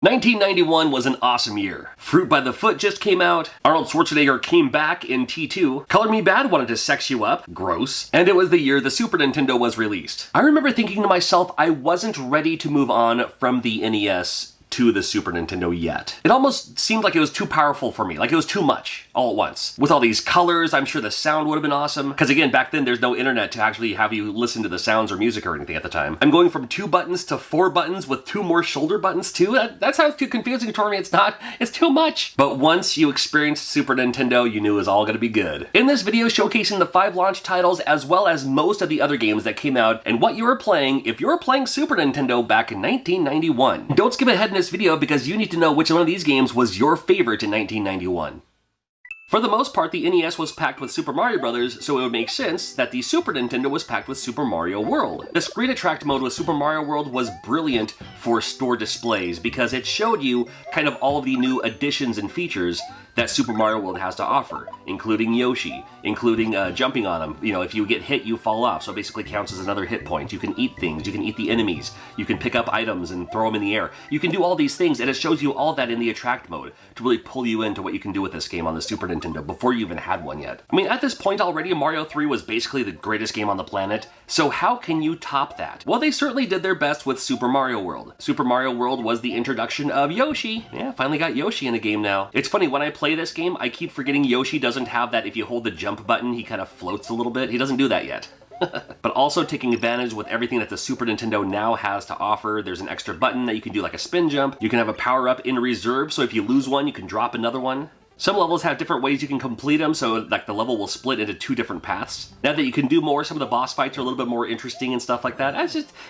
1991 was an awesome year. Fruit by the Foot just came out, Arnold Schwarzenegger came back in T2, Color Me Bad wanted to sex you up, gross, and it was the year the Super Nintendo was released. I remember thinking to myself, I wasn't ready to move on from the NES to the Super Nintendo yet. It almost seemed like it was too powerful for me, like it was too much all at once. With all these colors, I'm sure the sound would have been awesome, because again, back then there's no internet to actually have you listen to the sounds or music or anything at the time. I'm going from 2 buttons to 4 buttons with 2 more shoulder buttons too. That sounds too confusing for me. It's not. It's too much. But once you experienced Super Nintendo, you knew it was all going to be good. In this video showcasing the 5 launch titles as well as most of the other games that came out and what you were playing if you were playing Super Nintendo back in 1991. Don't skip ahead in this video because you need to know which one of these games was your favorite in 1991. For the most part, the NES was packed with Super Mario Bros., so it would make sense that the Super Nintendo was packed with Super Mario World. The Screen Attract mode with Super Mario World was brilliant for store displays because it showed you kind of all of the new additions and features that Super Mario World has to offer, including Yoshi, including jumping on him. You know, if you get hit, you fall off, so it basically counts as another hit point. You can eat things, you can eat the enemies, you can pick up items and throw them in the air. You can do all these things, and it shows you all that in the Attract mode to really pull you into what you can do with this game on the Super Nintendo before you even had one yet. I mean, at this point already, Mario 3 was basically the greatest game on the planet, so how can you top that? Well, they certainly did their best with Super Mario World. Super Mario World was the introduction of Yoshi. Yeah, finally got Yoshi in the game now. It's funny, when I play this game, I keep forgetting Yoshi doesn't have that if you hold the jump button, he kind of floats a little bit. He doesn't do that yet. But also taking advantage with everything that the Super Nintendo now has to offer. There's an extra button that you can do like a spin jump. You can have a power-up in reserve, so if you lose one, you can drop another one. Some levels have different ways you can complete them, so like the level will split into 2 different paths. Now that you can do more, some of the boss fights are a little bit more interesting and stuff like that.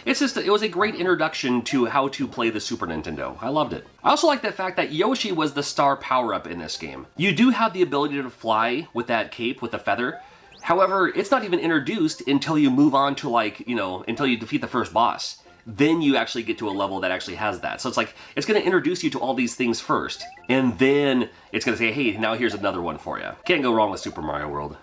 It was a great introduction to how to play the Super Nintendo. I loved it. I also like the fact that Yoshi was the star power-up in this game. You do have the ability to fly with that cape, with the feather. However, it's not even introduced until you move on to until you defeat the first boss. Then you actually get to a level that actually has that. So it's like, it's going to introduce you to all these things first, and then it's going to say, hey, now here's another one for you. Can't go wrong with Super Mario World.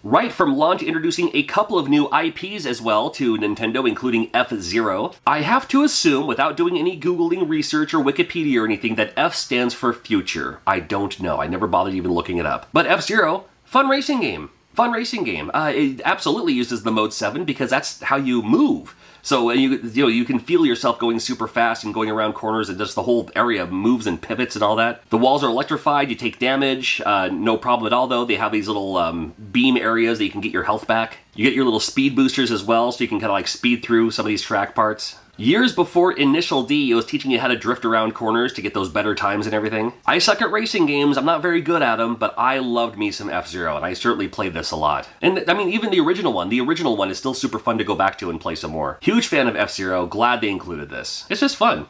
Right from launch, introducing a couple of new IPs as well to Nintendo, including F-Zero. I have to assume, without doing any Googling research or Wikipedia or anything, that F stands for future. I don't know. I never bothered even looking it up. But F-Zero, fun racing game. Fun racing game. It absolutely uses the Mode 7 because that's how you move. So you can feel yourself going super fast and going around corners, and just the whole area moves and pivots and all that. The walls are electrified, you take damage, no problem at all though. They have these little beam areas that you can get your health back. You get your little speed boosters as well, so you can kind of like speed through some of these track parts. Years before Initial D, it was teaching you how to drift around corners to get those better times and everything. I suck at racing games, I'm not very good at them, but I loved me some F-Zero, and I certainly played this a lot. And I mean, even the original one is still super fun to go back to and play some more. Huge fan of F-Zero, glad they included this. It's just fun.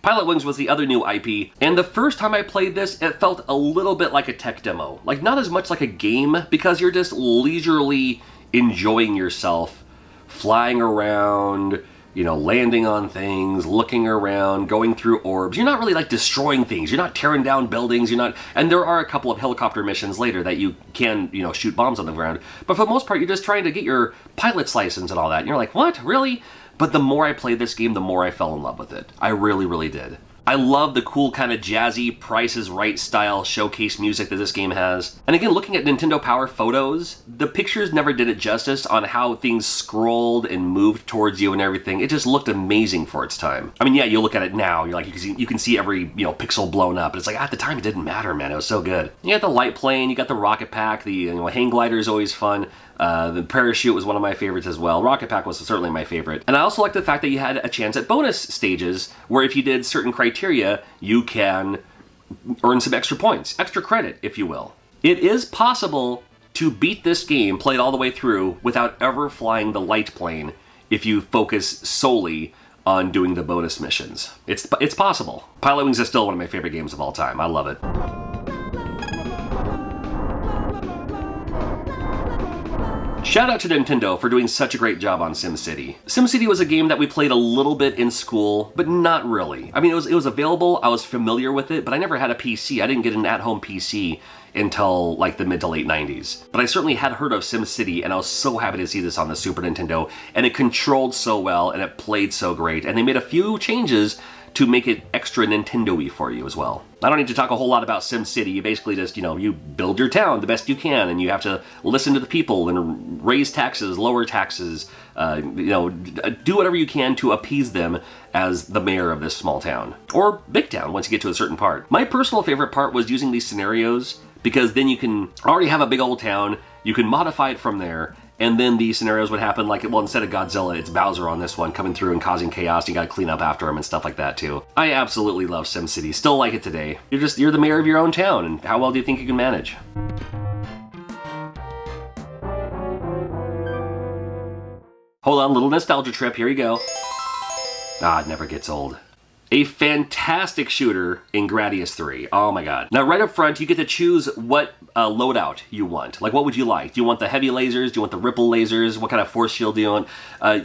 Pilot Wings was the other new IP, and the first time I played this, it felt a little bit like a tech demo. Like, not as much like a game, because you're just leisurely enjoying yourself, flying around, you know, landing on things, looking around, going through orbs. You're not really like destroying things. You're not tearing down buildings. You're not, and there are a couple of helicopter missions later that you can, you know, shoot bombs on the ground. But for the most part, you're just trying to get your pilot's license and all that. And you're like, what, really? But the more I played this game, the more I fell in love with it. I really, really did. I love the cool kind of jazzy, Price is Right style showcase music that this game has. And again, looking at Nintendo Power photos, the pictures never did it justice on how things scrolled and moved towards you and everything. It just looked amazing for its time. I mean, yeah, you look at it now, you're like, you can see every, you know, pixel blown up. But it's like, at the time, it didn't matter, man. It was so good. You got the light plane, you got the rocket pack, the hang glider is always fun. The parachute was one of my favorites as well. Rocket Pack was certainly my favorite. And I also like the fact that you had a chance at bonus stages where if you did certain criteria, you can earn some extra points, extra credit, if you will. It is possible to beat this game, play it all the way through, without ever flying the light plane if you focus solely on doing the bonus missions. It's possible. Pilot Wings is still one of my favorite games of all time. I love it. Shout out to Nintendo for doing such a great job on SimCity. SimCity was a game that we played a little bit in school, but not really. I mean, it was available, I was familiar with it, but I never had a PC. I didn't get an at-home PC until like the mid to late 90s. But I certainly had heard of SimCity, and I was so happy to see this on the Super Nintendo, and it controlled so well, and it played so great, and they made a few changes to make it extra Nintendo-y for you as well. I don't need to talk a whole lot about SimCity. You basically just, you build your town the best you can, and you have to listen to the people and raise taxes, lower taxes, do whatever you can to appease them as the mayor of this small town. Or big town once you get to a certain part. My personal favorite part was using these scenarios, because then you can already have a big old town, you can modify it from there, and then these scenarios would happen like, well, instead of Godzilla, it's Bowser on this one coming through and causing chaos. You gotta clean up after him and stuff like that too. I absolutely love SimCity, still like it today. You're the mayor of your own town, and how well do you think you can manage? Hold on, little nostalgia trip, here you go. Ah, it never gets old. A fantastic shooter in Gradius 3. Oh my god. Now right up front, you get to choose what loadout you want. Like, what would you like? Do you want the heavy lasers? Do you want the ripple lasers? What kind of force shield do you want?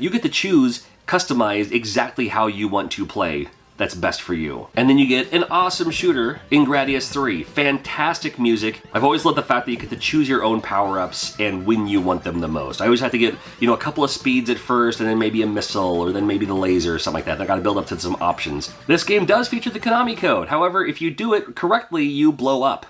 You get to choose, customize exactly how you want to play. That's best for you. And then you get an awesome shooter in Gradius 3. Fantastic music. I've always loved the fact that you get to choose your own power-ups and when you want them the most. I always have to get, a couple of speeds at first, and then maybe a missile, or then maybe the laser or something like that. I gotta build up to some options. This game does feature the Konami code. However, if you do it correctly, you blow up.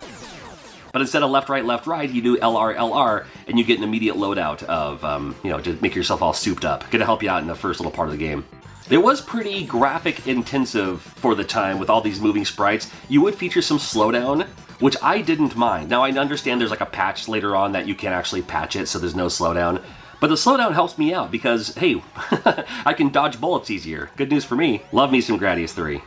But instead of left, right, you do LR, LR, and you get an immediate loadout of, to make yourself all souped up. Gonna help you out in the first little part of the game. It was pretty graphic intensive for the time with all these moving sprites. You would feature some slowdown, which I didn't mind. Now I understand there's like a patch later on that you can actually patch it so there's no slowdown. But the slowdown helps me out because, hey, I can dodge bullets easier. Good news for me. Love me some Gradius 3.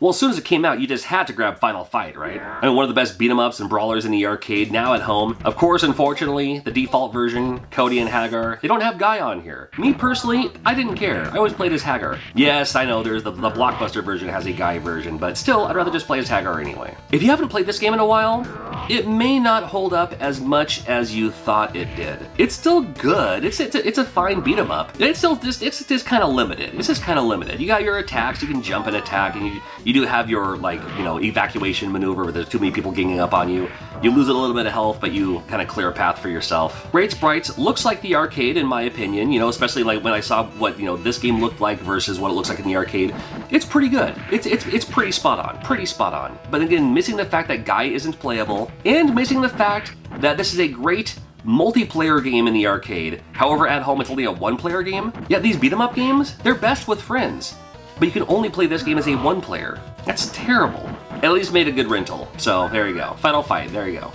Well, as soon as it came out, you just had to grab Final Fight, right? I mean, one of the best beat-em-ups and brawlers in the arcade, now at home. Of course, unfortunately, the default version, Cody and Hagar, they don't have Guy on here. Me, personally, I didn't care. I always played as Hagar. Yes, I know there's the Blockbuster version has a Guy version, but still, I'd rather just play as Hagar anyway. If you haven't played this game in a while, it may not hold up as much as you thought it did. It's still good. It's a fine beat-em-up. It's just kind of limited. It's just kind of limited. You got your attacks, you can jump and attack, and you do have your, evacuation maneuver where there's too many people ganging up on you. You lose a little bit of health, but you kind of clear a path for yourself. Great sprites, looks like the arcade in my opinion, especially like when I saw what, this game looked like versus what it looks like in the arcade. It's pretty good. It's pretty spot on. But again, missing the fact that Guy isn't playable, and missing the fact that this is a great multiplayer game in the arcade. However, at home it's only a one-player game. Yeah, these beat-em-up games, they're best with friends. But you can only play this game as a one-player. That's terrible. At least made a good rental. So, there you go. Final Fight, there you go.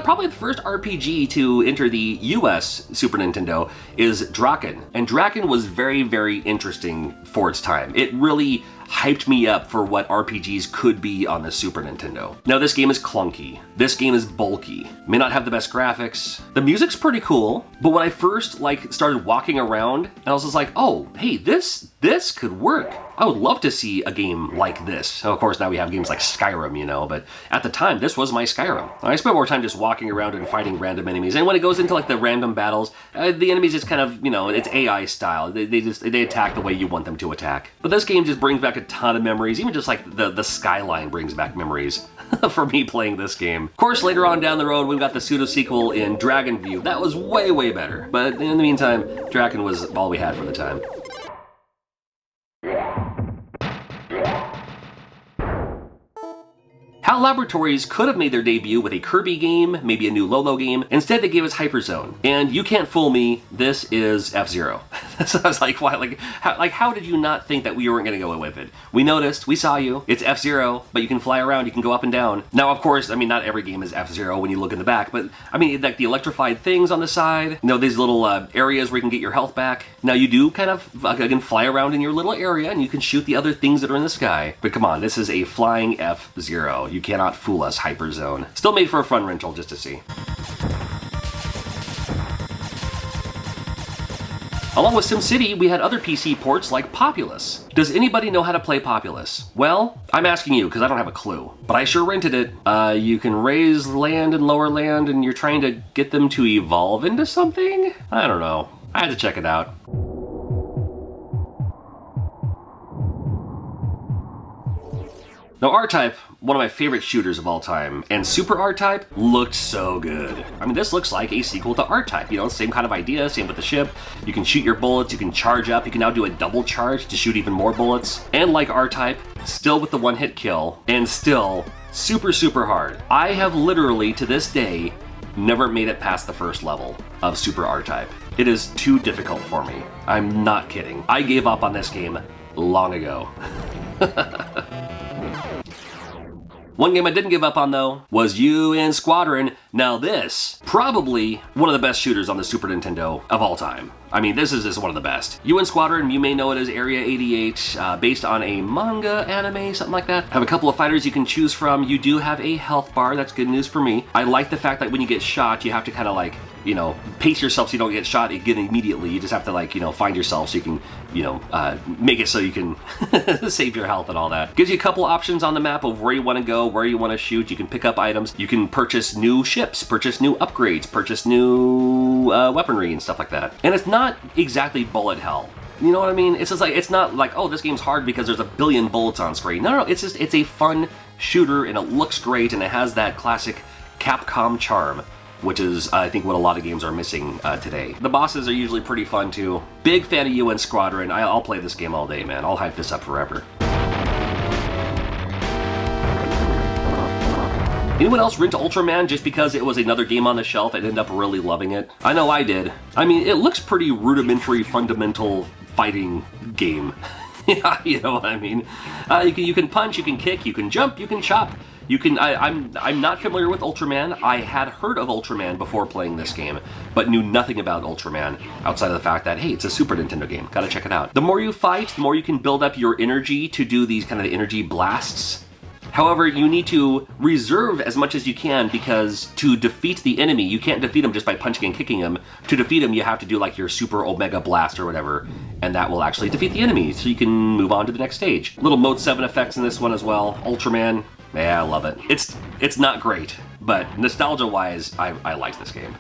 Probably the first RPG to enter the US Super Nintendo is Draken. And Draken was very, very interesting for its time. It really hyped me up for what RPGs could be on the Super Nintendo. Now this game is clunky. This game is bulky. May not have the best graphics. The music's pretty cool, but when I first started walking around, and I was just like, oh, hey, this could work. I would love to see a game like this. So of course now we have games like Skyrim, but at the time this was my Skyrim. I spent more time just walking around and fighting random enemies. And when it goes into the random battles, the enemies just kind of, it's AI style. They attack the way you want them to attack. But this game just brings back a ton of memories. Even just the skyline brings back memories for me playing this game. Of course, later on down the road, we've got the pseudo-sequel in Dragon View. That was way, way better. But in the meantime, Draken was all we had for the time. HAL Laboratories could have made their debut with a Kirby game, maybe a new Lolo game. Instead, they gave us Hyperzone. And you can't fool me, this is F-Zero. So I was like, why? How did you not think that we weren't going to go with it? We noticed, we saw you. It's F-Zero, but you can fly around, you can go up and down. Now, of course, not every game is F-Zero when you look in the back, but like the electrified things on the side, these little areas where you can get your health back. Now, you do kind of, again, fly around in your little area, and you can shoot the other things that are in the sky. But come on, this is a flying F-Zero. You cannot fool us, Hyperzone. Still made for a fun rental just to see. Along with SimCity, we had other PC ports like Populous. Does anybody know how to play Populous? Well, I'm asking you because I don't have a clue, but I sure rented it. You can raise land and lower land, and you're trying to get them to evolve into something? I don't know. I had to check it out. Now, R-Type, one of my favorite shooters of all time, and Super R-Type looked so good. I mean, this looks like a sequel to R-Type, you know, same kind of idea, same with the ship. You can shoot your bullets, you can charge up, you can now do a double charge to shoot even more bullets. And like R-Type, still with the one-hit kill, and still super, super hard. I have literally, to this day, never made it past the first level of Super R-Type. It is too difficult for me. I'm not kidding. I gave up on this game long ago. One game I didn't give up on, though, was UN Squadron. Now this, probably one of the best shooters on the Super Nintendo of all time. I mean, this is one of the best. UN Squadron, you may know it as Area 88, based on a manga, anime, something like that. Have a couple of fighters you can choose from. You do have a health bar, that's good news for me. I like the fact that when you get shot, you have to kind of like, you know, pace yourself so you don't get shot again immediately. You just have to, like, you know, find yourself so you can, you know, make it so you can save your health and all that. Gives you a couple options on the map of where you want to go, where you want to shoot. You can pick up items. You can purchase new ships, purchase new upgrades, purchase new weaponry and stuff like that. And it's not exactly bullet hell. You know what I mean? It's just like, it's not like, oh, this game's hard because there's a billion bullets on screen. No, it's just, it's a fun shooter and it looks great and it has that classic Capcom charm, which is, I think, what a lot of games are missing today. The bosses are usually pretty fun, too. Big fan of UN Squadron. I'll play this game all day, man. I'll hype this up forever. Anyone else rent Ultraman just because it was another game on the shelf and ended up really loving it? I know I did. I mean, it looks pretty rudimentary, fundamental fighting game. Yeah, you know what I mean? You can punch, you can kick, you can jump, you can chop. You can, I'm not familiar with Ultraman. I had heard of Ultraman before playing this game, but knew nothing about Ultraman outside of the fact that, hey, it's a Super Nintendo game. Gotta check it out. The more you fight, the more you can build up your energy to do these kind of energy blasts. However, you need to reserve as much as you can because to defeat the enemy, you can't defeat them just by punching and kicking them. To defeat them, you have to do like your Super Omega Blast or whatever, and that will actually defeat the enemy, so you can move on to the next stage. Little Mode 7 effects in this one as well. Ultraman, yeah, I love it. It's not great, but nostalgia-wise, I like this game.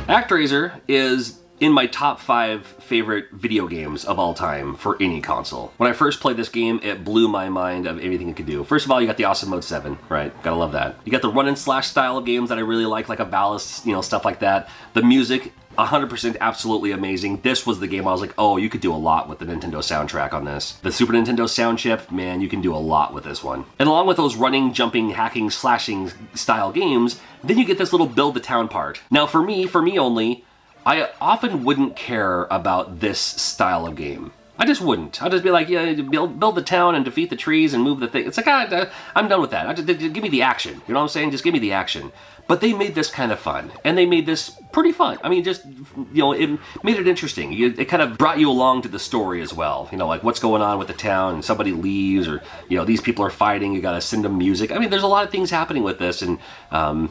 ActRaiser is in my top 5 favorite video games of all time for any console. When I first played this game, it blew my mind of everything it could do. First of all, you got the awesome Mode 7, right? Gotta love that. You got the run and slash style of games that I really like a Ballast, you know, stuff like that. The music, 100% absolutely amazing. This was the game I was like, oh, you could do a lot with the Nintendo soundtrack on this. The Super Nintendo sound chip, man, you can do a lot with this one. And along with those running, jumping, hacking, slashing style games, then you get this little build the town part. Now for me only, I often wouldn't care about this style of game. I just wouldn't. I'd just be like, yeah, build the town and defeat the trees and move the thing. It's like, I'm done with that. Give me the action. You know what I'm saying? Just give me the action. But they made this kind of fun, and they made this pretty fun. I mean, just, you know, it made it interesting. It kind of brought you along to the story as well. You know, like what's going on with the town, and somebody leaves, or, you know, these people are fighting, you gotta send them music. I mean, there's a lot of things happening with this, and,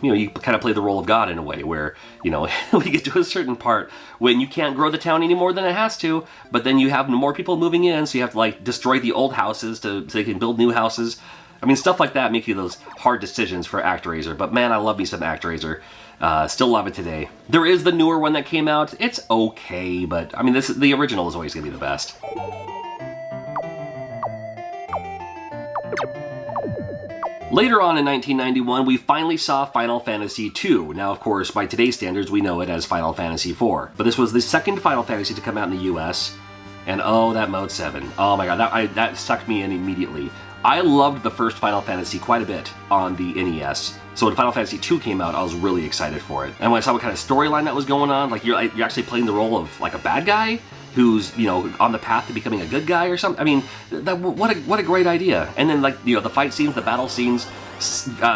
you know, you kind of play the role of God in a way, where, you know, we get to a certain part when you can't grow the town any more than it has to, but then you have more people moving in, so you have to, like, destroy the old houses so they can build new houses. I mean, stuff like that make you those hard decisions for ActRaiser, but man, I love me some ActRaiser. Still love it today. There is the newer one that came out. It's okay, but I mean, the original is always gonna be the best. Later on in 1991, we finally saw Final Fantasy II. Now, of course, by today's standards, we know it as Final Fantasy IV. But this was the second Final Fantasy to come out in the US, and oh, that Mode 7. Oh my god, that sucked me in immediately. I loved the first Final Fantasy quite a bit on the NES, so when Final Fantasy II came out, I was really excited for it. And when I saw what kind of storyline that was going on, like you're actually playing the role of like a bad guy who's, you know, on the path to becoming a good guy or something. I mean, what a great idea. And then, like, you know, the fight scenes, the battle scenes,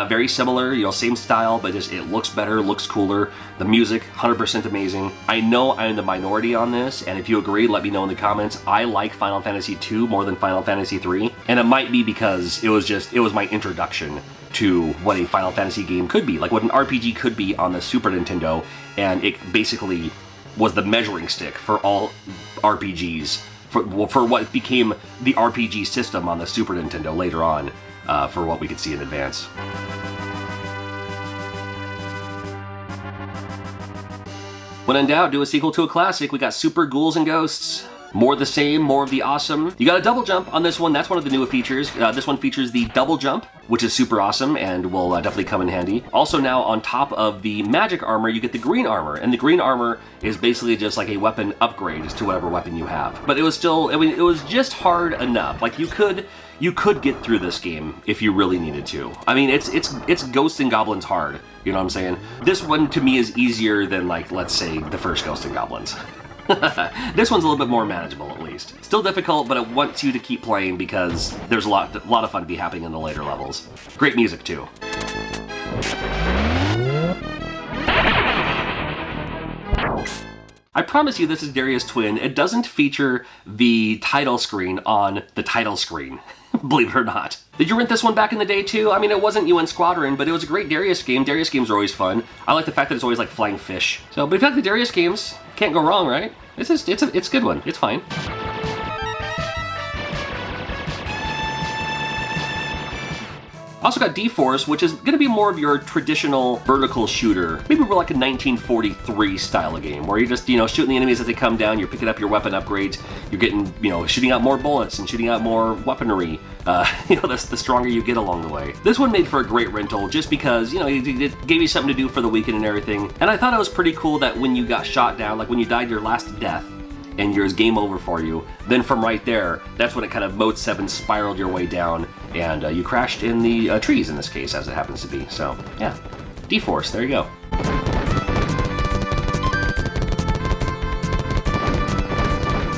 very similar, you know, same style, but just it looks better, looks cooler. The music, 100% amazing. I know I'm the minority on this, and if you agree, let me know in the comments. I like Final Fantasy II more than Final Fantasy III, and it might be because it was my introduction to what a Final Fantasy game could be, like what an RPG could be on the Super Nintendo, and it basically was the measuring stick for all RPGs, for what became the RPG system on the Super Nintendo later on, for what we could see in advance. When in doubt, do a sequel to a classic. We got Super Ghouls and Ghosts. More of the same, more of the awesome. You got a double jump on this one. That's one of the newer features. This one features the double jump, which is super awesome and will definitely come in handy. Also now, on top of the magic armor, you get the green armor. And the green armor is basically just like a weapon upgrade to whatever weapon you have. But it was still, I mean, it was just hard enough. Like, you could get through this game if you really needed to. I mean, it's Ghosts and Goblins hard. You know what I'm saying? This one, to me, is easier than, like, let's say, the first Ghosts and Goblins. This one's a little bit more manageable, at least. Still difficult, but it wants you to keep playing because there's a lot of fun to be happening in the later levels. Great music, too. I promise you this is Darius Twin. It doesn't feature the title screen on the title screen. Believe it or not. Did you rent this one back in the day too? I mean, it wasn't UN Squadron, but it was a great Darius game. Darius games are always fun. I like the fact that it's always like flying fish. So, but if you like the Darius games, can't go wrong, right? It's a good one. It's fine. Also got D-Force, which is going to be more of your traditional vertical shooter. Maybe more like a 1943 style of game, where you're just, shooting the enemies as they come down, you're picking up your weapon upgrades, you're getting, shooting out more bullets and shooting out more weaponry. The stronger you get along the way. This one made for a great rental just because, it gave you something to do for the weekend and everything. And I thought it was pretty cool that when you got shot down, like when you died your last death, and yours game over for you, then from right there, that's when it kind of Mode 7 spiraled your way down, and you crashed in the trees in this case, as it happens to be. So, yeah. D-Force, there you go.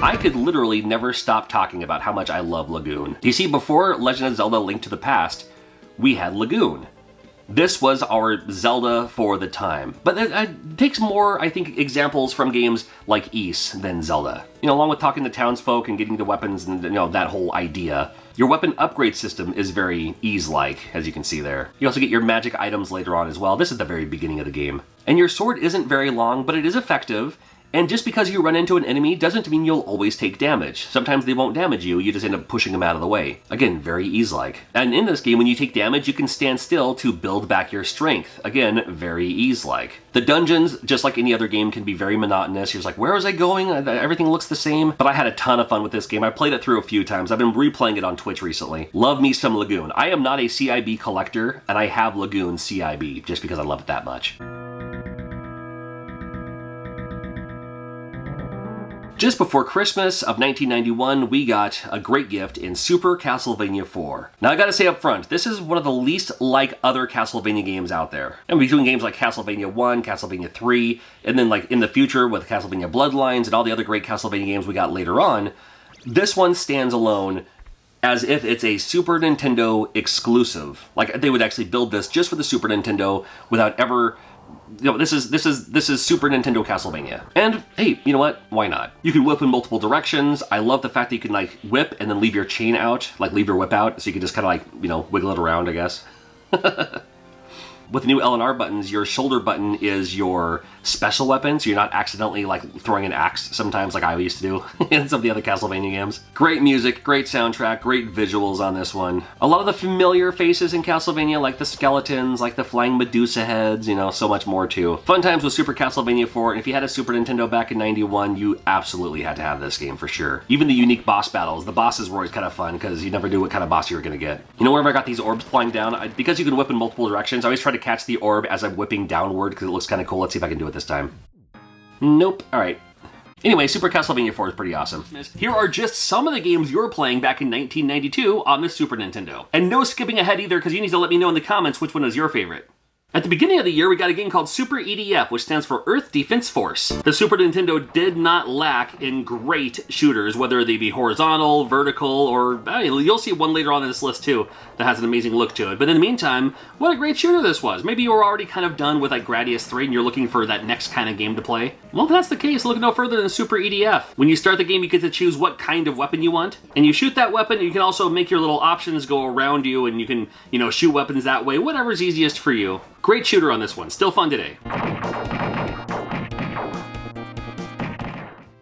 I could literally never stop talking about how much I love Lagoon. You see, before Legend of Zelda: Link to the Past, we had Lagoon. This was our Zelda for the time. But it takes more, I think, examples from games like Ys than Zelda. Along with talking to townsfolk and getting the weapons and, that whole idea. Your weapon upgrade system is very Ys-like, as you can see there. You also get your magic items later on as well. This is the very beginning of the game. And your sword isn't very long, but it is effective. And just because you run into an enemy doesn't mean you'll always take damage. Sometimes they won't damage you, you just end up pushing them out of the way. Again, very Ys-like. And in this game, when you take damage, you can stand still to build back your strength. Again, very Ys-like. The dungeons, just like any other game, can be very monotonous. You're just like, where was I going? Everything looks the same. But I had a ton of fun with this game. I played it through a few times. I've been replaying it on Twitch recently. Love me some Lagoon. I am not a CIB collector, and I have Lagoon CIB, just because I love it that much. Just before Christmas of 1991, we got a great gift in Super Castlevania 4. Now I gotta say up front, this is one of the least like other Castlevania games out there. And we're doing games like Castlevania 1, Castlevania 3, and then like in the future with Castlevania Bloodlines and all the other great Castlevania games we got later on. This one stands alone as if it's a Super Nintendo exclusive. Like they would actually build this just for the Super Nintendo without ever... this is Super Nintendo Castlevania. And hey, you know what? Why not? You can whip in multiple directions. I love the fact that you can like whip and then leave your chain out, like leave your whip out, so you can just kind of like, wiggle it around, I guess. With the new L and R buttons, your shoulder button is your special weapon, so you're not accidentally like throwing an axe sometimes like I used to do in some of the other Castlevania games. Great music, great soundtrack, great visuals on this one. A lot of the familiar faces in Castlevania, like the skeletons, like the flying Medusa heads, so much more too. Fun times with Super Castlevania 4, and if you had a Super Nintendo back in 91, you absolutely had to have this game for sure. Even the unique boss battles, the bosses were always kind of fun because you never knew what kind of boss you were going to get. Whenever I got these orbs flying down, because you can whip in multiple directions, I always try to catch the orb as I'm whipping downward because it looks kind of cool. Let's see if I can do it this time. Nope. All right. Anyway, Super Castlevania 4 is pretty awesome. Here are just some of the games you were playing back in 1992 on the Super Nintendo. And no skipping ahead either, because you need to let me know in the comments which one is your favorite. At the beginning of the year, we got a game called Super EDF, which stands for Earth Defense Force. The Super Nintendo did not lack in great shooters, whether they be horizontal, vertical, or you'll see one later on in this list too that has an amazing look to it. But in the meantime, what a great shooter this was. Maybe you were already kind of done with like Gradius 3 and you're looking for that next kind of game to play. Well, if that's the case, look no further than Super EDF. When you start the game, you get to choose what kind of weapon you want, and you shoot that weapon. You can also make your little options go around you, and you can, shoot weapons that way, whatever's easiest for you. Great shooter on this one, still fun today.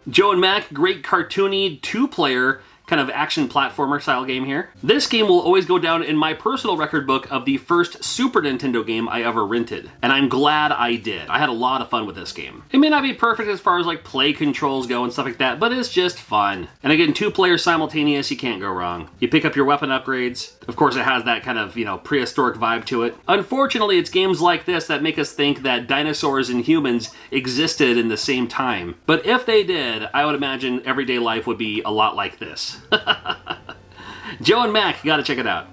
Joe and Mac, great cartoony, two-player, kind of action platformer style game here. This game will always go down in my personal record book of the first Super Nintendo game I ever rented, and I'm glad I did. I had a lot of fun with this game. It may not be perfect as far as like play controls go and stuff like that, but it's just fun. And again, two players simultaneous, you can't go wrong. You pick up your weapon upgrades. Of course, it has that kind of, prehistoric vibe to it. Unfortunately, it's games like this that make us think that dinosaurs and humans existed in the same time. But if they did, I would imagine everyday life would be a lot like this. Joe and Mac, you gotta check it out.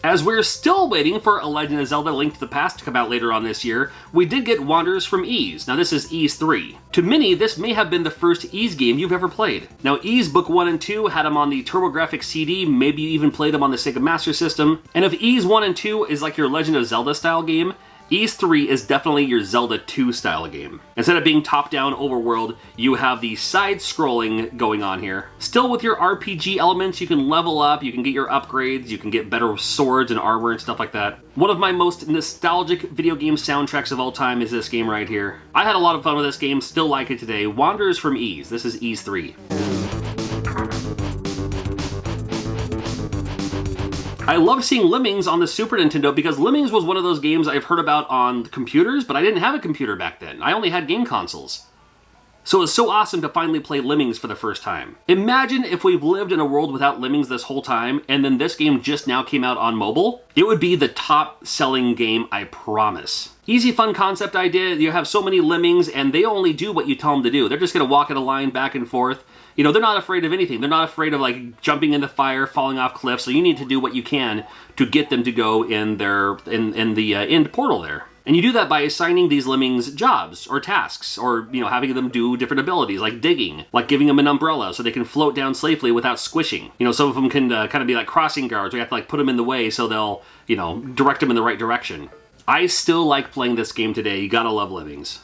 As we're still waiting for A Legend of Zelda: Link to the Past to come out later on this year, we did get Wanderers from Ys. Now this is Ys 3. To many, this may have been the first Ys game you've ever played. Now Ys Book 1 and 2 had them on the TurboGrafx CD, maybe you even played them on the Sega Master System, and if Ys 1 and 2 is like your Legend of Zelda style game, Ys 3 is definitely your Zelda 2 style game. Instead of being top-down overworld, you have the side-scrolling going on here. Still with your RPG elements, you can level up, you can get your upgrades, you can get better swords and armor and stuff like that. One of my most nostalgic video game soundtracks of all time is this game right here. I had a lot of fun with this game, still like it today. Wanderers from Ys. This is Ys 3. I love seeing Lemmings on the Super Nintendo because Lemmings was one of those games I've heard about on computers, but I didn't have a computer back then. I only had game consoles. So it was so awesome to finally play Lemmings for the first time. Imagine if we've lived in a world without Lemmings this whole time, and then this game just now came out on mobile. It would be the top-selling game, I promise. Easy, fun concept idea. You have so many Lemmings, and they only do what you tell them to do. They're just going to walk in a line back and forth. They're not afraid of anything. They're not afraid of like jumping into fire, falling off cliffs. So you need to do what you can to get them to go in the end portal there. And you do that by assigning these lemmings jobs or tasks, or having them do different abilities like digging, like giving them an umbrella so they can float down safely without squishing. Some of them can kind of be like crossing guards. We have to like put them in the way so they'll direct them in the right direction. I still like playing this game today. You gotta love Lemmings.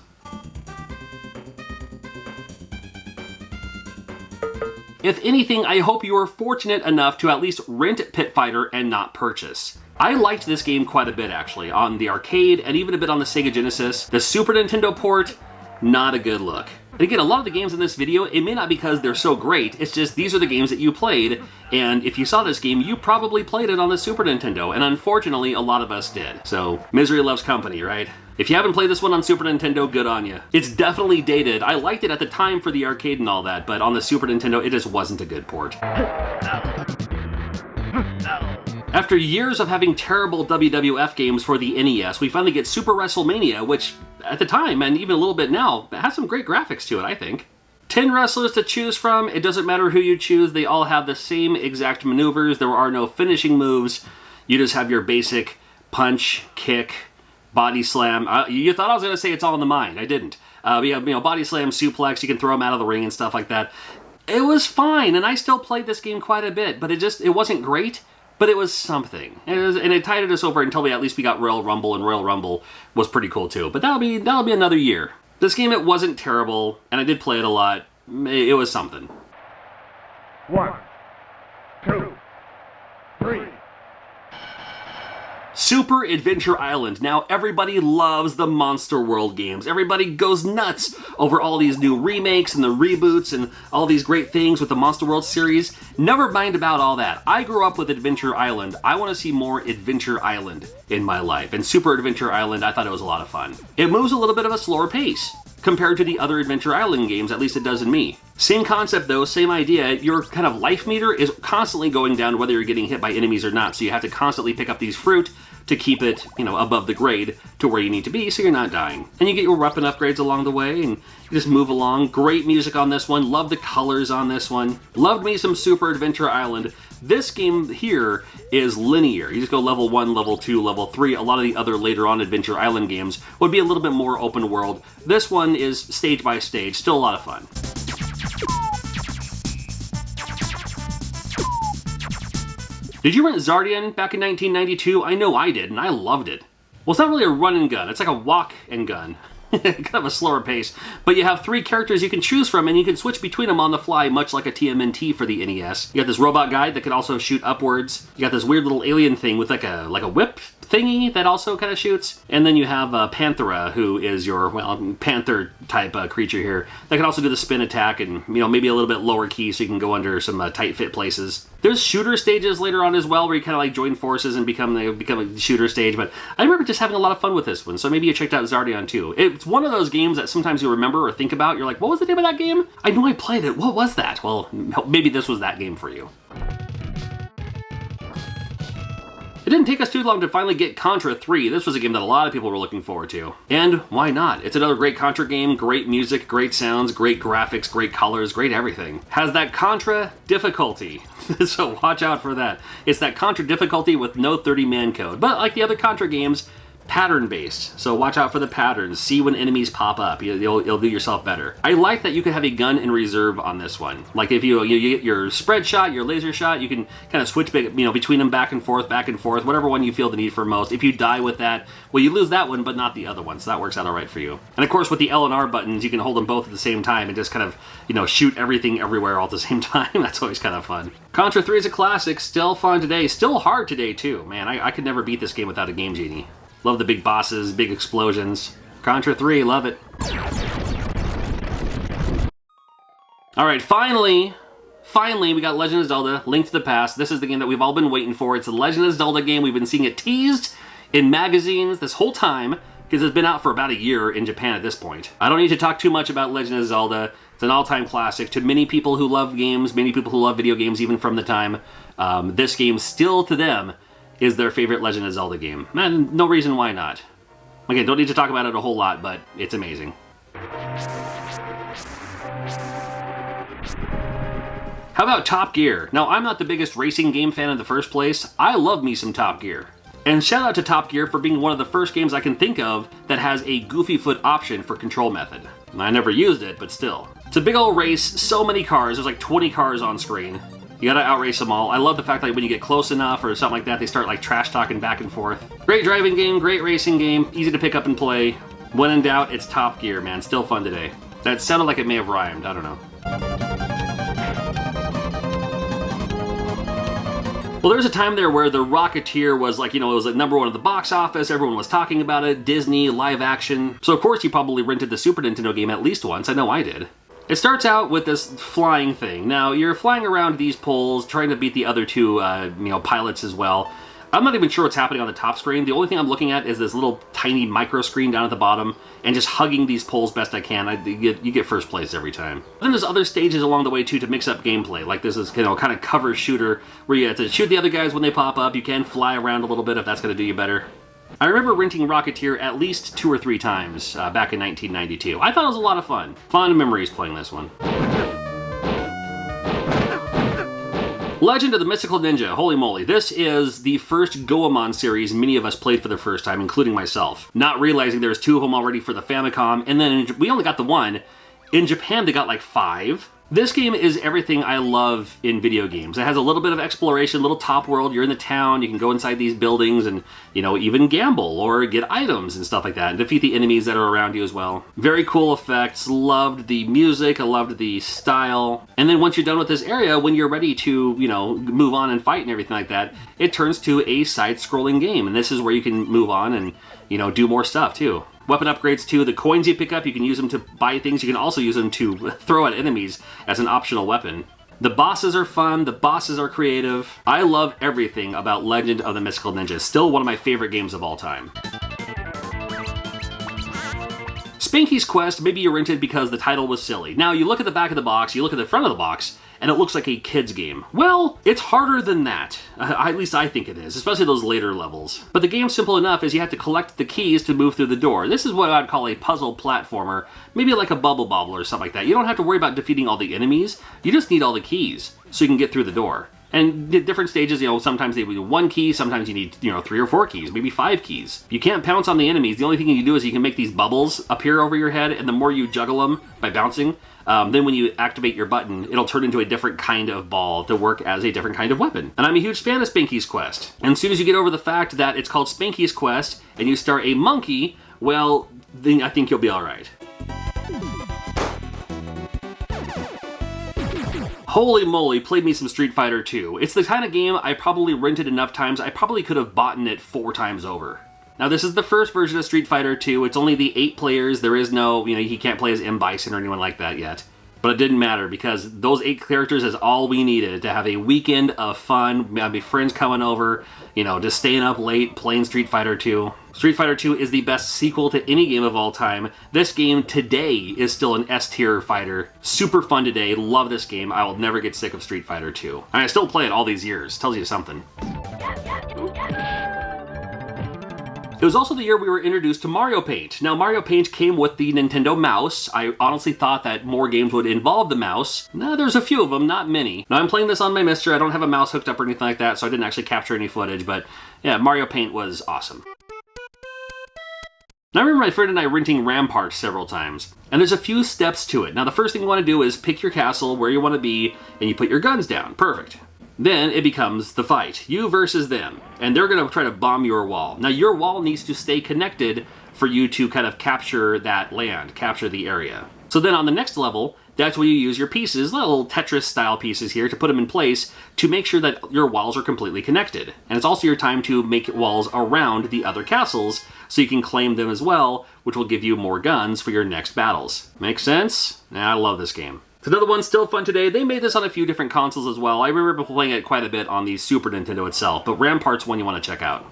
If anything, I hope you were fortunate enough to at least rent Pit Fighter and not purchase. I liked this game quite a bit actually, on the arcade and even a bit on the Sega Genesis. The Super Nintendo port, not a good look. And again, a lot of the games in this video, it may not be because they're so great, it's just these are the games that you played, and if you saw this game, you probably played it on the Super Nintendo, and unfortunately, a lot of us did. So, misery loves company, right? If you haven't played this one on Super Nintendo, good on you. It's definitely dated. I liked it at the time for the arcade and all that, but on the Super Nintendo, it just wasn't a good port. After years of having terrible WWF games for the NES, we finally get Super WrestleMania, which at the time, and even a little bit now, has some great graphics to it, I think. 10 wrestlers to choose from. It doesn't matter who you choose. They all have the same exact maneuvers. There are no finishing moves. You just have your basic punch, kick, body slam. You thought I was going to say it's all in the mind. I didn't. We have, body slam, suplex. You can throw them out of the ring and stuff like that. It was fine, and I still played this game quite a bit, but it wasn't great. But it was something, and it tided us over until we got Royal Rumble, and Royal Rumble was pretty cool too. But that'll be another year. This game, it wasn't terrible, and I did play it a lot. It was something. 1, 2, 3. Super Adventure Island. Now everybody loves the Monster World games. Everybody goes nuts over all these new remakes and the reboots and all these great things with the Monster World series. Never mind about all that. I grew up with Adventure Island. I want to see more Adventure Island in my life. And Super Adventure Island, I thought it was a lot of fun. It moves a little bit of a slower pace compared to the other Adventure Island games, at least it does in me. Same concept though, same idea. Your kind of life meter is constantly going down whether you're getting hit by enemies or not, so you have to constantly pick up these fruit to keep it, above the grade to where you need to be so you're not dying. And you get your weapon upgrades along the way, and you just move along. Great music on this one. Love the colors on this one. Loved me some Super Adventure Island, This game here is linear. You just go level 1, level 2, level 3. A lot of the other later on Adventure Island games would be a little bit more open world. This one is stage by stage, still a lot of fun. Did you rent Zardian back in 1992? I know I did, and I loved it. Well, it's not really a run and gun, it's like a walk and gun. Kind of a slower pace, but you have 3 characters you can choose from, and you can switch between them on the fly, much like a TMNT for the NES. You got this robot guy that can also shoot upwards. You got this weird little alien thing with like a whip thingy that also kind of shoots. And then you have Panthera, who is your, well, panther type creature here that can also do the spin attack and, you know, maybe a little bit lower key so you can go under some tight fit places. There's shooter stages later on as well, where you kind of like join forces and become a shooter stage, but I remember just having a lot of fun with this one, so maybe you checked out Zardian too. It's one of those games that sometimes you remember or think about. You're like, what was the name of that game? I know I played it. What was that? Well, maybe this was that game for you. It didn't take us too long to finally get Contra 3. This was a game that a lot of people were looking forward to. And why not? It's another great Contra game, great music, great sounds, great graphics, great colors, great everything. Has that Contra difficulty. So watch out for that. It's that Contra difficulty with no 30-man code. But like the other Contra games, pattern-based. So watch out for the patterns. See when enemies pop up. You'll do yourself better. I like that you can have a gun in reserve on this one. Like if you get your spread shot, your laser shot, you can kind of switch between them back and forth, whatever one you feel the need for most. If you die with that, well, you lose that one, but not the other one. So that works out all right for you. And of course, with the L and R buttons, you can hold them both at the same time and just kind of, shoot everything everywhere all at the same time. That's always kind of fun. Contra 3 is a classic, still fun today, still hard today too. Man, I could never beat this game without a Game Genie. Love the big bosses, big explosions. Contra 3, love it. Alright, finally, we got Legend of Zelda, Link to the Past. This is the game that we've all been waiting for. It's the Legend of Zelda game. We've been seeing it teased in magazines this whole time, because it's been out for about a year in Japan at this point. I don't need to talk too much about Legend of Zelda. It's an all-time classic. To many people who love games, many people who love video games, even from the time, this game still, to them, is their favorite Legend of Zelda game. And no reason why not. Again, don't need to talk about it a whole lot, but it's amazing. How about Top Gear? Now, I'm not the biggest racing game fan in the first place. I love me some Top Gear. And shout out to Top Gear for being one of the first games I can think of that has a goofy foot option for control method. I never used it, but still. It's a big old race, so many cars, there's like 20 cars on screen. You gotta outrace them all. I love the fact that when you get close enough or something like that, they start like trash talking back and forth. Great driving game, great racing game, easy to pick up and play. When in doubt, it's Top Gear, man. Still fun today. That sounded like it may have rhymed, I don't know. Well, there's a time there where The Rocketeer was like, it was like #1 at the box office, everyone was talking about it, Disney, live action. So of course you probably rented the Super Nintendo game at least once, I know I did. It starts out with this flying thing. Now, you're flying around these poles, trying to beat the other two, pilots as well. I'm not even sure what's happening on the top screen. The only thing I'm looking at is this little tiny micro screen down at the bottom, and just hugging these poles best I can. You get first place every time. Then there's other stages along the way too to mix up gameplay. Like this is kind of cover shooter where you have to shoot the other guys when they pop up. You can fly around a little bit if that's going to do you better. I remember renting Rocketeer at least 2 or 3 times back in 1992. I thought it was a lot of fun. Fond memories playing this one. Legend of the Mystical Ninja, holy moly. This is the first Goemon series many of us played for the first time, including myself. Not realizing there's 2 of them already for the Famicom, and then we only got the 1. In Japan, they got like 5. This game is everything I love in video games. It has a little bit of exploration, little top world. You're in the town, you can go inside these buildings and, even gamble or get items and stuff like that and defeat the enemies that are around you as well. Very cool effects, loved the music, I loved the style. And then once you're done with this area, when you're ready to, move on and fight and everything like that, it turns to a side-scrolling game. And this is where you can move on and, do more stuff too. Weapon upgrades too. The coins you pick up, you can use them to buy things. You can also use them to throw at enemies as an optional weapon. The bosses are fun. The bosses are creative. I love everything about Legend of the Mystical Ninja. Still one of my favorite games of all time. Spanky's Quest, maybe you rented because the title was silly. Now, you look at the back of the box, you look at the front of the box, and it looks like a kid's game. Well, it's harder than that. At least I think it is, especially those later levels. But the game's simple enough is you have to collect the keys to move through the door. This is what I'd call a puzzle platformer, maybe like a Bubble Bobble or something like that. You don't have to worry about defeating all the enemies, you just need all the keys so you can get through the door. And the different stages, sometimes they do 1 key, sometimes you need, 3 or 4 keys, maybe 5 keys. You can't pounce on the enemies. The only thing you can do is you can make these bubbles appear over your head, and the more you juggle them by bouncing, then when you activate your button, it'll turn into a different kind of ball to work as a different kind of weapon. And I'm a huge fan of Spanky's Quest. And as soon as you get over the fact that it's called Spanky's Quest, and you start a monkey, well, then I think you'll be alright. Holy moly, played me some Street Fighter 2. It's the kind of game I probably rented enough times, I probably could have bought it 4 times over. Now this is the first version of Street Fighter 2, it's only the 8 players, there is no, he can't play as M. Bison or anyone like that yet. But it didn't matter because those 8 characters is all we needed to have a weekend of fun, maybe friends coming over, just staying up late playing Street Fighter 2. Street Fighter 2 is the best sequel to any game of all time. This game today is still an S-tier fighter. Super fun today, love this game. I will never get sick of Street Fighter 2. And I still play it all these years, tells you something. It was also the year we were introduced to Mario Paint. Now, Mario Paint came with the Nintendo mouse. I honestly thought that more games would involve the mouse. Now, there's a few of them, not many. Now, I'm playing this on my Mister. I don't have a mouse hooked up or anything like that, so I didn't actually capture any footage, but yeah, Mario Paint was awesome. Now, I remember my friend and I renting Rampart several times, and there's a few steps to it. Now, the first thing you want to do is pick your castle, where you want to be, and you put your guns down. Perfect. Then it becomes the fight. You versus them. And they're going to try to bomb your wall. Now, your wall needs to stay connected for you to kind of capture that land, capture the area. So then on the next level, that's where you use your pieces, little Tetris-style pieces here, to put them in place to make sure that your walls are completely connected. And it's also your time to make walls around the other castles so you can claim them as well, which will give you more guns for your next battles. Make sense? I love this game. Another one still fun today. They made this on a few different consoles as well. I remember playing it quite a bit on the Super Nintendo itself, but Rampart's one you want to check out.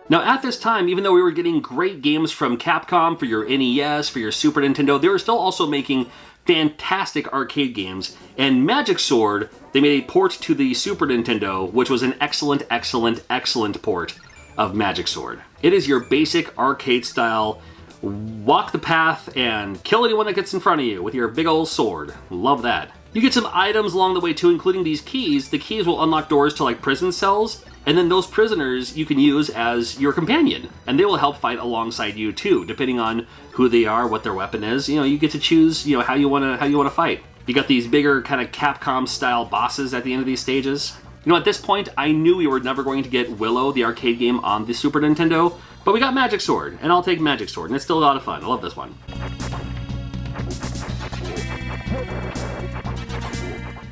Now at this time, even though we were getting great games from Capcom for your NES, for your Super Nintendo, they were still also making fantastic arcade games. And Magic Sword, they made a port to the Super Nintendo, which was an excellent, excellent, excellent port of Magic Sword. It is your basic arcade style walk the path and kill anyone that gets in front of you with your big old sword. Love that. You get some items along the way too, including these keys. The keys will unlock doors to like prison cells, and then those prisoners you can use as your companion, and they will help fight alongside you too, depending on who they are, what their weapon is. You get to choose, how you want to fight. You got these bigger kind of Capcom style bosses at the end of these stages. At this point, I knew we were never going to get Willow, the arcade game, on the Super Nintendo, but we got Magic Sword, and I'll take Magic Sword, and it's still a lot of fun. I love this one.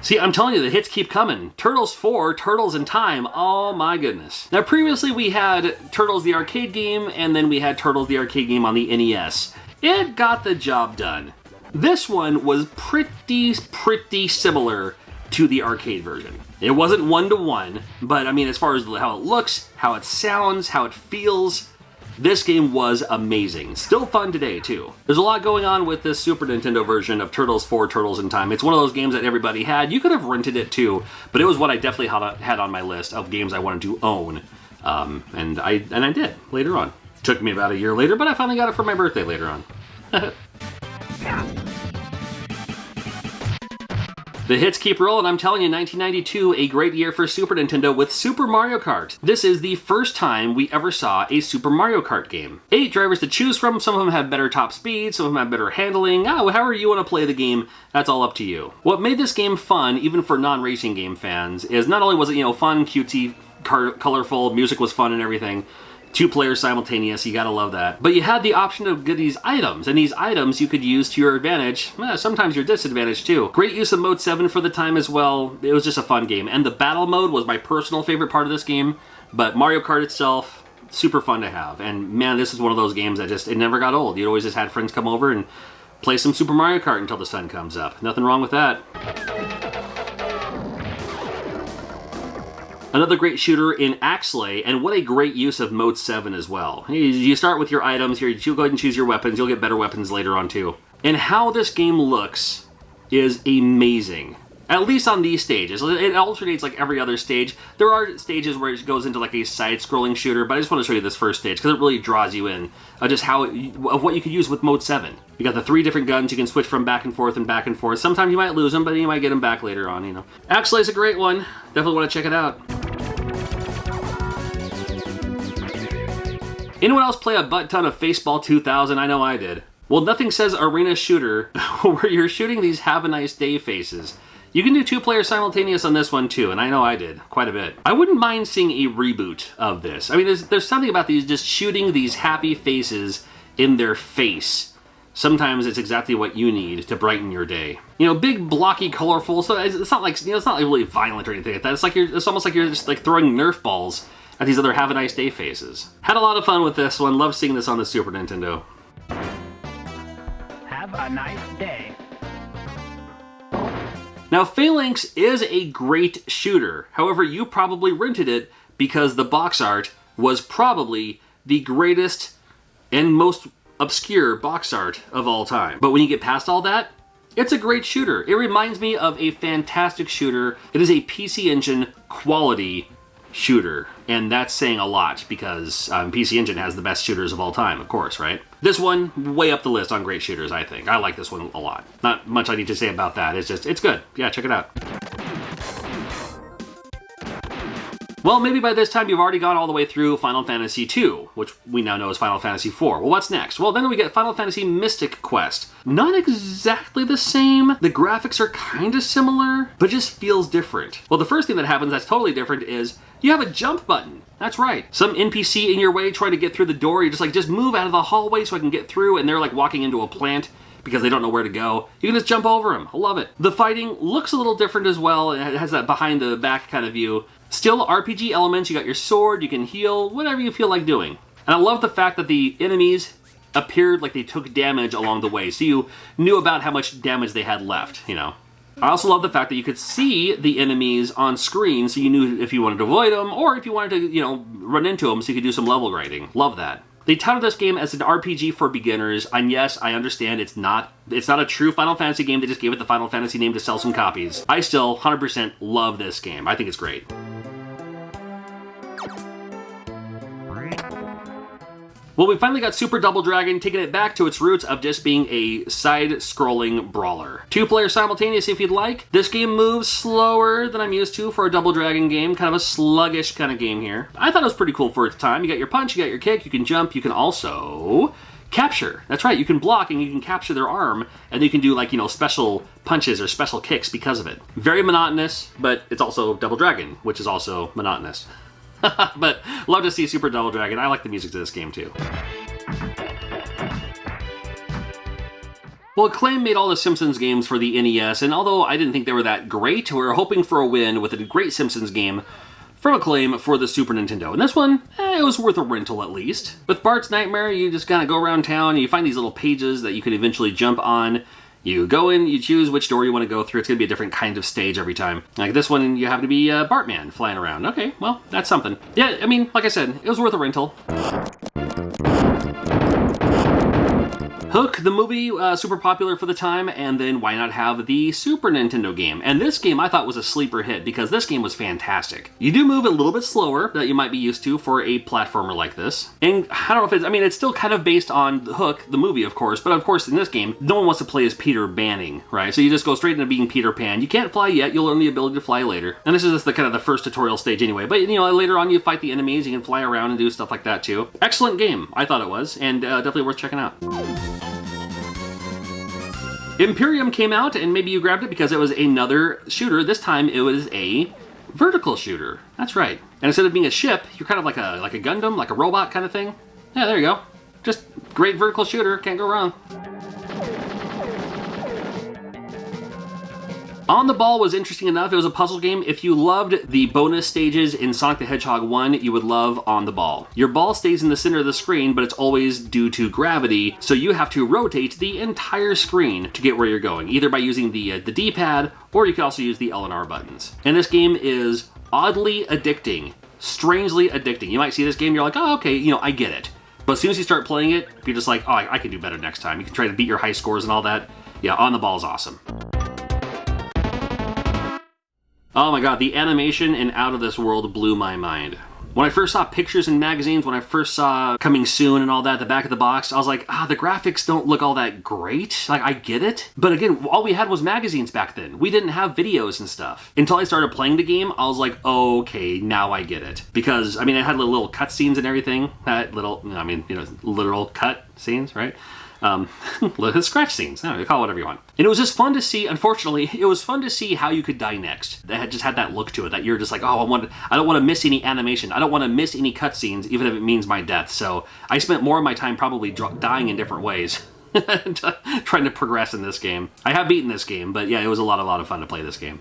See, I'm telling you, the hits keep coming. Turtles 4, Turtles in Time, oh my goodness. Now, previously we had Turtles the arcade game, and then we had Turtles the arcade game on the NES. It got the job done. This one was pretty similar to the arcade version. It wasn't one-to-one, but I mean, as far as how it looks, how it sounds, how it feels, this game was amazing. Still fun today, too. There's a lot going on with this Super Nintendo version of Turtles 4, Turtles in Time. It's one of those games that everybody had. You could have rented it, too, but it was what I definitely had on my list of games I wanted to own. And I did, later on. Took me about a year later, but I finally got it for my birthday later on. The hits keep rolling. I'm telling you, 1992, a great year for Super Nintendo with Super Mario Kart. This is the first time we ever saw a Super Mario Kart game. 8 drivers to choose from. Some of them have better top speed, some of them have better handling. However you want to play the game, that's all up to you. What made this game fun, even for non-racing game fans, is not only was it, fun, cutesy, colorful, music was fun and everything, 2 players simultaneous, you gotta love that. But you had the option to get these items, and these items you could use to your advantage, sometimes your disadvantage too. Great use of Mode 7 for the time as well. It was just a fun game. And the battle mode was my personal favorite part of this game, but Mario Kart itself, super fun to have. And man, this is one of those games that it never got old. You always just had friends come over and play some Super Mario Kart until the sun comes up. Nothing wrong with that. Another great shooter in Axley, and what a great use of Mode 7 as well. You start with your items here, you go ahead and choose your weapons, you'll get better weapons later on too. And how this game looks is amazing. At least on these stages. It alternates like every other stage. There are stages where it goes into like a side-scrolling shooter, but I just want to show you this first stage because it really draws you in just of what you could use with Mode 7. You got the 3 different guns you can switch from back and forth and back and forth. Sometimes you might lose them, but you might get them back later on, you know. Actually, it's a great one. Definitely want to check it out. Anyone else play a butt ton of Faceball 2000? I know I did. Well, nothing says arena shooter where you're shooting these have a nice day faces. You can do 2 players simultaneous on this one too, and I know I did quite a bit. I wouldn't mind seeing a reboot of this. I mean, there's something about these just shooting these happy faces in their face. Sometimes it's exactly what you need to brighten your day. You know, big, blocky, colorful. So it's not like, you know, it's not like really violent or anything like that. It's almost like you're just like throwing Nerf balls at these other have a nice day faces. Had a lot of fun with this one. Love seeing this on the Super Nintendo. Have a nice day. Now, Phalanx is a great shooter. However, you probably rented it because the box art was probably the greatest and most obscure box art of all time. But when you get past all that, it's a great shooter. It reminds me of a fantastic shooter. It is a PC Engine quality shooter, and that's saying a lot because PC Engine has the best shooters of all time, of course, right? This one, way up the list on great shooters, I think. I like this one a lot. Not much I need to say about that. It's just, it's good. Yeah, check it out. Well, maybe by this time you've already gone all the way through Final Fantasy II, which we now know is Final Fantasy IV. Well, what's next? Well, then we get Final Fantasy Mystic Quest. Not exactly the same. The graphics are kind of similar, but just feels different. Well, the first thing that happens that's totally different is you have a jump button. That's right. Some NPC in your way trying to get through the door. You're just like, just move out of the hallway so I can get through, and they're like walking into a plant because they don't know where to go. You can just jump over them. I love it. The fighting looks a little different as well. It has that behind the back kind of view. Still RPG elements. You got your sword, you can heal, whatever you feel like doing. And I love the fact that the enemies appeared like they took damage along the way, so you knew about how much damage they had left, you know. I also love the fact that you could see the enemies on screen, so you knew if you wanted to avoid them or if you wanted to, you know, run into them so you could do some level grinding. Love that. They touted this game as an RPG for beginners, and yes, I understand it's not a true Final Fantasy game. They just gave it the Final Fantasy name to sell some copies. I still 100% love this game. I think it's great. Well, we finally got Super Double Dragon, taking it back to its roots of just being a side-scrolling brawler. 2 players simultaneous if you'd like. This game moves slower than I'm used to for a Double Dragon game, kind of a sluggish kind of game here. I thought it was pretty cool for its time. You got your punch, you got your kick, you can jump, you can also capture. That's right, you can block and you can capture their arm, and you can do like, you know, special punches or special kicks because of it. Very monotonous, but it's also Double Dragon, which is also monotonous. But love to see Super Double Dragon. I like the music to this game too. Well, Acclaim made all the Simpsons games for the NES, and although I didn't think they were that great, we were hoping for a win with a great Simpsons game from Acclaim for the Super Nintendo. And this one, it was worth a rental at least. With Bart's Nightmare, you just kind of go around town and you find these little pages that you can eventually jump on. You go in, you choose which door you want to go through. It's going to be a different kind of stage every time. Like this one, you happen to be Bartman flying around. Okay, well, that's something. Yeah, I mean, like I said, it was worth a rental. Hook, the movie, super popular for the time, and then why not have the Super Nintendo game? And this game I thought was a sleeper hit because this game was fantastic. You do move a little bit slower than you might be used to for a platformer like this. And I don't know if it's, I mean, it's still kind of based on Hook, the movie, of course, but of course in this game, no one wants to play as Peter Banning, right? So you just go straight into being Peter Pan. You can't fly yet, you'll learn the ability to fly later. And this is just the kind of the first tutorial stage anyway, but you know, later on you fight the enemies, you can fly around and do stuff like that too. Excellent game, I thought it was, and definitely worth checking out. Imperium came out, and maybe you grabbed it because it was another shooter. This time it was a vertical shooter. That's right. And instead of being a ship, you're kind of like a Gundam, like a robot kind of thing. Yeah, there you go. Just great vertical shooter. Can't go wrong. On the Ball was interesting enough. It was a puzzle game. If you loved the bonus stages in Sonic the Hedgehog 1, you would love On the Ball. Your ball stays in the center of the screen, but it's always due to gravity, so you have to rotate the entire screen to get where you're going, either by using the D-pad, or you can also use the L and R buttons. And this game is oddly addicting, strangely addicting. You might see this game, you're like, oh, okay, you know, I get it. But as soon as you start playing it, you're just like, oh, I can do better next time. You can try to beat your high scores and all that. Yeah, On the Ball is awesome. Oh my god, the animation in Out of This World blew my mind. When I first saw pictures in magazines, when I first saw Coming Soon and all that, the back of the box, I was like, the graphics don't look all that great. Like, I get it. But again, all we had was magazines back then. We didn't have videos and stuff. Until I started playing the game, I was like, okay, now I get it. Because, I mean, it had little cut scenes and everything. Literal cut scenes, right? Scratch scenes, no, you call it whatever you want. And it was just fun to see, unfortunately, it was fun to see how you could die next. That just had that look to it, that you're just like, I don't want to miss any animation. I don't want to miss any cutscenes, even if it means my death. So I spent more of my time probably dying in different ways. Trying to progress in this game. I have beaten this game, but yeah, it was a lot of fun to play this game.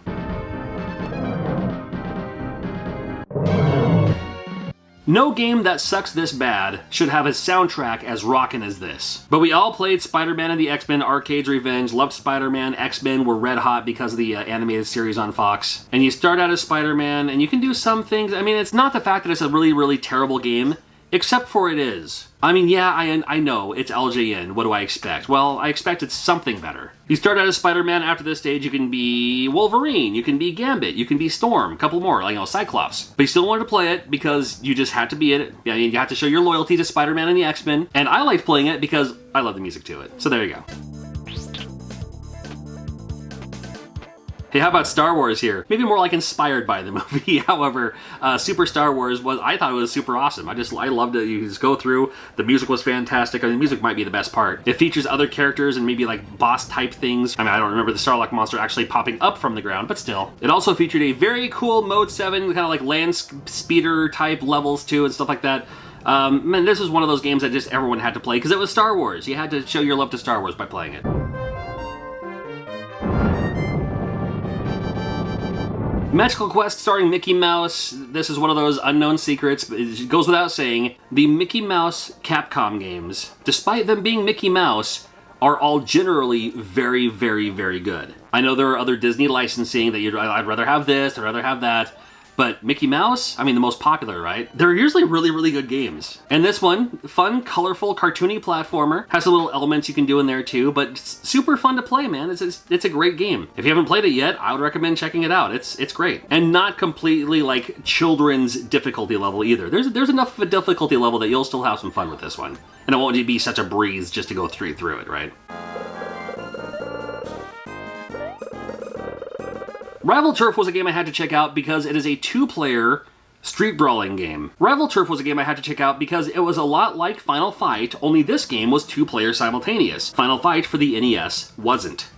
No game that sucks this bad should have a soundtrack as rockin' as this. But we all played Spider-Man and the X-Men Arcade's Revenge, loved Spider-Man, X-Men were red hot because of the animated series on Fox. And you start out as Spider-Man, and you can do some things. I mean, it's not the fact that it's a really, really terrible game, except for it is. I mean, yeah, I know, it's LJN. What do I expect? Well, I expected something better. You start out as Spider-Man. After this stage, you can be Wolverine, you can be Gambit, you can be Storm, a couple more, like, Cyclops. But you still wanted to play it because you just had to be in it. Yeah, you have to show your loyalty to Spider-Man and the X-Men. And I liked playing it because I love the music to it. So there you go. Hey, how about Star Wars here? Maybe more like inspired by the movie. However, Super Star Wars I thought it was super awesome. I loved it. You just go through. The music was fantastic. I mean, the music might be the best part. It features other characters and maybe like boss type things. I mean, I don't remember the Starlock monster actually popping up from the ground, but still. It also featured a very cool Mode 7, kind of like land speeder type levels too and stuff like that. Man, this was one of those games that just everyone had to play because it was Star Wars. You had to show your love to Star Wars by playing it. Magical Quest starring Mickey Mouse. This is one of those unknown secrets, but it goes without saying. The Mickey Mouse Capcom games, despite them being Mickey Mouse, are all generally very, very, very good. I know there are other Disney licensing that I'd rather have this, I'd rather have that. But Mickey Mouse, I mean, the most popular, right? They're usually really, really good games. And this one, fun, colorful, cartoony platformer. Has some little elements you can do in there too, but it's super fun to play, man. It's a great game. If you haven't played it yet, I would recommend checking it out. It's great. And not completely like children's difficulty level either. There's enough of a difficulty level that you'll still have some fun with this one. And it won't be such a breeze just to go through it, right? Rival Turf was a game I had to check out because it is a two-player street brawling game. Rival Turf was a game I had to check out because it was a lot like Final Fight, only this game was two-player simultaneous. Final Fight for the NES wasn't.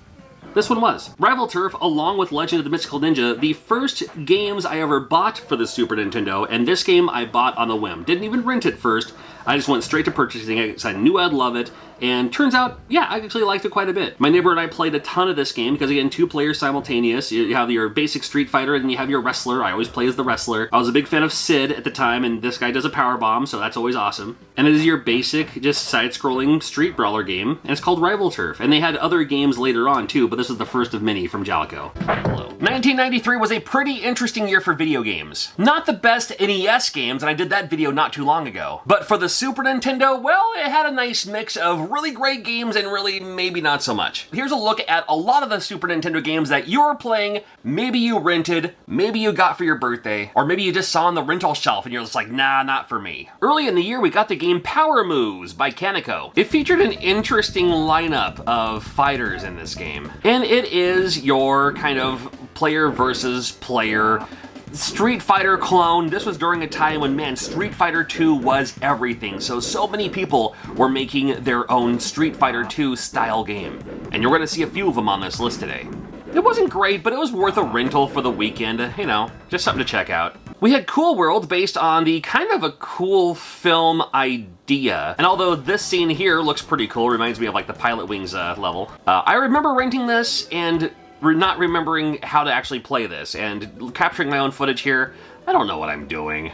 This one was. Rival Turf, along with Legend of the Mystical Ninja, the first games I ever bought for the Super Nintendo, and this game I bought on a whim. Didn't even rent it first. I just went straight to purchasing it because I knew I'd love it, and turns out, yeah, I actually liked it quite a bit. My neighbor and I played a ton of this game because, again, two players simultaneous. You have your basic Street Fighter, and then you have your wrestler. I always play as the wrestler. I was a big fan of Sid at the time, and this guy does a power bomb, so that's always awesome. And it is your basic, just side-scrolling street brawler game, and it's called Rival Turf. And they had other games later on, too, but this is the first of many from Jalico. Hello. 1993 was a pretty interesting year for video games. Not the best NES games, and I did that video not too long ago. But for the Super Nintendo, well, it had a nice mix of really great games and really maybe not so much. Here's a look at a lot of the Super Nintendo games that you were playing, maybe you rented, maybe you got for your birthday, or maybe you just saw on the rental shelf and you're just like, nah, not for me. Early in the year, we got the game Power Moves by Kaneko. It featured an interesting lineup of fighters in this game, and it is your kind of player versus player Street Fighter clone. This was during a time when, man, Street Fighter 2 was everything. So many people were making their own Street Fighter 2 style game. And you're going to see a few of them on this list today. It wasn't great, but it was worth a rental for the weekend. You know, just something to check out. We had Cool World based on the kind of a cool film idea. And although this scene here looks pretty cool, reminds me of like the Pilot Wings level. I remember renting this and not remembering how to actually play this, and capturing my own footage here, I don't know what I'm doing.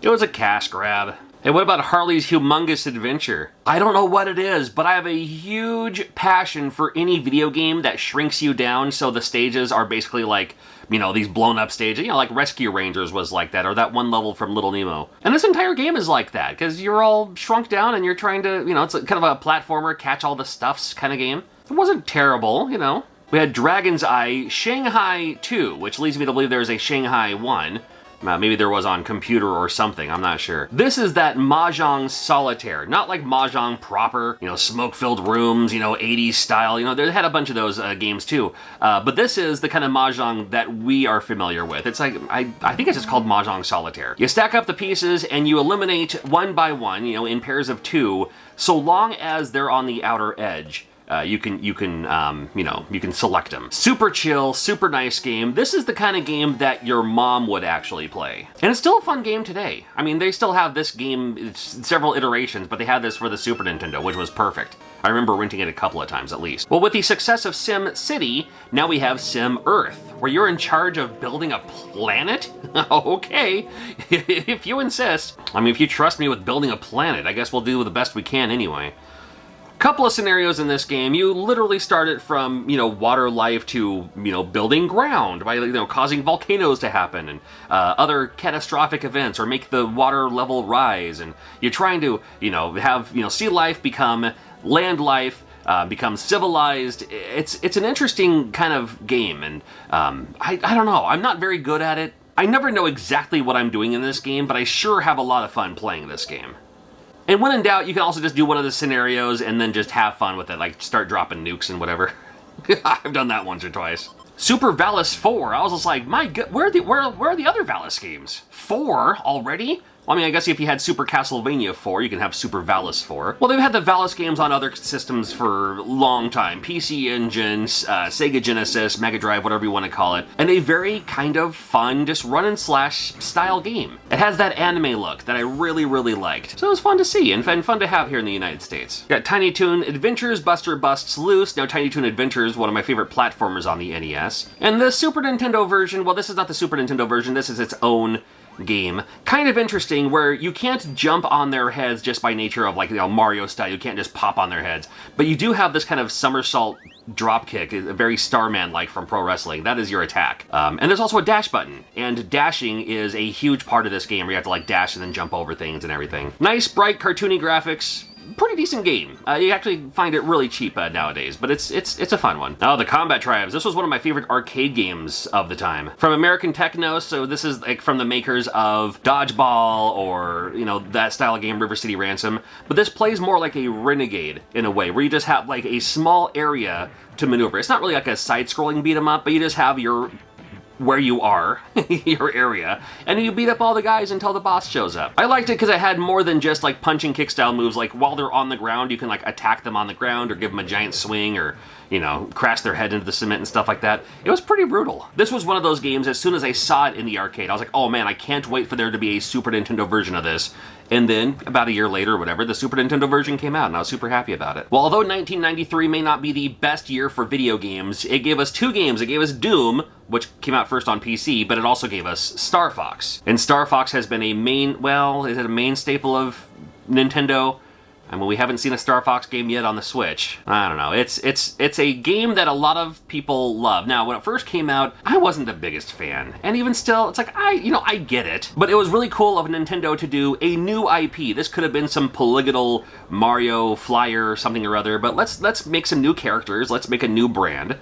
It was a cash grab. And what about Harley's Humongous Adventure? I don't know what it is, but I have a huge passion for any video game that shrinks you down so the stages are basically like, you know, these blown up stages, you know, like Rescue Rangers was like that, or that one level from Little Nemo. And this entire game is like that, because you're all shrunk down and you're trying to, you know, it's kind of a platformer, catch all the stuffs kind of game. It wasn't terrible, you know. We had Dragon's Eye Shanghai 2, which leads me to believe there's a Shanghai 1. Maybe there was on computer or something, I'm not sure. This is that Mahjong Solitaire. Not like Mahjong proper, you know, smoke-filled rooms, you know, 80s style. You know, they had a bunch of those games too. But this is the kind of Mahjong that we are familiar with. It's like, I think it's just called Mahjong Solitaire. You stack up the pieces and you eliminate one by one, you know, in pairs of 2, so long as they're on the outer edge. You can select them. Super chill, super nice game. This is the kind of game that your mom would actually play. And it's still a fun game today. I mean, they still have this game, it's several iterations, but they had this for the Super Nintendo, which was perfect. I remember renting it a couple of times at least. Well, with the success of Sim City, now we have Sim Earth, where you're in charge of building a planet? Okay, if you insist. I mean, if you trust me with building a planet, I guess we'll do the best we can anyway. Couple of scenarios in this game. You literally start it from, you know, water life to, you know, building ground by, you know, causing volcanoes to happen and other catastrophic events, or make the water level rise. And you're trying to, you know, have, you know, sea life become land life, become civilized. It's an interesting kind of game, and I don't know. I'm not very good at it. I never know exactly what I'm doing in this game, but I sure have a lot of fun playing this game. And when in doubt, you can also just do one of the scenarios and then just have fun with it, like start dropping nukes and whatever. I've done that once or twice. Super Valis 4, I was just like, my god, where are the other Valis games? 4 already? Well, I mean, I guess if you had Super Castlevania 4, you can have Super Valis 4. Well, they've had the Valis games on other systems for a long time. PC Engine, Sega Genesis, Mega Drive, whatever you want to call it. And a very kind of fun, just run and slash style game. It has that anime look that I really, really liked. So it was fun to see and fun to have here in the United States. Got Tiny Toon Adventures, Buster Busts Loose. Now, Tiny Toon Adventures, one of my favorite platformers on the NES. And the Super Nintendo version, well, this is not the Super Nintendo version, this is its own game. Kind of interesting, where you can't jump on their heads just by nature of, like, you know, Mario style. You can't just pop on their heads. But you do have this kind of somersault drop kick, very Starman-like from pro wrestling. That is your attack. And there's also a dash button. And dashing is a huge part of this game, where you have to, like, dash and then jump over things and everything. Nice, bright, cartoony graphics. Pretty decent game. You actually find it really cheap nowadays, but it's a fun one. Oh, the Combat Tribes. This was one of my favorite arcade games of the time. From American Techno, so this is like from the makers of Dodgeball, or, you know, that style of game, River City Ransom. But this plays more like a Renegade in a way, where you just have like a small area to maneuver. It's not really like a side-scrolling beat 'em up, but you just have your where you are, your area, and you beat up all the guys until the boss shows up. I liked it because it had more than just like punch and kick style moves. Like while they're on the ground, you can like attack them on the ground or give them a giant swing, or, you know, crash their head into the cement and stuff like that. It was pretty brutal. This was one of those games, as soon as I saw it in the arcade, I was like, oh man, I can't wait for there to be a Super Nintendo version of this. And then, about a year later or whatever, the Super Nintendo version came out, and I was super happy about it. Well, although 1993 may not be the best year for video games, it gave us 2 games. It gave us Doom, which came out first on PC, but it also gave us Star Fox. And Star Fox has been a main, well, is it a main staple of Nintendo? I mean, we haven't seen a Star Fox game yet on the Switch. I don't know. It's a game that a lot of people love. Now, when it first came out, I wasn't the biggest fan. And even still, it's like, I get it. But it was really cool of Nintendo to do a new IP. This could have been some polygonal Mario flyer or something or other, but let's make some new characters. Let's make a new brand.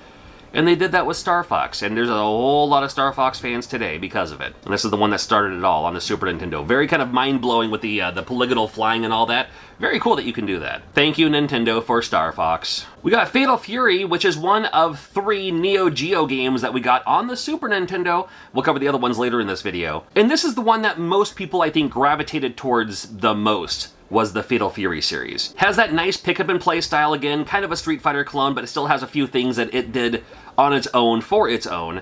And they did that with Star Fox, and there's a whole lot of Star Fox fans today because of it. And this is the one that started it all on the Super Nintendo. Very kind of mind-blowing with the polygonal flying and all that. Very cool that you can do that. Thank you, Nintendo, for Star Fox. We got Fatal Fury, which is one of 3 Neo Geo games that we got on the Super Nintendo. We'll cover the other ones later in this video. And this is the one that most people, I think, gravitated towards the most, was the Fatal Fury series. Has that nice pick-up-and-play style again, kind of a Street Fighter clone, but it still has a few things that it did on its own, for its own.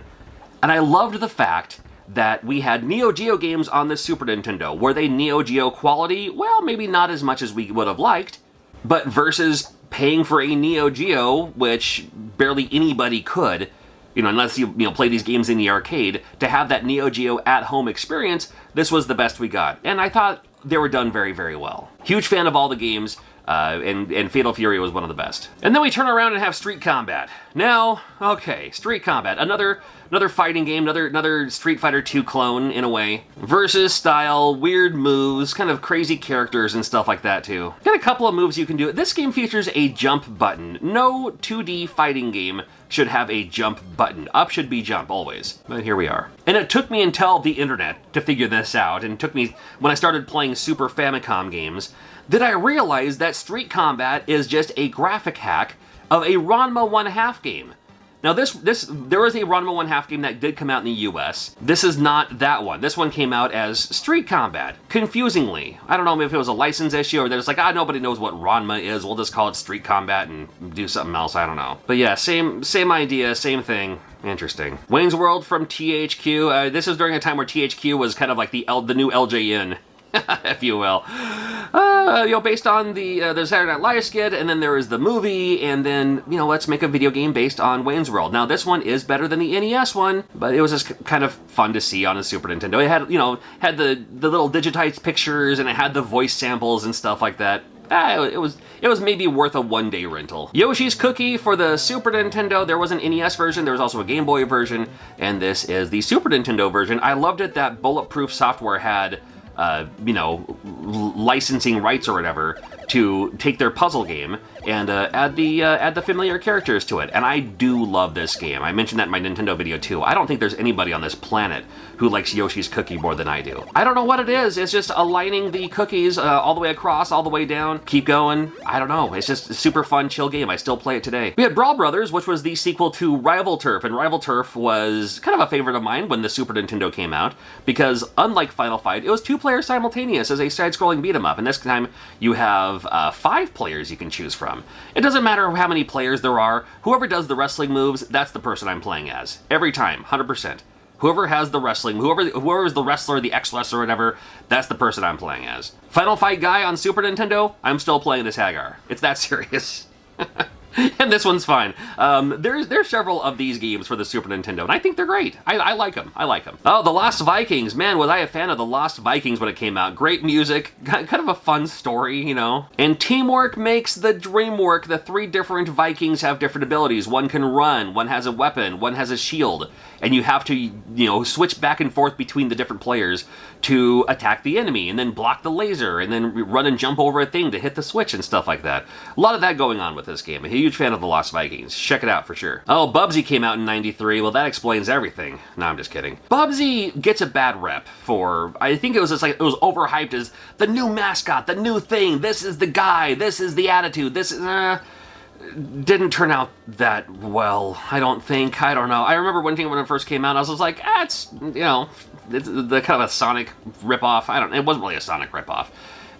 And I loved the fact that we had Neo Geo games on the Super Nintendo. Were they Neo Geo quality? Well, maybe not as much as we would have liked, but versus paying for a Neo Geo, which barely anybody could, you know, unless you play these games in the arcade, to have that Neo Geo at-home experience, this was the best we got. And I thought they were done very, very well. Huge fan of all the games. And Fatal Fury was one of the best. And then we turn around and have Street Combat. Now, okay, Street Combat, another fighting game, another Street Fighter 2 clone in a way. Versus style, weird moves, kind of crazy characters and stuff like that too. Got a couple of moves you can do. This game features a jump button. No 2D fighting game should have a jump button. Up should be jump always. But here we are. And it took me until the internet to figure this out, and it took me when I started playing Super Famicom games, that I realized that Street Combat is just a graphic hack of a Ranma 1/2 game. Now there is a Ranma 1/2 game that did come out in the US. This is not that one. This one came out as Street Combat. Confusingly. I don't know if it was a license issue or they're just like, nobody knows what Ranma is. We'll just call it Street Combat and do something else. I don't know. But yeah, same idea, same thing. Interesting. Wayne's World from THQ. This is during a time where THQ was kind of like the new LJN. If you will. Based on the Saturday Night Live skit, and then there is the movie, and then, let's make a video game based on Wayne's World. Now, this one is better than the NES one, but it was just kind of fun to see on a Super Nintendo. It had the little digitized pictures, and it had the voice samples and stuff like that. It was maybe worth a one-day rental. Yoshi's Cookie for the Super Nintendo. There was an NES version, there was also a Game Boy version, and this is the Super Nintendo version. I loved it that Bulletproof Software had licensing rights or whatever to take their puzzle game and add the familiar characters to it. And I do love this game. I mentioned that in my Nintendo video too. I don't think there's anybody on this planet who likes Yoshi's Cookie more than I do. I don't know what it is. It's just aligning the cookies all the way across, all the way down. Keep going. I don't know. It's just a super fun, chill game. I still play it today. We had Brawl Brothers, which was the sequel to Rival Turf, and Rival Turf was kind of a favorite of mine when the Super Nintendo came out, because unlike Final Fight, it was 2 players simultaneous as a side-scrolling beat-em-up, and this time you have 5 players you can choose from. It doesn't matter how many players there are. Whoever does the wrestling moves, that's the person I'm playing as. Every time, 100%. Whoever has the wrestling, whoever is the wrestler, the ex-wrestler, or whatever, that's the person I'm playing as. Final Fight guy on Super Nintendo, I'm still playing as Hagar. It's that serious. And this one's fine. There's several of these games for the Super Nintendo, and I think they're great. I like them. I like them. Oh, The Lost Vikings. Man, was I a fan of The Lost Vikings when it came out. Great music, kind of a fun story, And teamwork makes the dream work. The 3 different Vikings have different abilities. One can run, one has a weapon, one has a shield, and you have to, switch back and forth between the different players to attack the enemy, and then block the laser, and then run and jump over a thing to hit the switch and stuff like that. A lot of that going on with this game. A huge fan of The Lost Vikings. Check it out for sure. Oh, Bubsy came out in '93. Well, that explains everything. No, I'm just kidding. Bubsy gets a bad rep for, I think it was it was overhyped as the new mascot, the new thing. This is the guy. This is the attitude. This is, didn't turn out that well, I don't think. I don't know. I remember when it first came out, I was just like, it's, it's the kind of a Sonic ripoff. It wasn't really a Sonic ripoff.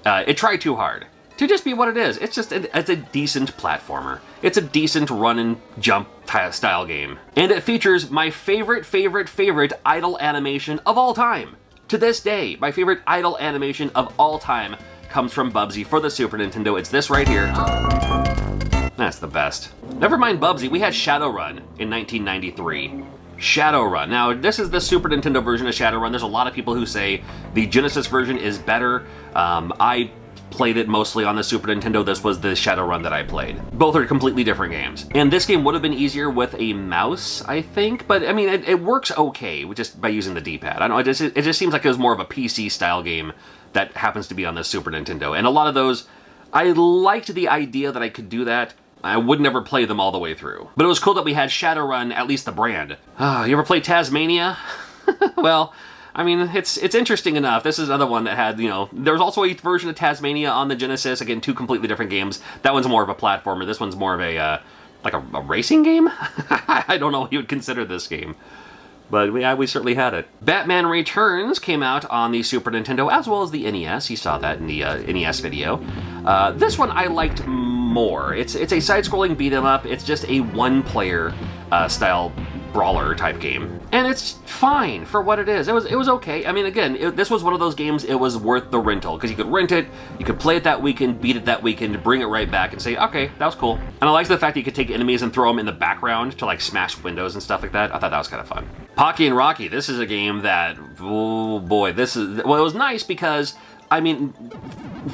It tried too hard to just be what it is. It's a decent platformer. It's a decent run and jump style game. And it features my favorite idle animation of all time. To this day, my favorite idle animation of all time comes from Bubsy for the Super Nintendo. It's this right here. That's the best. Never mind Bubsy, we had Shadowrun in 1993. Shadowrun. Now, this is the Super Nintendo version of Shadowrun. There's a lot of people who say the Genesis version is better. I played it mostly on the Super Nintendo. This was the Shadowrun that I played. Both are completely different games. And this game would have been easier with a mouse, I think, but I mean, it works okay just by using the D-pad. I don't know, it just seems like it was more of a PC-style game that happens to be on the Super Nintendo. And a lot of those, I liked the idea that I could do that. I would never play them all the way through. But it was cool that we had Shadowrun, at least the brand. You ever play Tasmania? Well, I mean, it's interesting enough. This is another one that had, there was also a version of Tasmania on the Genesis. Again, 2 completely different games. That one's more of a platformer. This one's more of a, like a racing game? I don't know what you would consider this game. But we certainly had it. Batman Returns came out on the Super Nintendo as well as the NES. You saw that in the NES video. This one I liked more. It's a side-scrolling beat-em-up. It's just a one-player style brawler type game, and it's fine for what it is. It was okay. I mean, again, this was one of those games. It was worth the rental because you could rent it, you could play it that weekend, beat it that weekend, bring it right back, and say, okay, that was cool. And I liked the fact that you could take enemies and throw them in the background to like smash windows and stuff like that. I thought that was kind of fun. Pocky and Rocky. This is a game that, oh boy, it was nice because I mean,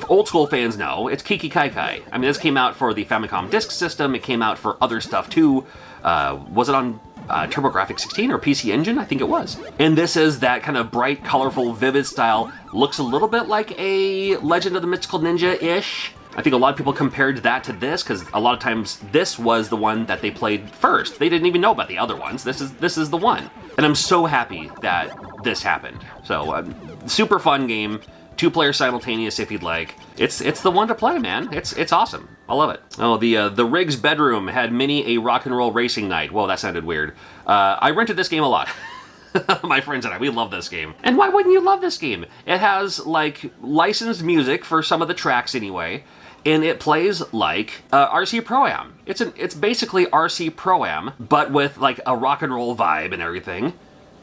old school fans know, it's Kiki Kai Kai. I mean, this came out for the Famicom Disk System, it came out for other stuff too. Was it on TurboGrafx 16 or PC Engine? I think it was. And this is that kind of bright, colorful, vivid style. Looks a little bit like a Legend of the Mystical Ninja-ish. I think a lot of people compared that to this because a lot of times this was the one that they played first. They didn't even know about the other ones. This is the one. And I'm so happy that this happened. So, super fun game. 2-player simultaneous if you'd like. It's the one to play, man. It's awesome. I love it. Oh, the Riggs bedroom had many a rock and roll racing night. Whoa, that sounded weird. I rented this game a lot. My friends and I, we love this game. And why wouldn't you love this game? It has, like, licensed music for some of the tracks anyway, and it plays like RC Pro-Am. It's basically RC Pro-Am, but with, like, a rock and roll vibe and everything.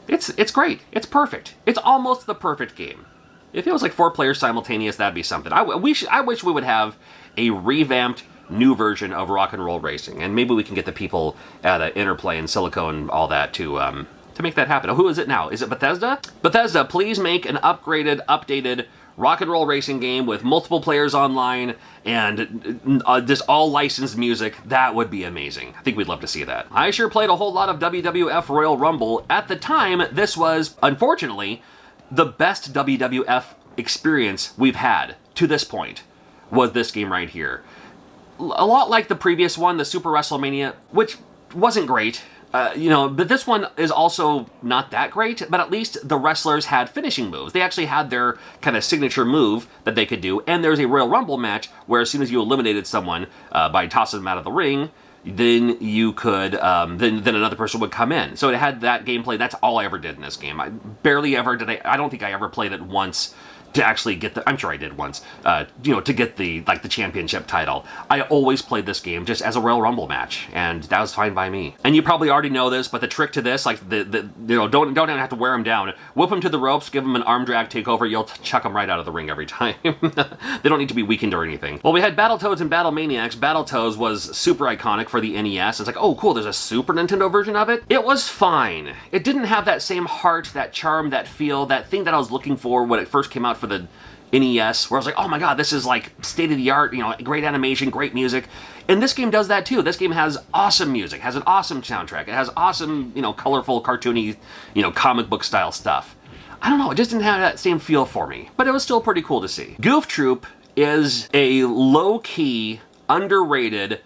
It's great. It's perfect. It's almost the perfect game. If it was like 4 players simultaneous, that'd be something. I wish we would have a revamped new version of rock and roll racing, and maybe we can get the people at Interplay and Silicon and all that to make that happen. Oh, who is it now? Is it Bethesda? Bethesda, please make an upgraded, updated rock and roll racing game with multiple players online and just all licensed music. That would be amazing. I think we'd love to see that. I sure played a whole lot of WWF Royal Rumble. At the time, this was, unfortunately, the best WWF experience we've had to this point was this game right here. A lot like the previous one, the Super WrestleMania, which wasn't great. But this one is also not that great, but at least the wrestlers had finishing moves. They actually had their kind of signature move that they could do, and there's a Royal Rumble match where as soon as you eliminated someone by tossing them out of the ring, then you could, then another person would come in. So it had that gameplay. That's all I ever did in this game. I barely ever did. I don't think I ever played it once to actually get the, I'm sure I did once, to get the championship title. I always played this game just as a Royal Rumble match, and that was fine by me. And you probably already know this, but the trick to this, like don't even have to wear them down. Whip them to the ropes, give them an arm drag takeover, you'll chuck them right out of the ring every time. They don't need to be weakened or anything. Well, we had Battletoads and Battlemaniacs. Battletoads was super iconic for the NES. It's like, oh cool, there's a Super Nintendo version of it. It was fine. It didn't have that same heart, that charm, that feel, that thing that I was looking for when it first came out for the NES, where I was like, oh my god, this is like state-of-the-art, great animation, great music. And this game does that too. This game has awesome music, has an awesome soundtrack, it has awesome, colorful, cartoony, comic book style stuff. I don't know, it just didn't have that same feel for me, but it was still pretty cool to see. Goof Troop is a low-key, underrated,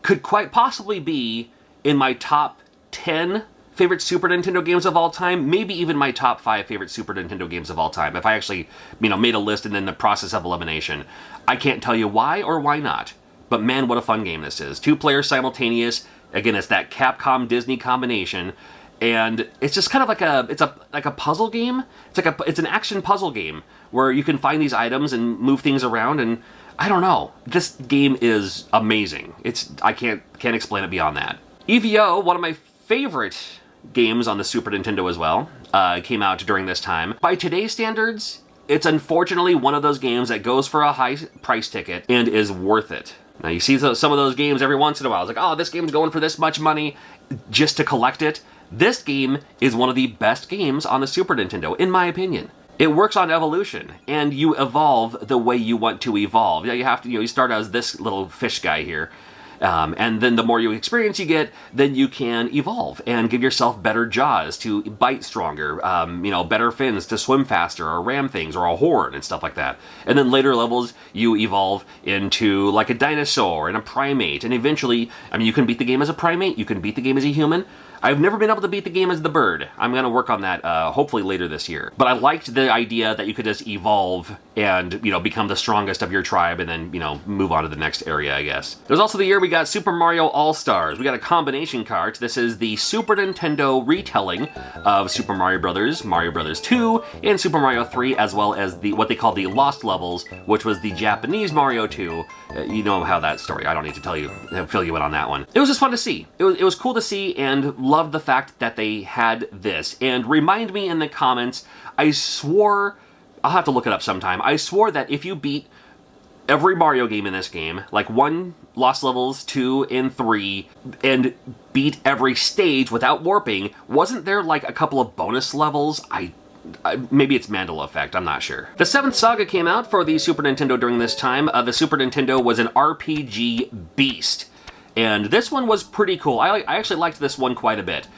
could quite possibly be in my top 10 favorite Super Nintendo games of all time, maybe even my top 5 favorite Super Nintendo games of all time, if I actually, made a list and then the process of elimination. I can't tell you why or why not, but man, what a fun game this is. 2 players simultaneous, again, it's that Capcom-Disney combination, and it's just kind of like a puzzle game. It's an action puzzle game, where you can find these items and move things around, and I don't know, this game is amazing. I can't explain it beyond that. EVO, one of my favorite games on the Super Nintendo as well, came out during this time. By today's standards, it's unfortunately one of those games that goes for a high price ticket and is worth it. Now you see some of those games every once in a while. It's like, oh, this game's going for this much money just to collect it. This game is one of the best games on the Super Nintendo, in my opinion. It works on evolution, and you evolve the way you want to evolve. You have to, you start as this little fish guy here. And then the more experience you get, then you can evolve and give yourself better jaws to bite stronger, better fins to swim faster or ram things or a horn and stuff like that. And then later levels, you evolve into like a dinosaur and a primate. And eventually, you can beat the game as a primate, you can beat the game as a human. I've never been able to beat the game as the bird. I'm going to work on that hopefully later this year. But I liked the idea that you could just evolve and, become the strongest of your tribe and then, move on to the next area, I guess. There's also the year we got Super Mario All-Stars. We got a combination cart. This is the Super Nintendo retelling of Super Mario Bros. 2, and Super Mario 3, as well as what they call the Lost Levels, which was the Japanese Mario 2. You know how that story. I don't need to fill you in on that one. It was just fun to see. It was cool to see, and loved the fact that they had this. And remind me in the comments, I swore, I'll have to look it up sometime, I swore that if you beat every Mario game in this game, like 1, Lost Levels, 2, and 3, and beat every stage without warping, wasn't there like a couple of bonus levels? I maybe it's Mandela effect, I'm not sure. The 7th Saga came out for the Super Nintendo during this time. The Super Nintendo was an RPG beast. And this one was pretty cool. I actually liked this one quite a bit.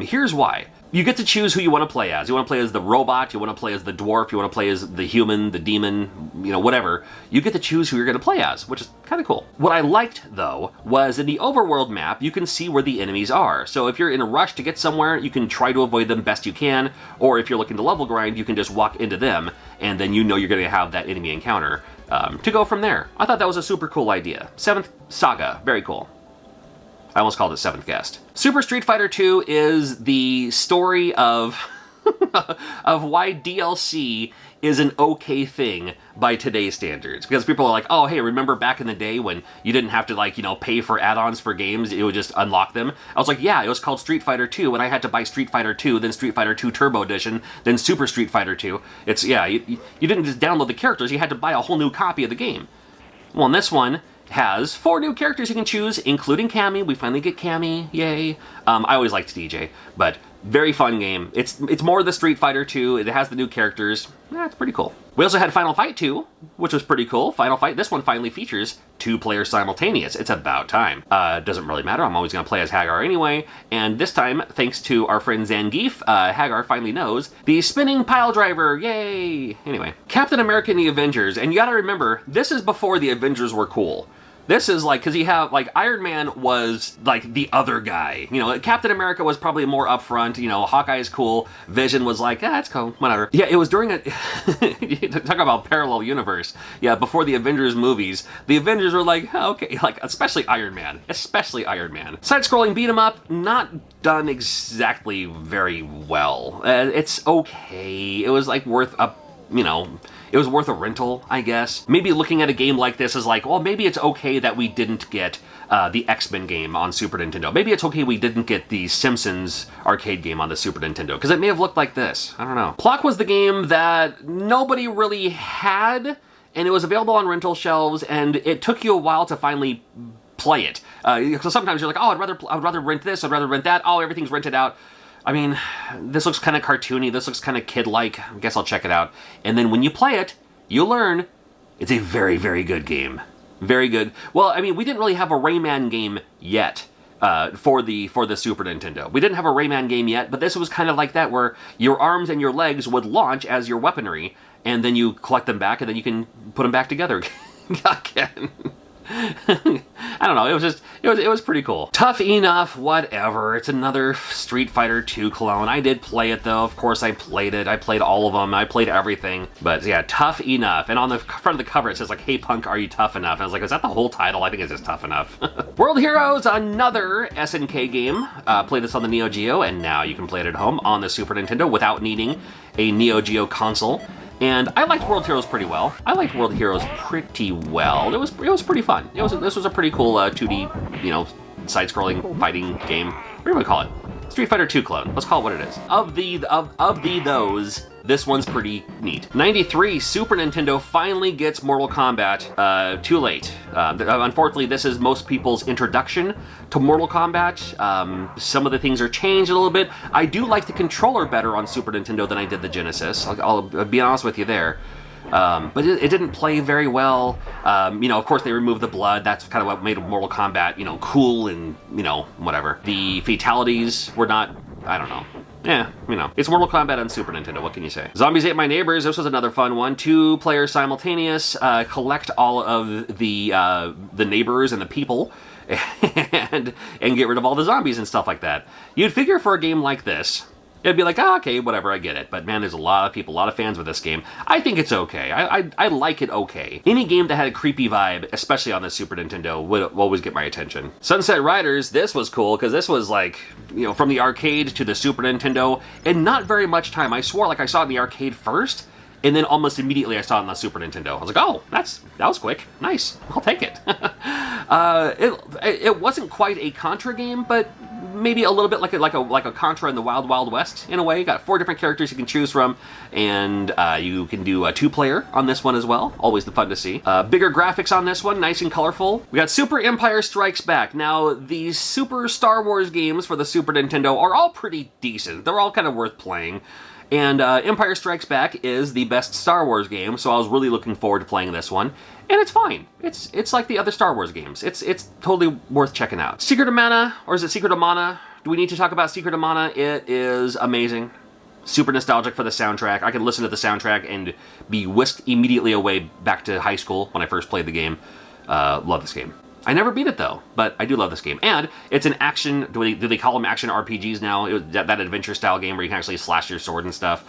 Here's why. You get to choose who you want to play as. You want to play as the robot, you want to play as the dwarf, you want to play as the human, the demon, you know, whatever. You get to choose who you're going to play as, which is kind of cool. What I liked, though, was in the overworld map, you can see where the enemies are. So if you're in a rush to get somewhere, you can try to avoid them best you can, or if you're looking to level grind, you can just walk into them, and then you know you're going to have that enemy encounter to go from there. I thought that was a super cool idea. 7th Saga, very cool. I almost called it 7th Guest. Super Street Fighter 2 is the story of of why DLC is an okay thing by today's standards. Because people are like, oh, hey, remember back in the day when you didn't have to, like, you know, pay for add-ons for games, it would just unlock them? I was like, yeah, it was called Street Fighter 2, and I had to buy Street Fighter 2, then Street Fighter 2 Turbo Edition, then Super Street Fighter 2. It's, yeah, you didn't just download the characters, you had to buy a whole new copy of the game. Well, in this one, has 4 new characters you can choose, including Cammy. We finally get Cammy, yay. I always liked DJ, but very fun game. It's more the Street Fighter 2. It has the new characters. Yeah, it's pretty cool. We also had Final Fight 2, which was pretty cool. Final Fight, this one finally features 2 players simultaneous. It's about time. Doesn't really matter, I'm always going to play as Hagar anyway, and this time, thanks to our friend Zangief, Hagar finally knows the spinning pile driver, yay! Anyway, Captain America and the Avengers, and you gotta remember, this is before the Avengers were cool. This is like, because you have, like, Iron Man was, like, the other guy. You know, Captain America was probably more upfront, you know, Hawkeye is cool, Vision was like, it's cool, whatever. Yeah, it was during a, talk about parallel universe. Yeah, before the Avengers movies, the Avengers were like, oh, okay, like, especially Iron Man. Side-scrolling beat-em-up, not done exactly very well. It's okay. It was, like, worth a, you know, it was worth a rental, I guess. Maybe looking at a game like this is like, well, maybe it's okay that we didn't get the X-Men game on Super Nintendo. Maybe it's okay we didn't get the Simpsons arcade game on the Super Nintendo, because it may have looked like this. I don't know. Clock was the game that nobody really had, and it was available on rental shelves, and it took you a while to finally play it. So sometimes you're like, oh, I'd rather rent this, I'd rather rent that. Oh, everything's rented out. I mean, this looks kind of cartoony, this looks kind of kid-like, I guess I'll check it out. And then when you play it, you learn it's a very, very good game. Very good. Well, I mean, we didn't really have a Rayman game yet for the Super Nintendo. We didn't have a Rayman game yet, but this was kind of like that, where your arms and your legs would launch as your weaponry, and then you collect them back, and then you can put them back together again. I don't know, it was pretty cool. Tough Enough, whatever. It's another Street Fighter 2 clone. I did play it though, of course I played it. I played all of them, I played everything. But yeah, Tough Enough. And on the front of the cover it says like, hey punk, are you tough enough? And I was like, is that the whole title? I think it's just Tough Enough. World Heroes, another SNK game. Played this on the Neo Geo, and now you can play it at home on the Super Nintendo without needing a Neo Geo console. And I liked World Heroes pretty well. It was pretty fun. This was a pretty cool 2D, you know, side-scrolling fighting game. What do you want to call it? Street Fighter 2 clone. Let's call it what it is. Of those, this one's pretty neat. 93, Super Nintendo finally gets Mortal Kombat. Too late. Unfortunately, this is most people's introduction to Mortal Kombat. Some of the things are changed a little bit. I do like the controller better on Super Nintendo than I did the Genesis. I'll be honest with you there. But it didn't play very well. You know, of course they removed the blood. That's kind of what made Mortal Kombat, you know, cool and, you know, whatever. The fatalities were not, I don't know. Yeah, you know, it's Mortal Kombat on Super Nintendo, what can you say? Zombies Ate My Neighbors, this was another fun one. 2 players simultaneous, collect all of the neighbors and the people, and get rid of all the zombies and stuff like that. You'd figure for a game like this, it'd be like, oh, okay, whatever, I get it. But man, there's a lot of people, a lot of fans with this game. I think it's okay. I like it okay. Any game that had a creepy vibe, especially on the Super Nintendo, would always get my attention. Sunset Riders, this was cool, because this was like, you know, from the arcade to the Super Nintendo in not very much time. I swore like I saw it in the arcade first, and then almost immediately I saw it on the Super Nintendo. I was like, oh, that was quick. Nice. I'll take it. It wasn't quite a Contra game, but maybe a little bit like a Contra in the Wild Wild West in a way. You got 4 different characters you can choose from, and you can do a 2-player on this one as well. Always fun to see. Bigger graphics on this one, nice and colorful. We got Super Empire Strikes Back. Now, these Super Star Wars games for the Super Nintendo are all pretty decent. They're all kind of worth playing. And Empire Strikes Back is the best Star Wars game, so I was really looking forward to playing this one. And it's fine. It's like the other Star Wars games. It's totally worth checking out. Secret of Mana, or is it Secret of Mana? Do we need to talk about Secret of Mana? It is amazing. Super nostalgic for the soundtrack. I can listen to the soundtrack and be whisked immediately away back to high school when I first played the game. Love this game. I never beat it though, but I do love this game. And it's an action, do they call them action RPGs now? That adventure style game where you can actually slash your sword and stuff.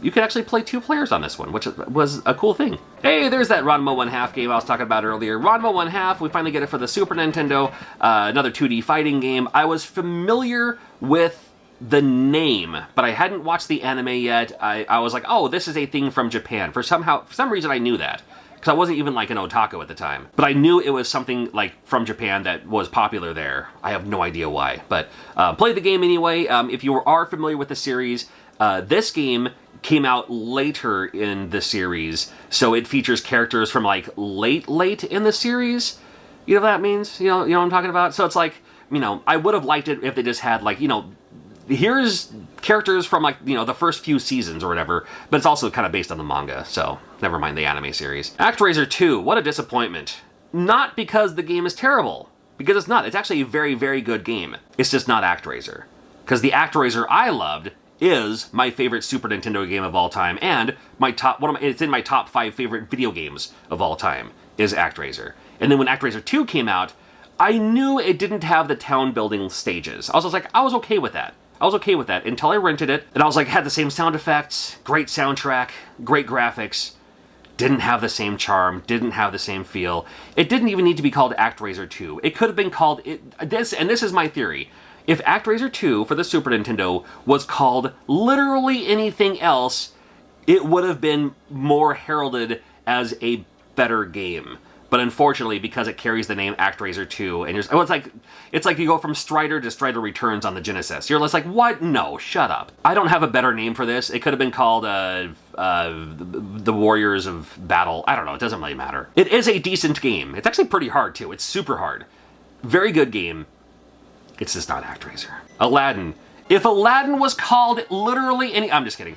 You can actually play 2 players on this one, which was a cool thing. Hey, there's that Ranma 1/2 game I was talking about earlier. Ranma 1/2, we finally get it for the Super Nintendo. Another 2D fighting game. I was familiar with the name, but I hadn't watched the anime yet. I was like, oh, this is a thing from Japan. For some reason I knew that. Because I wasn't even like an otaku at the time. But I knew it was something like from Japan that was popular there. I have no idea why. But played the game anyway. If you are familiar with the series, this game came out later in the series. So it features characters from like late in the series. You know what that means? You know what I'm talking about? So it's like, I would have liked it if they just had like, here's characters from like, the first few seasons or whatever, but it's also kind of based on the manga, so never mind the anime series. ActRaiser 2, what a disappointment. Not because the game is terrible, because it's not. It's actually a very, very good game. It's just not ActRaiser. Because the ActRaiser I loved is my favorite Super Nintendo game of all time, and it's in my top 5 favorite video games of all time, is ActRaiser. And then when ActRaiser 2 came out, I knew it didn't have the town building stages. I was okay with that. I was okay with that until I rented it, and I was like, had the same sound effects, great soundtrack, great graphics, didn't have the same charm, didn't have the same feel. It didn't even need to be called ActRaiser 2. It could have been called, this is my theory, if ActRaiser 2 for the Super Nintendo was called literally anything else, it would have been more heralded as a better game. But unfortunately, because it carries the name ActRaiser 2, and it's like you go from Strider to Strider Returns on the Genesis. You're just like, what? No, shut up. I don't have a better name for this. It could have been called the Warriors of Battle. I don't know. It doesn't really matter. It is a decent game. It's actually pretty hard too. It's super hard. Very good game. It's just not ActRaiser. Aladdin. If Aladdin was called literally any... I'm just kidding.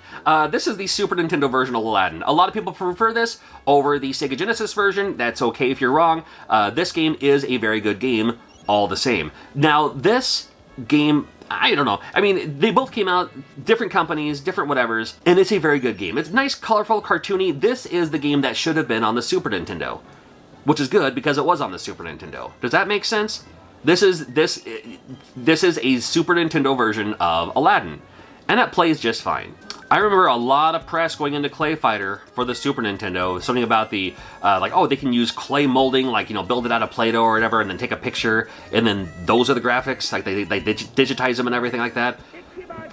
This is the Super Nintendo version of Aladdin. A lot of people prefer this over the Sega Genesis version. That's okay if you're wrong. This game is a very good game all the same. Now, this game... I don't know. I mean, they both came out, different companies, different whatevers, and it's a very good game. It's nice, colorful, cartoony. This is the game that should have been on the Super Nintendo, which is good because it was on the Super Nintendo. Does that make sense? This is a Super Nintendo version of Aladdin, and it plays just fine. I remember a lot of press going into Clay Fighter for the Super Nintendo, something about the, they can use clay molding, build it out of Play-Doh or whatever, and then take a picture, and then those are the graphics, they digitize them and everything like that.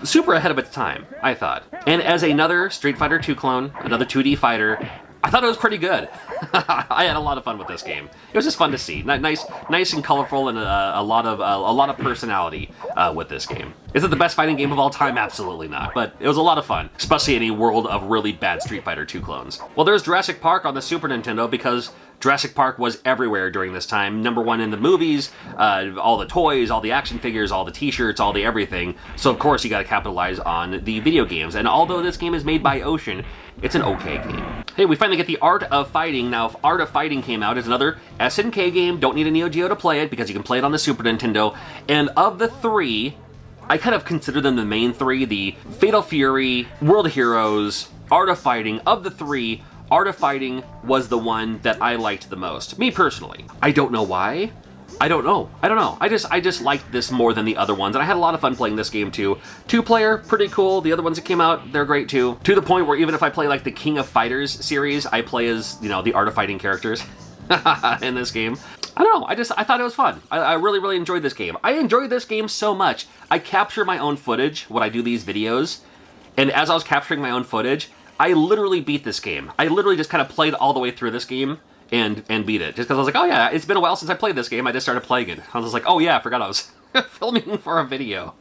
Super ahead of its time, I thought. And as another Street Fighter 2 clone, another 2D fighter, I thought it was pretty good. I had a lot of fun with this game. It was just fun to see. Nice and colorful, and a lot of personality with this game. Is it the best fighting game of all time? Absolutely not. But it was a lot of fun, especially in a world of really bad Street Fighter 2 clones. Well, there's Jurassic Park on the Super Nintendo because Jurassic Park was everywhere during this time. #1 in the movies, all the toys, all the action figures, all the t-shirts, all the everything. So of course you gotta capitalize on the video games. And although this game is made by Ocean, it's an okay game. Hey, we finally get the Art of Fighting. Now, if Art of Fighting came out, it's another SNK game. Don't need a Neo Geo to play it because you can play it on the Super Nintendo. And of the 3, I kind of consider them the main 3, the Fatal Fury, World Heroes, Art of Fighting. Of the 3, Art of Fighting was the one that I liked the most. Me personally. I don't know why. I don't know. I just liked this more than the other ones, and I had a lot of fun playing this game too. 2-player, pretty cool. The other ones that came out, they're great too. To the point where even if I play like the King of Fighters series, I play as, the Art of Fighting characters in this game. I don't know, I thought it was fun. I really, really enjoyed this game. I enjoyed this game so much, I capture my own footage when I do these videos, and as I was capturing my own footage, I literally beat this game. I literally just kind of played all the way through this game and beat it. Just because I was like, oh yeah, it's been a while since I played this game. I just started playing it. I was like, oh yeah, I forgot I was filming for a video.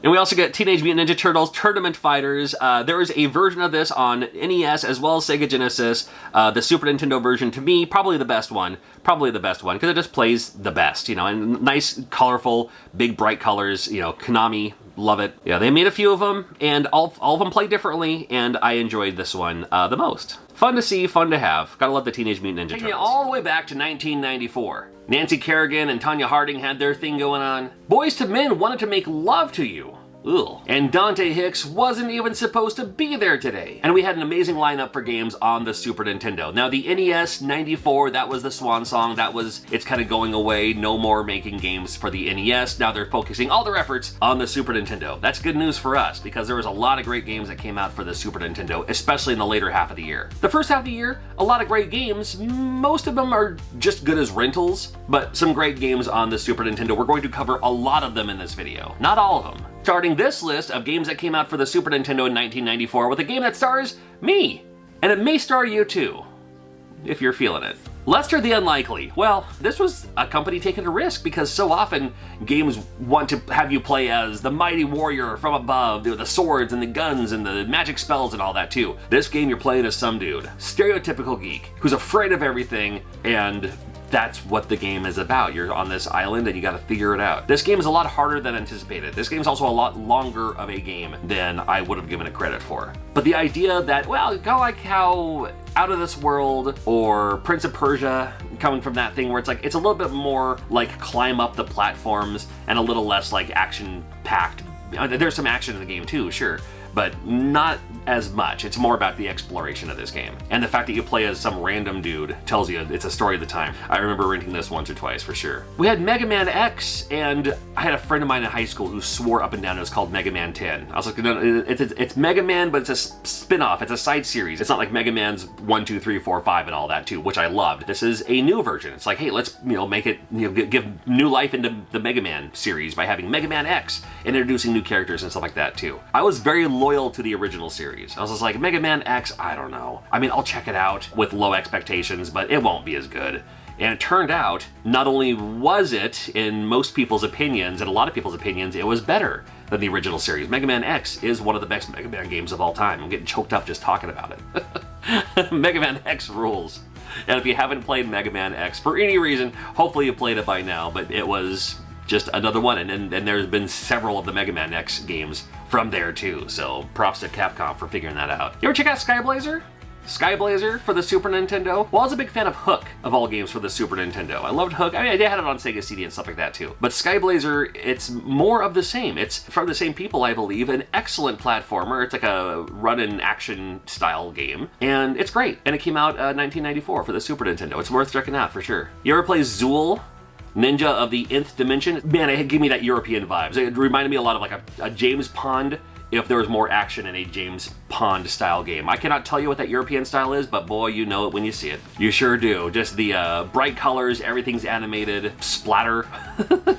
And we also get Teenage Mutant Ninja Turtles Tournament Fighters. There is a version of this on NES as well as Sega Genesis. The Super Nintendo version, to me, probably the best one. Because it just plays the best, and nice, colorful, big, bright colors. Konami love it. Yeah, they made a few of them, and all of them play differently, and I enjoyed this one the most. Fun to see, fun to have. Gotta love the Teenage Mutant Ninja Turtles. Taking it all the way back to 1994. Nancy Kerrigan and Tanya Harding had their thing going on. Boyz II Men wanted to make love to you. Ugh. And Dante Hicks wasn't even supposed to be there today. And we had an amazing lineup for games on the Super Nintendo. Now the NES 94, that was the swan song. It's kind of going away. No more making games for the NES. Now they're focusing all their efforts on the Super Nintendo. That's good news for us because there was a lot of great games that came out for the Super Nintendo, especially in the later half of the year. The first half of the year, a lot of great games. Most of them are just good as rentals, but some great games on the Super Nintendo. We're going to cover a lot of them in this video. Not all of them. Starting this list of games that came out for the Super Nintendo in 1994 with a game that stars me. And it may star you too, if you're feeling it. Lester the Unlikely. Well, this was a company taking a risk because so often games want to have you play as the mighty warrior from above, the swords and the guns and the magic spells and all that too. This game you're playing as some dude, stereotypical geek, who's afraid of everything, and that's what the game is about. You're on this island and you gotta figure it out. This game is a lot harder than anticipated. This game is also a lot longer of a game than I would have given it credit for. But the idea that, well, kind of like how Out of This World or Prince of Persia, coming from that thing where it's like, it's a little bit more like climb up the platforms and a little less like action-packed. There's some action in the game too, sure, but not as much. It's more about the exploration of this game. And the fact that you play as some random dude tells you it's a story of the time. I remember renting this once or twice for sure. We had Mega Man X, and I had a friend of mine in high school who swore up and down it was called Mega Man 10. I was like, no, it's Mega Man, but it's a spin-off. It's a side series. It's not like Mega Man's 1, 2, 3, 4, 5 and all that too, which I loved. This is a new version. It's like, hey, let's make it, give new life into the Mega Man series by having Mega Man X and introducing new characters and stuff like that too. I was very loyal to the original series. I was just like, Mega Man X, I don't know. I mean, I'll check it out with low expectations, but it won't be as good. And it turned out, not only was it, in most people's opinions, and a lot of people's opinions, it was better than the original series. Mega Man X is one of the best Mega Man games of all time. I'm getting choked up just talking about it. Mega Man X rules. And if you haven't played Mega Man X for any reason, hopefully you played it by now, but it was just another one, and there's been several of the Mega Man X games from there too, so props to Capcom for figuring that out. You ever check out Skyblazer? Skyblazer for the Super Nintendo? Well, I was a big fan of Hook, of all games for the Super Nintendo. I loved Hook. I mean, I had it on Sega CD and stuff like that too. But Skyblazer, it's more of the same. It's from the same people, I believe. An excellent platformer. It's like a run-and-action style game. And it's great. And it came out 1994 for the Super Nintendo. It's worth checking out for sure. You ever play Zool? Ninja of the Nth Dimension? Man, it gave me that European vibes. It reminded me a lot of like a James Pond, if there was more action in a James Pond style game. I cannot tell you what that European style is, but boy, you know it when you see it. You sure do. Just the bright colors, everything's animated, splatter.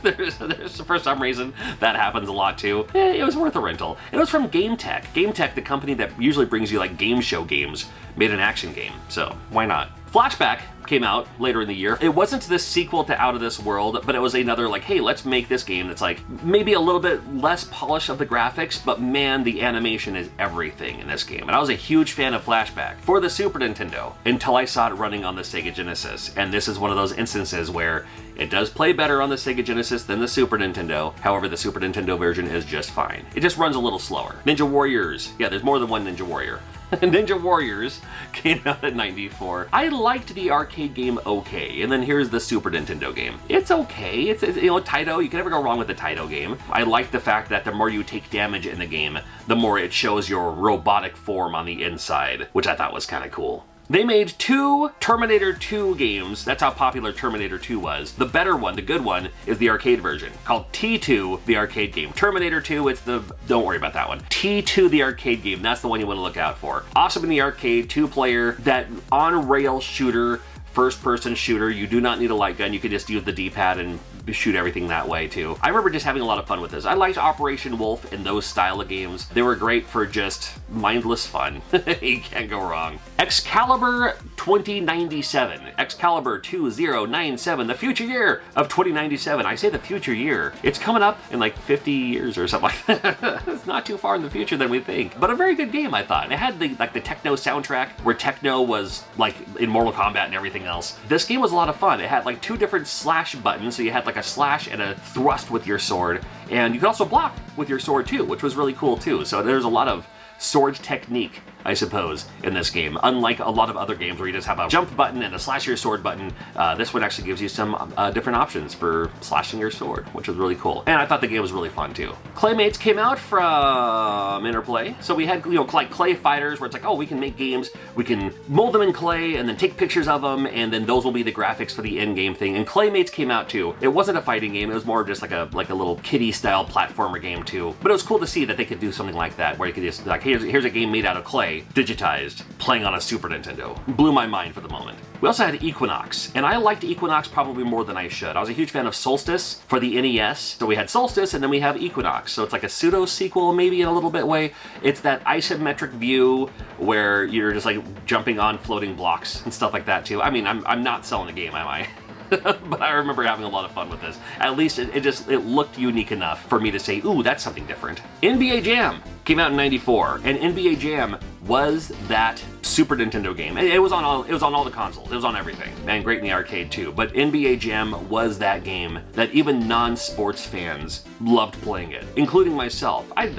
there's for some reason, that happens a lot too. It was worth a rental. It was from Game Tech. Game Tech, the company that usually brings you like game show games, made an action game, so why not? Flashback came out later in the year. It wasn't this sequel to Out of This World, but it was another like, hey, let's make this game that's like maybe a little bit less polish of the graphics, but man, the animation is everything in this game. And I was a huge fan of Flashback for the Super Nintendo until I saw it running on the Sega Genesis. And this is one of those instances where it does play better on the Sega Genesis than the Super Nintendo. However, the Super Nintendo version is just fine. It just runs a little slower. Ninja Warriors. Yeah, there's more than one Ninja Warrior. Ninja Warriors came out in '94. I liked the arcade game okay, and then here's the Super Nintendo game. It's okay. It's Taito. You can never go wrong with the Taito game. I like the fact that the more you take damage in the game, the more it shows your robotic form on the inside, which I thought was kind of cool. They made 2 Terminator 2 games. That's how popular Terminator 2 was. The better one, the good one, is the arcade version, called T2, the arcade game. Terminator 2, it's the, don't worry about that one. T2, the arcade game, that's the one you want to look out for. Awesome in the arcade, 2-player, that on-rail shooter, first-person shooter. You do not need a light gun. You can just use the D-pad and shoot everything that way too. I remember just having a lot of fun with this. I liked Operation Wolf and those style of games. They were great for just mindless fun. You can't go wrong. Excalibur 2097. Excalibur 2097, the future year of 2097. I say the future year. It's coming up in like 50 years or something like that. It's not too far in the future than we think. But a very good game, I thought. It had the techno soundtrack, where techno was like in Mortal Kombat and everything else. This game was a lot of fun. It had like 2 different slash buttons, so you had like a slash and a thrust with your sword, and you could also block with your sword too, which was really cool too. So there's a lot of sword technique, I suppose, in this game. Unlike a lot of other games where you just have a jump button and a slash your sword button, this one actually gives you some different options for slashing your sword, which was really cool. And I thought the game was really fun too. Claymates came out from Interplay, so we had, you know, like clay fighters where it's like, oh, we can make games, we can mold them in clay and then take pictures of them, and then those will be the graphics for the end game thing. And Claymates came out too. It wasn't a fighting game, it was more just like a little kiddie style platformer game too. But it was cool to see that they could do something like that, where you could just like, here's a game made out of clay, digitized, playing on a Super Nintendo. Blew my mind for the moment. We also had Equinox, and I liked Equinox probably more than I should. I was a huge fan of Solstice for the NES, so we had Solstice and then we have Equinox, so it's like a pseudo-sequel maybe in a little bit way. It's that isometric view where you're just like jumping on floating blocks and stuff like that too. I mean, I'm not selling the game, am I? But I remember having a lot of fun with this. At least it looked unique enough for me to say, ooh, that's something different. NBA Jam came out in '94, and NBA Jam was that Super Nintendo game. It was on all the consoles. It was on everything, and great in the arcade too. But NBA Jam was that game that even non-sports fans loved playing it, including myself. And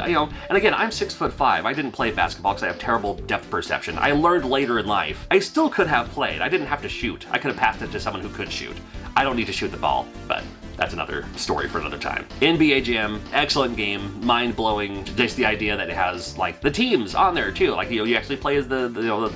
again, I'm 6'5". I didn't play basketball because I have terrible depth perception. I learned later in life. I still could have played. I didn't have to shoot. I could have passed it to someone who could shoot. I don't need to shoot the ball, but that's another story for another time. NBA Jam, excellent game, mind-blowing. Just the idea that it has like the teams on there too. Like, you actually play as the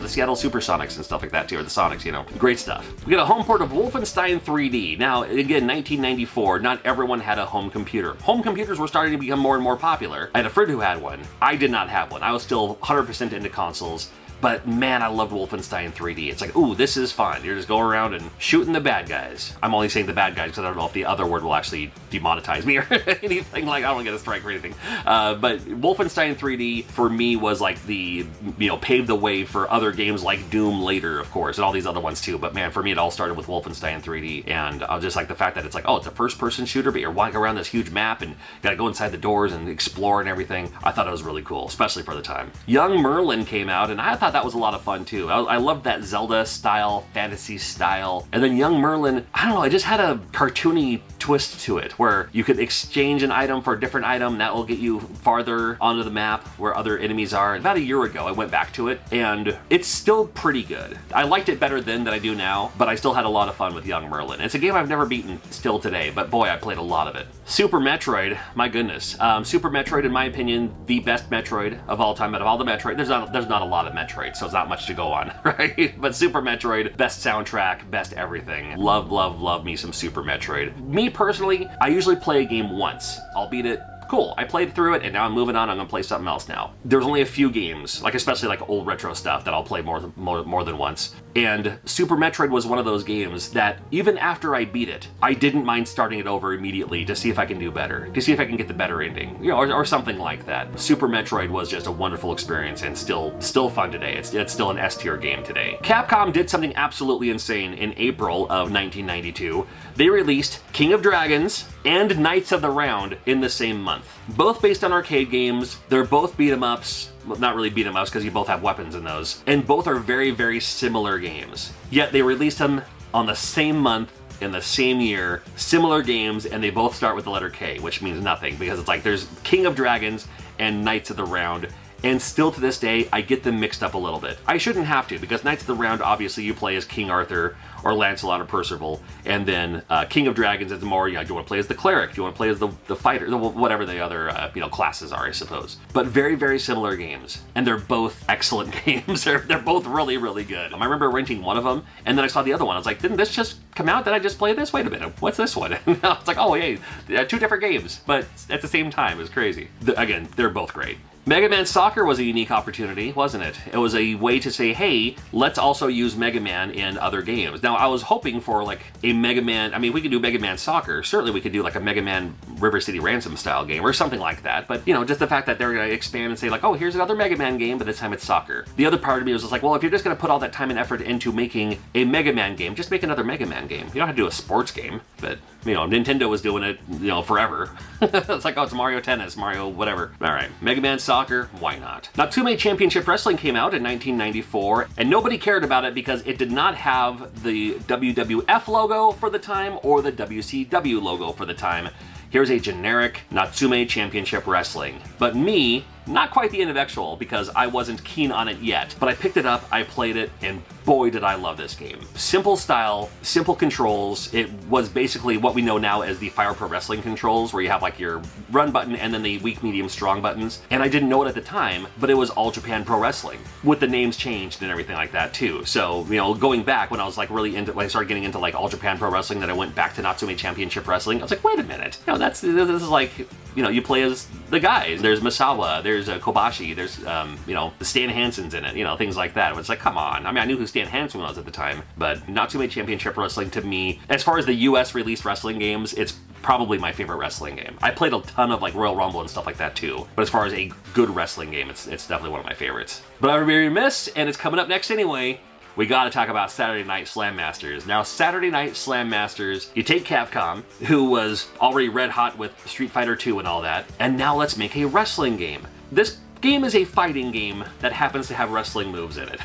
Seattle Supersonics and stuff like that too, or the Sonics, Great stuff. We got a home port of Wolfenstein 3D. Now, again, 1994, not everyone had a home computer. Home computers were starting to become more and more popular. I had a friend who had one. I did not have one. I was still 100% into consoles. But man, I loved Wolfenstein 3D. It's like, ooh, this is fun. You're just going around and shooting the bad guys. I'm only saying the bad guys because I don't know if the other word will actually demonetize me or anything. Like, I don't get a strike or anything. But Wolfenstein 3D for me was like paved the way for other games like Doom later, of course, and all these other ones too. But man, for me, it all started with Wolfenstein 3D, and I just like the fact that it's like, oh, it's a first-person shooter, but you're walking around this huge map and gotta go inside the doors and explore and everything. I thought it was really cool, especially for the time. Young Merlin came out, and I thought that was a lot of fun too. I loved that Zelda style, fantasy style. And then Young Merlin, I don't know, it just had a cartoony twist to it where you could exchange an item for a different item that will get you farther onto the map where other enemies are. About a year ago, I went back to it and it's still pretty good. I liked it better then than I do now, but I still had a lot of fun with Young Merlin. It's a game I've never beaten still today, but boy, I played a lot of it. Super Metroid, my goodness. Super Metroid, in my opinion, the best Metroid of all time. Out of all the Metroid, there's not a lot of Metroid, so it's not much to go on, right? But Super Metroid, best soundtrack, best everything. Love, love, love me some Super Metroid. Me personally, I usually play a game once. I'll beat it. Cool, I played through it and now I'm moving on. I'm gonna play something else now. There's only a few games, like especially like old retro stuff, that I'll play more than once. And Super Metroid was one of those games that even after I beat it, I didn't mind starting it over immediately to see if I can do better, to see if I can get the better ending, or something like that. Super Metroid was just a wonderful experience and still fun today. It's still an S-tier game today. Capcom did something absolutely insane in April of 1992. They released King of Dragons and Knights of the Round in the same month. Both based on arcade games. They're both beat-em-ups. Well, not really beat-em-ups because you both have weapons in those. And both are very, very similar games. Yet they released them on the same month in the same year, similar games, and they both start with the letter K, which means nothing because it's like there's King of Dragons and Knights of the Round. And still to this day, I get them mixed up a little bit. I shouldn't have to, because Knights of the Round, obviously you play as King Arthur or Lancelot or Percival, and then King of Dragons is more, do you want to play as the cleric? Do you want to play as the fighter? Whatever the other classes are, I suppose. But very, very similar games, and they're both excellent games. They're both really, really good. I remember renting one of them, and then I saw the other one. I was like, didn't this just come out? Did I just play this? Wait a minute, what's this one? And I was like, oh, hey, two different games, but at the same time. It's crazy. Again, they're both great. Mega Man Soccer was a unique opportunity, wasn't it? It was a way to say, hey, let's also use Mega Man in other games. Now, I was hoping for like a Mega Man, I mean, we could do Mega Man Soccer. Certainly we could do like a Mega Man River City Ransom style game or something like that. But, you know, just the fact that they're going to expand and say like, oh, here's another Mega Man game, but this time it's soccer. The other part of me was just like, well, if you're just going to put all that time and effort into making a Mega Man game, just make another Mega Man game. You don't have to do a sports game, but, you know, Nintendo was doing it, you know, forever. It's like, oh, it's Mario Tennis, Mario whatever. All right, Mega Man Soccer, why not? Natsume Championship Wrestling came out in 1994, and nobody cared about it because it did not have the WWF logo for the time or the WCW logo for the time. Here's a generic Natsume Championship Wrestling. But me, not quite the intellectual because I wasn't keen on it yet, but I picked it up, I played it, and boy did I love this game. Simple style, simple controls. It was basically what we know now as the Fire Pro Wrestling controls, where you have like your run button and then the weak, medium, strong buttons. And I didn't know it at the time, but it was All Japan Pro Wrestling, with the names changed and everything like that too. So, you know, going back when I was like really into, like I started getting into like All Japan Pro Wrestling, then I went back to Natsume Championship Wrestling. I was like, wait a minute, you know, this is like, you know, you play as the guys. There's Misawa, there's Kobashi, there's, you know, the Stan Hansen's in it, you know, things like that. It's like, come on. I mean, I knew who Stan Hansen was at the time, but Natsume Championship Wrestling to me, as far as the US released wrestling games, it's probably my favorite wrestling game. I played a ton of like Royal Rumble and stuff like that too, but as far as a good wrestling game, it's definitely one of my favorites. But I would be remiss, and it's coming up next anyway, we gotta talk about Saturday Night Slam Masters. Now, Saturday Night Slam Masters, you take Capcom, who was already red hot with Street Fighter 2 and all that, and now let's make a wrestling game. This game is a fighting game that happens to have wrestling moves in it.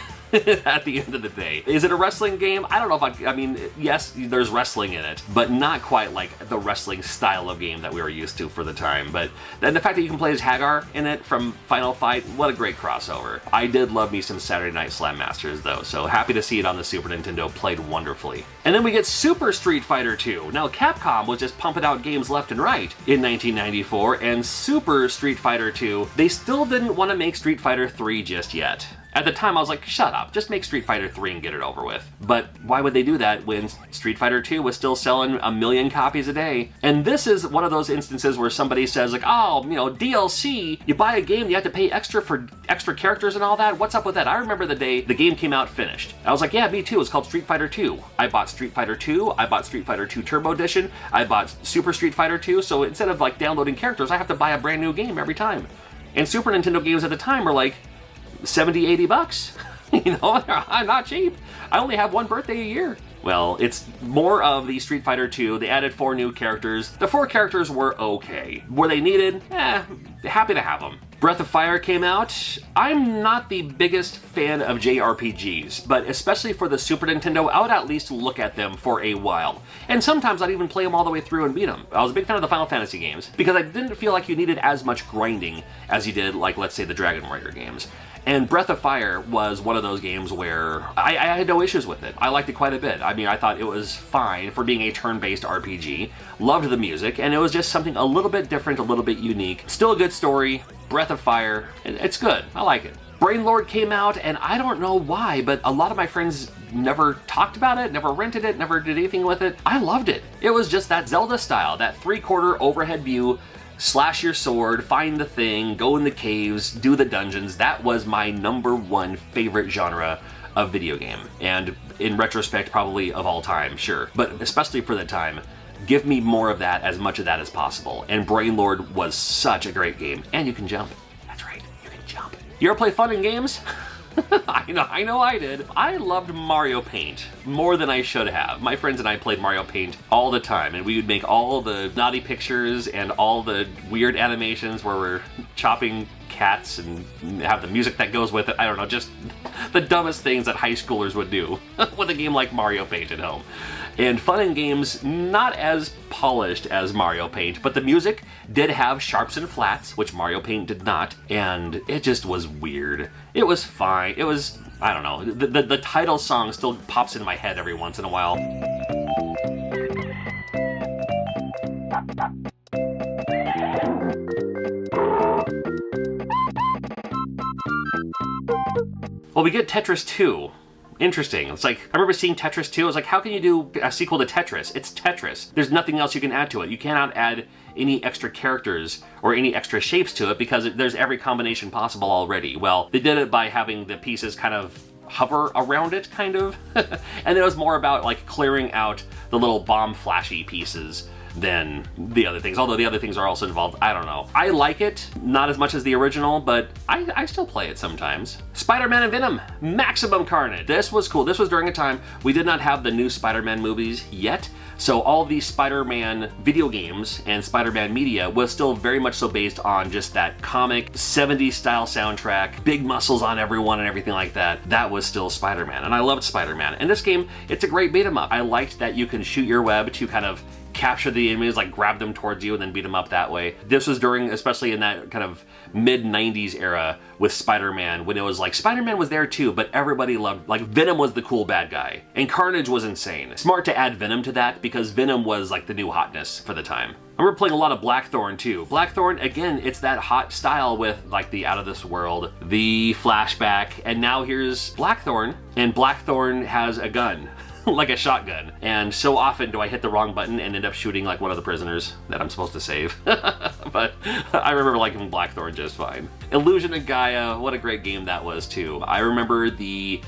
At the end of the day. Is it a wrestling game? I don't know if I mean, yes, there's wrestling in it, but not quite like the wrestling style of game that we were used to for the time. But then the fact that you can play as Hagar in it from Final Fight, what a great crossover. I did love me some Saturday Night Slam Masters though, so happy to see it on the Super Nintendo, played wonderfully. And then we get Super Street Fighter 2. Now Capcom was just pumping out games left and right in 1994, and Super Street Fighter 2, they still didn't want to make Street Fighter 3 just yet. At the time, I was like, shut up, just make Street Fighter 3 and get it over with. But why would they do that when Street Fighter 2 was still selling 1 million copies a day? And this is one of those instances where somebody says like, oh, you know, DLC, you buy a game, you have to pay extra for extra characters and all that? What's up with that? I remember the day the game came out finished. I was like, yeah, me too, it's called Street Fighter 2. I bought Street Fighter 2, I bought Street Fighter 2 Turbo Edition, I bought Super Street Fighter 2, so instead of like downloading characters, I have to buy a brand new game every time. And Super Nintendo games at the time were like 70, 80 bucks. You know, I'm not cheap. I only have one birthday a year. Well, it's more of the Street Fighter 2. They added 4 new characters. The 4 characters were okay. Were they needed? Happy to have them. Breath of Fire came out. I'm not the biggest fan of JRPGs, but especially for the Super Nintendo, I would at least look at them for a while. And sometimes I'd even play them all the way through and beat them. I was a big fan of the Final Fantasy games because I didn't feel like you needed as much grinding as you did, like, let's say, the Dragon Warrior games. And Breath of Fire was one of those games where I had no issues with it. I liked it quite a bit. I mean, I thought it was fine for being a turn-based RPG. Loved the music, and it was just something a little bit different, a little bit unique. Still a good story. Breath of Fire, it's good. I like it. Brainlord came out, and I don't know why, but a lot of my friends never talked about it, never rented it, never did anything with it. I loved it. It was just that Zelda style, that 3/4 overhead view, slash your sword, find the thing, go in the caves, do the dungeons. That was my #1 favorite genre of video game. And in retrospect, probably of all time, sure. But especially for the time, give me more of that, as much of that as possible. And Brainlord was such a great game. And you can jump. That's right, you can jump. You ever play fun in games? I know I did. I loved Mario Paint more than I should have. My friends and I played Mario Paint all the time, and we would make all the naughty pictures and all the weird animations where we're chopping cats and have the music that goes with it. I don't know, just the dumbest things that high schoolers would do with a game like Mario Paint at home. And fun in games, not as polished as Mario Paint, but the music did have sharps and flats, which Mario Paint did not, and it just was weird. It was fine. It was, I don't know, the title song still pops into my head every once in a while. Well, we get Tetris 2. Interesting. It's like, I remember seeing Tetris 2. I was like, how can you do a sequel to Tetris? It's Tetris. There's nothing else you can add to it. You cannot add any extra characters or any extra shapes to it because there's every combination possible already. Well, they did it by having the pieces kind of hover around it, kind of. And it was more about like clearing out the little bomb flashy pieces than the other things, although the other things are also involved. I don't know. I like it, not as much as the original, but I still play it sometimes. Spider-Man and Venom, Maximum Carnage. This was cool. This was during a time we did not have the new Spider-Man movies yet, so all these Spider-Man video games and Spider-Man media was still very much so based on just that comic 70s style soundtrack, big muscles on everyone and everything like that. That was still Spider-Man, and I loved Spider-Man. And this game, it's a great beat 'em up. I liked that you can shoot your web to kind of capture the enemies, like grab them towards you and then beat them up that way. This was during, especially in that kind of mid-90s era with Spider-Man, when it was like, Spider-Man was there too, but everybody loved, like Venom was the cool bad guy, and Carnage was insane. Smart to add Venom to that, because Venom was like the new hotness for the time. I remember playing a lot of Blackthorn too. Blackthorn, again, it's that hot style with like the Out of This World, the flashback, and now here's Blackthorn, and Blackthorn has a gun. Like a shotgun, and so often do I hit the wrong button and end up shooting like one of the prisoners that I'm supposed to save. But I remember liking Blackthorn just fine. Illusion of Gaia, what a great game that was too. I remember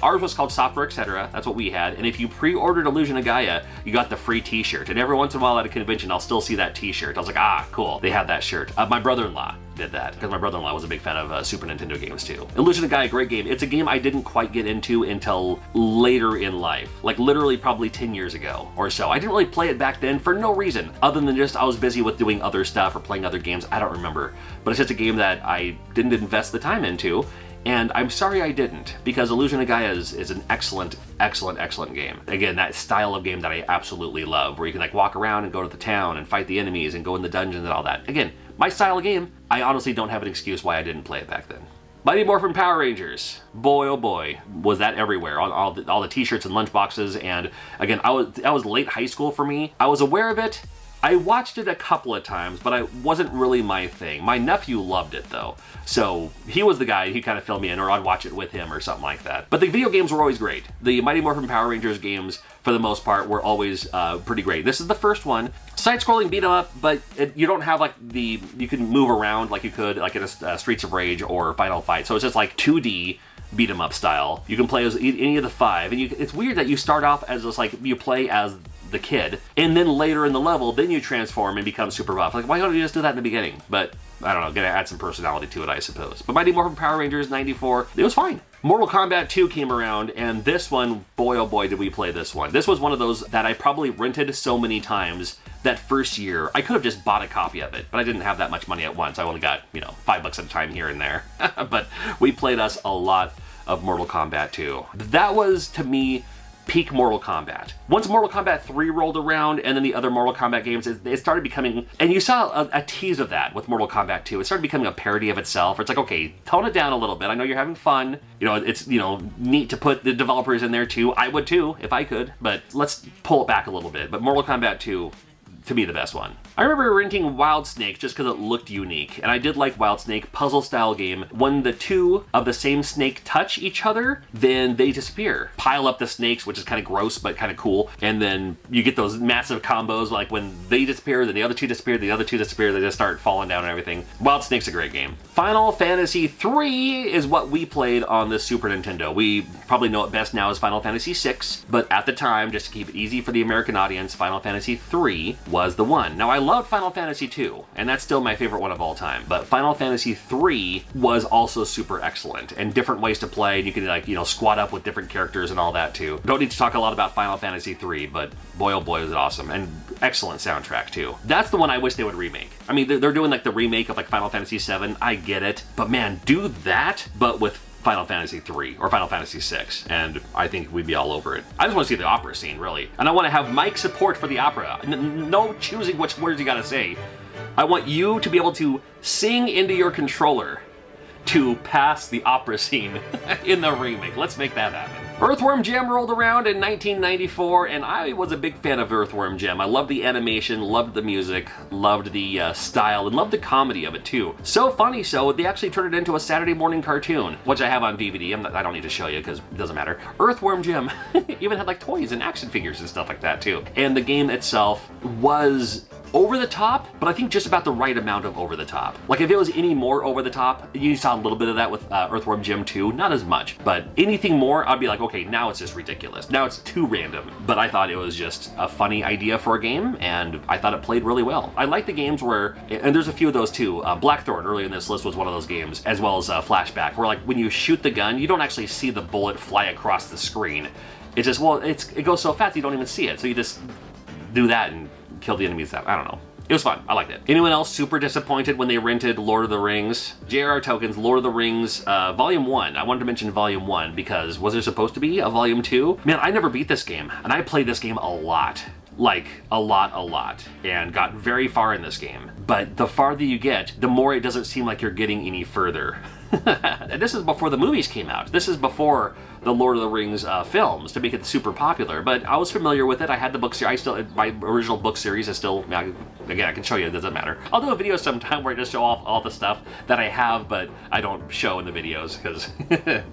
ours was called Software Etc. That's what we had, and if you pre-ordered Illusion of Gaia, you got the free t-shirt, and every once in a while at a convention I'll still see that t-shirt. I was like, ah, cool, they have that shirt. My brother-in-law did that, because my brother-in-law was a big fan of Super Nintendo games too. Illusion of Gaia, great game. It's a game I didn't quite get into until later in life, like literally probably 10 years ago or so. I didn't really play it back then for no reason, other than just I was busy with doing other stuff or playing other games. I don't remember, but it's just a game that I didn't invest the time into, and I'm sorry I didn't, because Illusion of Gaia is an excellent, excellent, excellent game. Again, that style of game that I absolutely love, where you can like walk around and go to the town and fight the enemies and go in the dungeons and all that. Again, my style of game, I honestly don't have an excuse why I didn't play it back then. Mighty Morphin Power Rangers. Boy, oh boy, was that everywhere on all the t-shirts and lunchboxes. And again, that was late high school for me. I was aware of it. I watched it a couple of times, but it wasn't really my thing. My nephew loved it though, so he was the guy, he kind of filled me in, or I'd watch it with him or something like that. But the video games were always great. The Mighty Morphin Power Rangers games, for the most part, were always pretty great. This is the first one. Side-scrolling beat 'em up, but you don't have like you can move around like you could like in a Streets of Rage or Final Fight. So it's just like 2D beat 'em up style. You can play as any of the 5, and it's weird that you start off as just like you play as the kid, and then later in the level, then you transform and become super buff. Like, why don't you just do that in the beginning? But I don't know, gonna add some personality to it, I suppose. But Mighty Morphin Power Rangers 94, it was fine. Mortal Kombat 2 came around, and this one, boy oh boy did we play this one. This was one of those that I probably rented so many times that first year. I could have just bought a copy of it, but I didn't have that much money at once. I only got, $5 at a time here and there. But we played us a lot of Mortal Kombat 2. That was, to me, peak Mortal Kombat. Once Mortal Kombat 3 rolled around, and then the other Mortal Kombat games, it started becoming, and you saw a tease of that with Mortal Kombat 2. It started becoming a parody of itself. It's like, okay, tone it down a little bit. I know you're having fun. It's, neat to put the developers in there too. I would too, if I could, but let's pull it back a little bit. But Mortal Kombat 2, to be the best one. I remember renting Wild Snake just because it looked unique, and I did like Wild Snake, puzzle style game. When the two of the same snake touch each other, then they disappear. Pile up the snakes, which is kind of gross but kind of cool, and then you get those massive combos, like when they disappear, then the other two disappear, the other two disappear, they just start falling down and everything. Wild Snake's a great game. Final Fantasy III is what we played on the Super Nintendo. We probably know it best now as Final Fantasy VI, but at the time, just to keep it easy for the American audience, Final Fantasy III was the one. Now, I loved Final Fantasy II, and that's still my favorite one of all time, but Final Fantasy III was also super excellent, and different ways to play, and you can squad up with different characters and all that too. Don't need to talk a lot about Final Fantasy III, but boy oh boy was it awesome, and excellent soundtrack too. That's the one I wish they would remake. I mean, they're doing like the remake of like Final Fantasy VII, I get it, but man, do that, but with Final Fantasy III or Final Fantasy VI, and I think we'd be all over it. I just want to see the opera scene, really. And I want to have mic support for the opera. No choosing which words you gotta say. I want you to be able to sing into your controller to pass the opera scene in the remake. Let's make that happen. Earthworm Jim rolled around in 1994, and I was a big fan of Earthworm Jim. I loved the animation, loved the music, loved the style, and loved the comedy of it too. So funny so, they actually turned it into a Saturday morning cartoon, which I have on DVD. I don't need to show you because it doesn't matter. Earthworm Jim even had like toys and action figures and stuff like that too. And the game itself was over the top, but I think just about the right amount of over the top. Like if it was any more over the top, you saw a little bit of that with Earthworm Jim 2, not as much, but anything more, I'd be like, okay, now it's just ridiculous. Now it's too random. But I thought it was just a funny idea for a game, and I thought it played really well. I like the games where, and there's a few of those too, Blackthorn early in this list was one of those games, as well as Flashback, where like when you shoot the gun, you don't actually see the bullet fly across the screen. It's just, well, it goes so fast you don't even see it, so you just do that and kill the enemies out. I don't know. It was fun. I liked it. Anyone else super disappointed when they rented Lord of the Rings? J.R.R. Tolkien's Lord of the Rings Volume 1. I wanted to mention Volume 1 because was there supposed to be a Volume 2? Man, I never beat this game, and I played this game a lot. Like, a lot, and got very far in this game. But the farther you get, the more it doesn't seem like you're getting any further. And this is before the movies came out. This is before the Lord of the Rings films to make it super popular. But I was familiar with it. I had the book series. My original book series is still, again, I can show you, it doesn't matter. I'll do a video sometime where I just show off all the stuff that I have, but I don't show in the videos because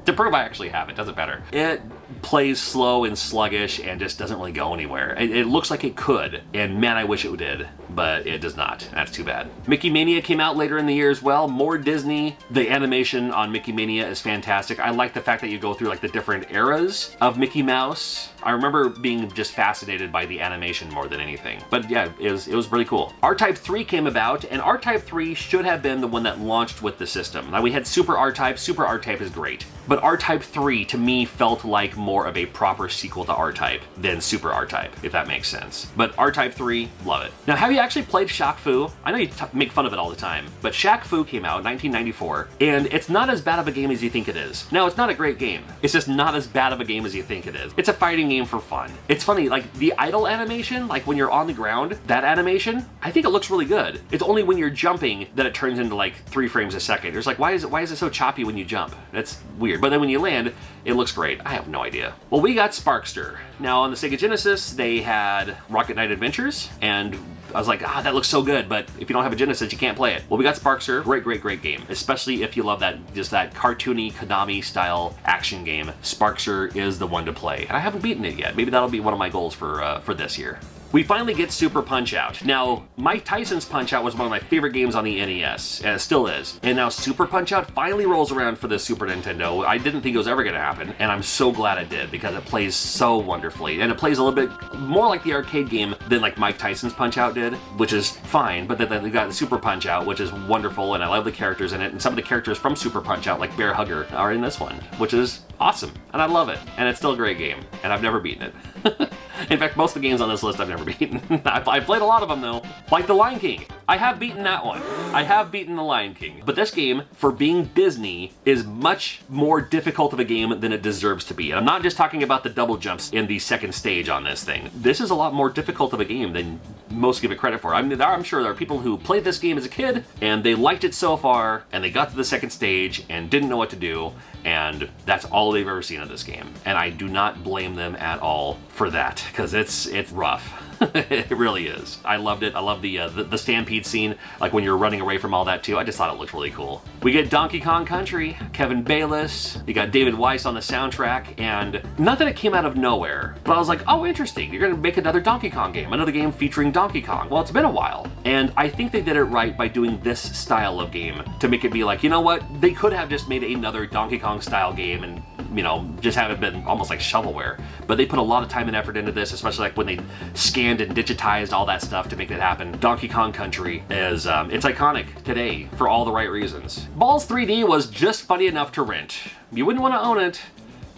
to prove I actually have it, doesn't matter. It plays slow and sluggish and just doesn't really go anywhere. It looks like it could, and man, I wish it did, but it does not. That's too bad. Mickey Mania came out later in the year as well. More Disney. The animation on Mickey Mania is fantastic. I like the fact that you go through like the different eras of Mickey Mouse. I remember being just fascinated by the animation more than anything. But yeah, it was really cool. R-Type 3 came about, and R-Type 3 should have been the one that launched with the system. Now we had Super R-Type. Super R-Type is great. But R-Type 3 to me felt like more of a proper sequel to R-Type than Super R-Type, if that makes sense. But R-Type 3, love it. Now have you actually played Shaq Fu? I know you make fun of it all the time, but Shaq Fu came out in 1994, and it's not as bad of a game as you think it is. Now it's not a great game. It's just not as bad of a game as you think it is. It's a fighting game for fun. It's funny, like the idle animation, like when you're on the ground, that animation, I think it looks really good. It's only when you're jumping that it turns into like 3 frames a second. It's like, why is it so choppy when you jump? That's weird. But then when you land, it looks great. I have no idea. Well, we got Sparkster. Now on the Sega Genesis, they had Rocket Knight Adventures, and I was like, that looks so good, but if you don't have a Genesis, you can't play it. Well, we got Sparkster. Great game. Especially if you love that, just that cartoony Konami style action game. Sparkster is the one to play. And I haven't beaten it yet. Maybe that'll be one of my goals for this year. We finally get Super Punch-Out. Now, Mike Tyson's Punch-Out was one of my favorite games on the NES, and it still is. And now Super Punch-Out finally rolls around for the Super Nintendo. I didn't think it was ever going to happen, and I'm so glad it did, because it plays so wonderfully. And it plays a little bit more like the arcade game than like Mike Tyson's Punch-Out did, which is fine, but then we got the Super Punch-Out, which is wonderful, and I love the characters in it, and some of the characters from Super Punch-Out, like Bear Hugger, are in this one, which is awesome, and I love it, and it's still a great game, and I've never beaten it. In fact, most of the games on this list I've never beaten. I've played a lot of them though. Like The Lion King. I have beaten that one. I have beaten The Lion King. But this game, for being Disney, is much more difficult of a game than it deserves to be. And I'm not just talking about the double jumps in the second stage on this thing. This is a lot more difficult of a game than most give it credit for. I mean, I'm sure there are people who played this game as a kid, and they liked it so far, and they got to the second stage and didn't know what to do, and that's all they've ever seen of this game. And I do not blame them at all for that, because it's rough. It really is. I loved it. I love the stampede scene, like when you're running away from all that too. I just thought it looked really cool. We get Donkey Kong Country, Kevin Bayliss, you got David Weiss on the soundtrack, and not that it came out of nowhere, but I was like, oh, interesting. You're gonna make another Donkey Kong game, another game featuring Donkey Kong. Well, it's been a while, and I think they did it right by doing this style of game to make it be like, you know what? They could have just made another Donkey Kong style game and, you know, just have it been almost like shovelware. But they put a lot of time and effort into this, especially like when they scanned and digitized all that stuff to make it happen. Donkey Kong Country is, it's iconic today for all the right reasons. Balls 3D was just funny enough to rent. You wouldn't want to own it.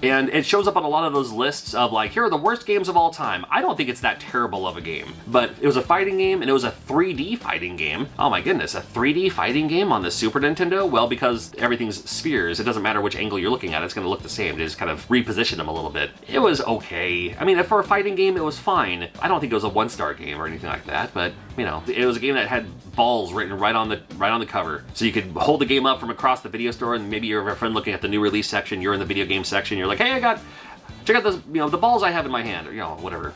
And it shows up on a lot of those lists of like, here are the worst games of all time. I don't think it's that terrible of a game, but it was a fighting game and it was a 3D fighting game. Oh my goodness, a 3D fighting game on the Super Nintendo? Well, because everything's spheres, it doesn't matter which angle you're looking at, it's gonna look the same. They just kind of reposition them a little bit. It was okay. I mean, for a fighting game, it was fine. I don't think it was a 1-star game or anything like that, but you know, it was a game that had balls written right on the cover. So you could hold the game up from across the video store, and maybe you're a friend looking at the new release section, you're in the video game section, you're like, hey, check out this, you know, the balls I have in my hand, or, you know, whatever.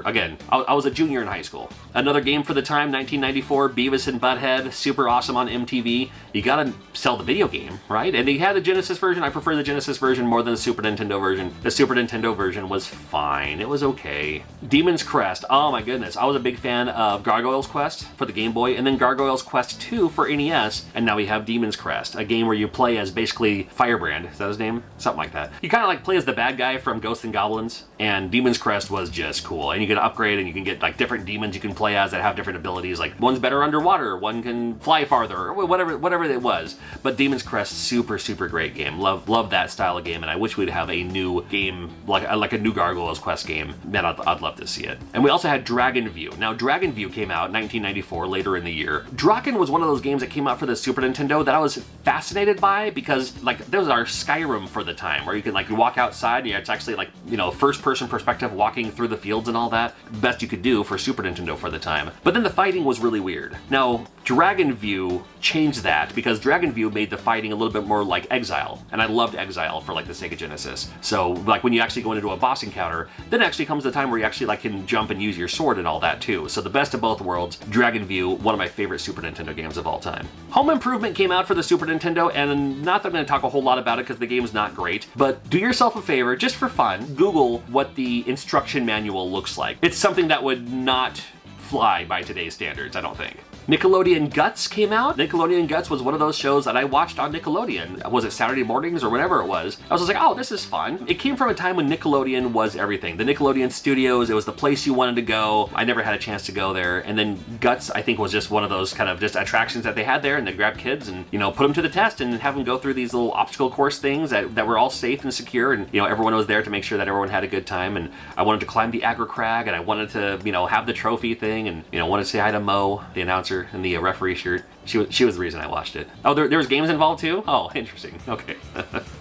Again, I was a junior in high school. Another game for the time, 1994, Beavis and Butthead, super awesome on MTV. You gotta sell the video game, right? And they had the Genesis version. I prefer the Genesis version more than the Super Nintendo version. The Super Nintendo version was fine. It was okay. Demon's Crest. Oh my goodness. I was a big fan of Gargoyle's Quest for the Game Boy, and then Gargoyle's Quest 2 for NES, and now we have Demon's Crest, a game where you play as basically Firebrand. Is that his name? Something like that. You kind of like play as the bad guy from Ghosts and Goblins, and Demon's Crest was just cool. And you can upgrade and you can get like different demons you can play as that have different abilities. Like one's better underwater, one can fly farther, or whatever it was. But Demon's Crest, super great game. Love that style of game, and I wish we'd have a new game like a new Gargoyle's Quest game. Man, I'd love to see it. And we also had Dragon View. Now Dragon View came out in 1994, later in the year. Draken was one of those games that came out for the Super Nintendo that I was fascinated by, because like there was our Skyrim for the time, where you can like you walk outside and it's actually like, you know, first person perspective walking through the fields and all that. Best you could do for Super Nintendo for the time. But then the fighting was really weird. Now, Dragon View changed that because Dragon View made the fighting a little bit more like Exile. And I loved Exile for like the Sega Genesis. So like when you actually go into a boss encounter, then actually comes the time where you actually like can jump and use your sword and all that too. So the best of both worlds, Dragon View, one of my favorite Super Nintendo games of all time. Home Improvement came out for the Super Nintendo, and not that I'm going to talk a whole lot about it because the game's not great, but do yourself a favor, just for fun, Google what the instruction manual looks like. It's something that would not fly by today's standards, I don't think. Nickelodeon Guts came out. Nickelodeon Guts was one of those shows that I watched on Nickelodeon. Was it Saturday mornings or whatever it was? I was just like, oh, this is fun. It came from a time when Nickelodeon was everything. The Nickelodeon Studios, it was the place you wanted to go. I never had a chance to go there. And then Guts, I think, was just one of those kind of just attractions that they had there, and they grabbed kids and, you know, put them to the test and have them go through these little obstacle course things that were all safe and secure, and, you know, everyone was there to make sure that everyone had a good time. And I wanted to climb the Agra Crag, and I wanted to, you know, have the trophy thing, and, you know, wanted to say hi to Mo, the announcer, in the referee shirt. She was the reason I watched it. Oh, there was games involved too? Oh, interesting. Okay.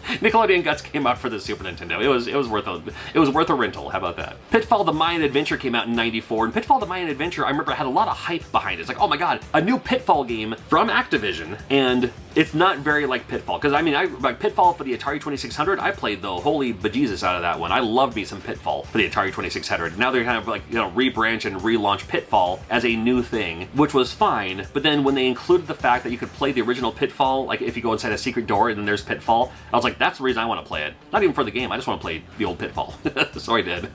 Nickelodeon Guts came out for the Super Nintendo. It was worth a rental. How about that? Pitfall: The Mayan Adventure came out in '94, and Pitfall: The Mayan Adventure, I remember, had a lot of hype behind it. It's like, oh my god, a new Pitfall game from Activision, and it's not very like Pitfall, because I mean, like Pitfall for the Atari 2600, I played the holy bejesus out of that one. I loved me some Pitfall for the Atari 2600. Now they're kind of like, you know, rebranch and relaunch Pitfall as a new thing, which was fine. But then when they included the fact that you could play the original Pitfall, like if you go inside a secret door and then there's Pitfall, I was like, that's the reason I want to play it. Not even for the game, I just want to play the old Pitfall. So I did.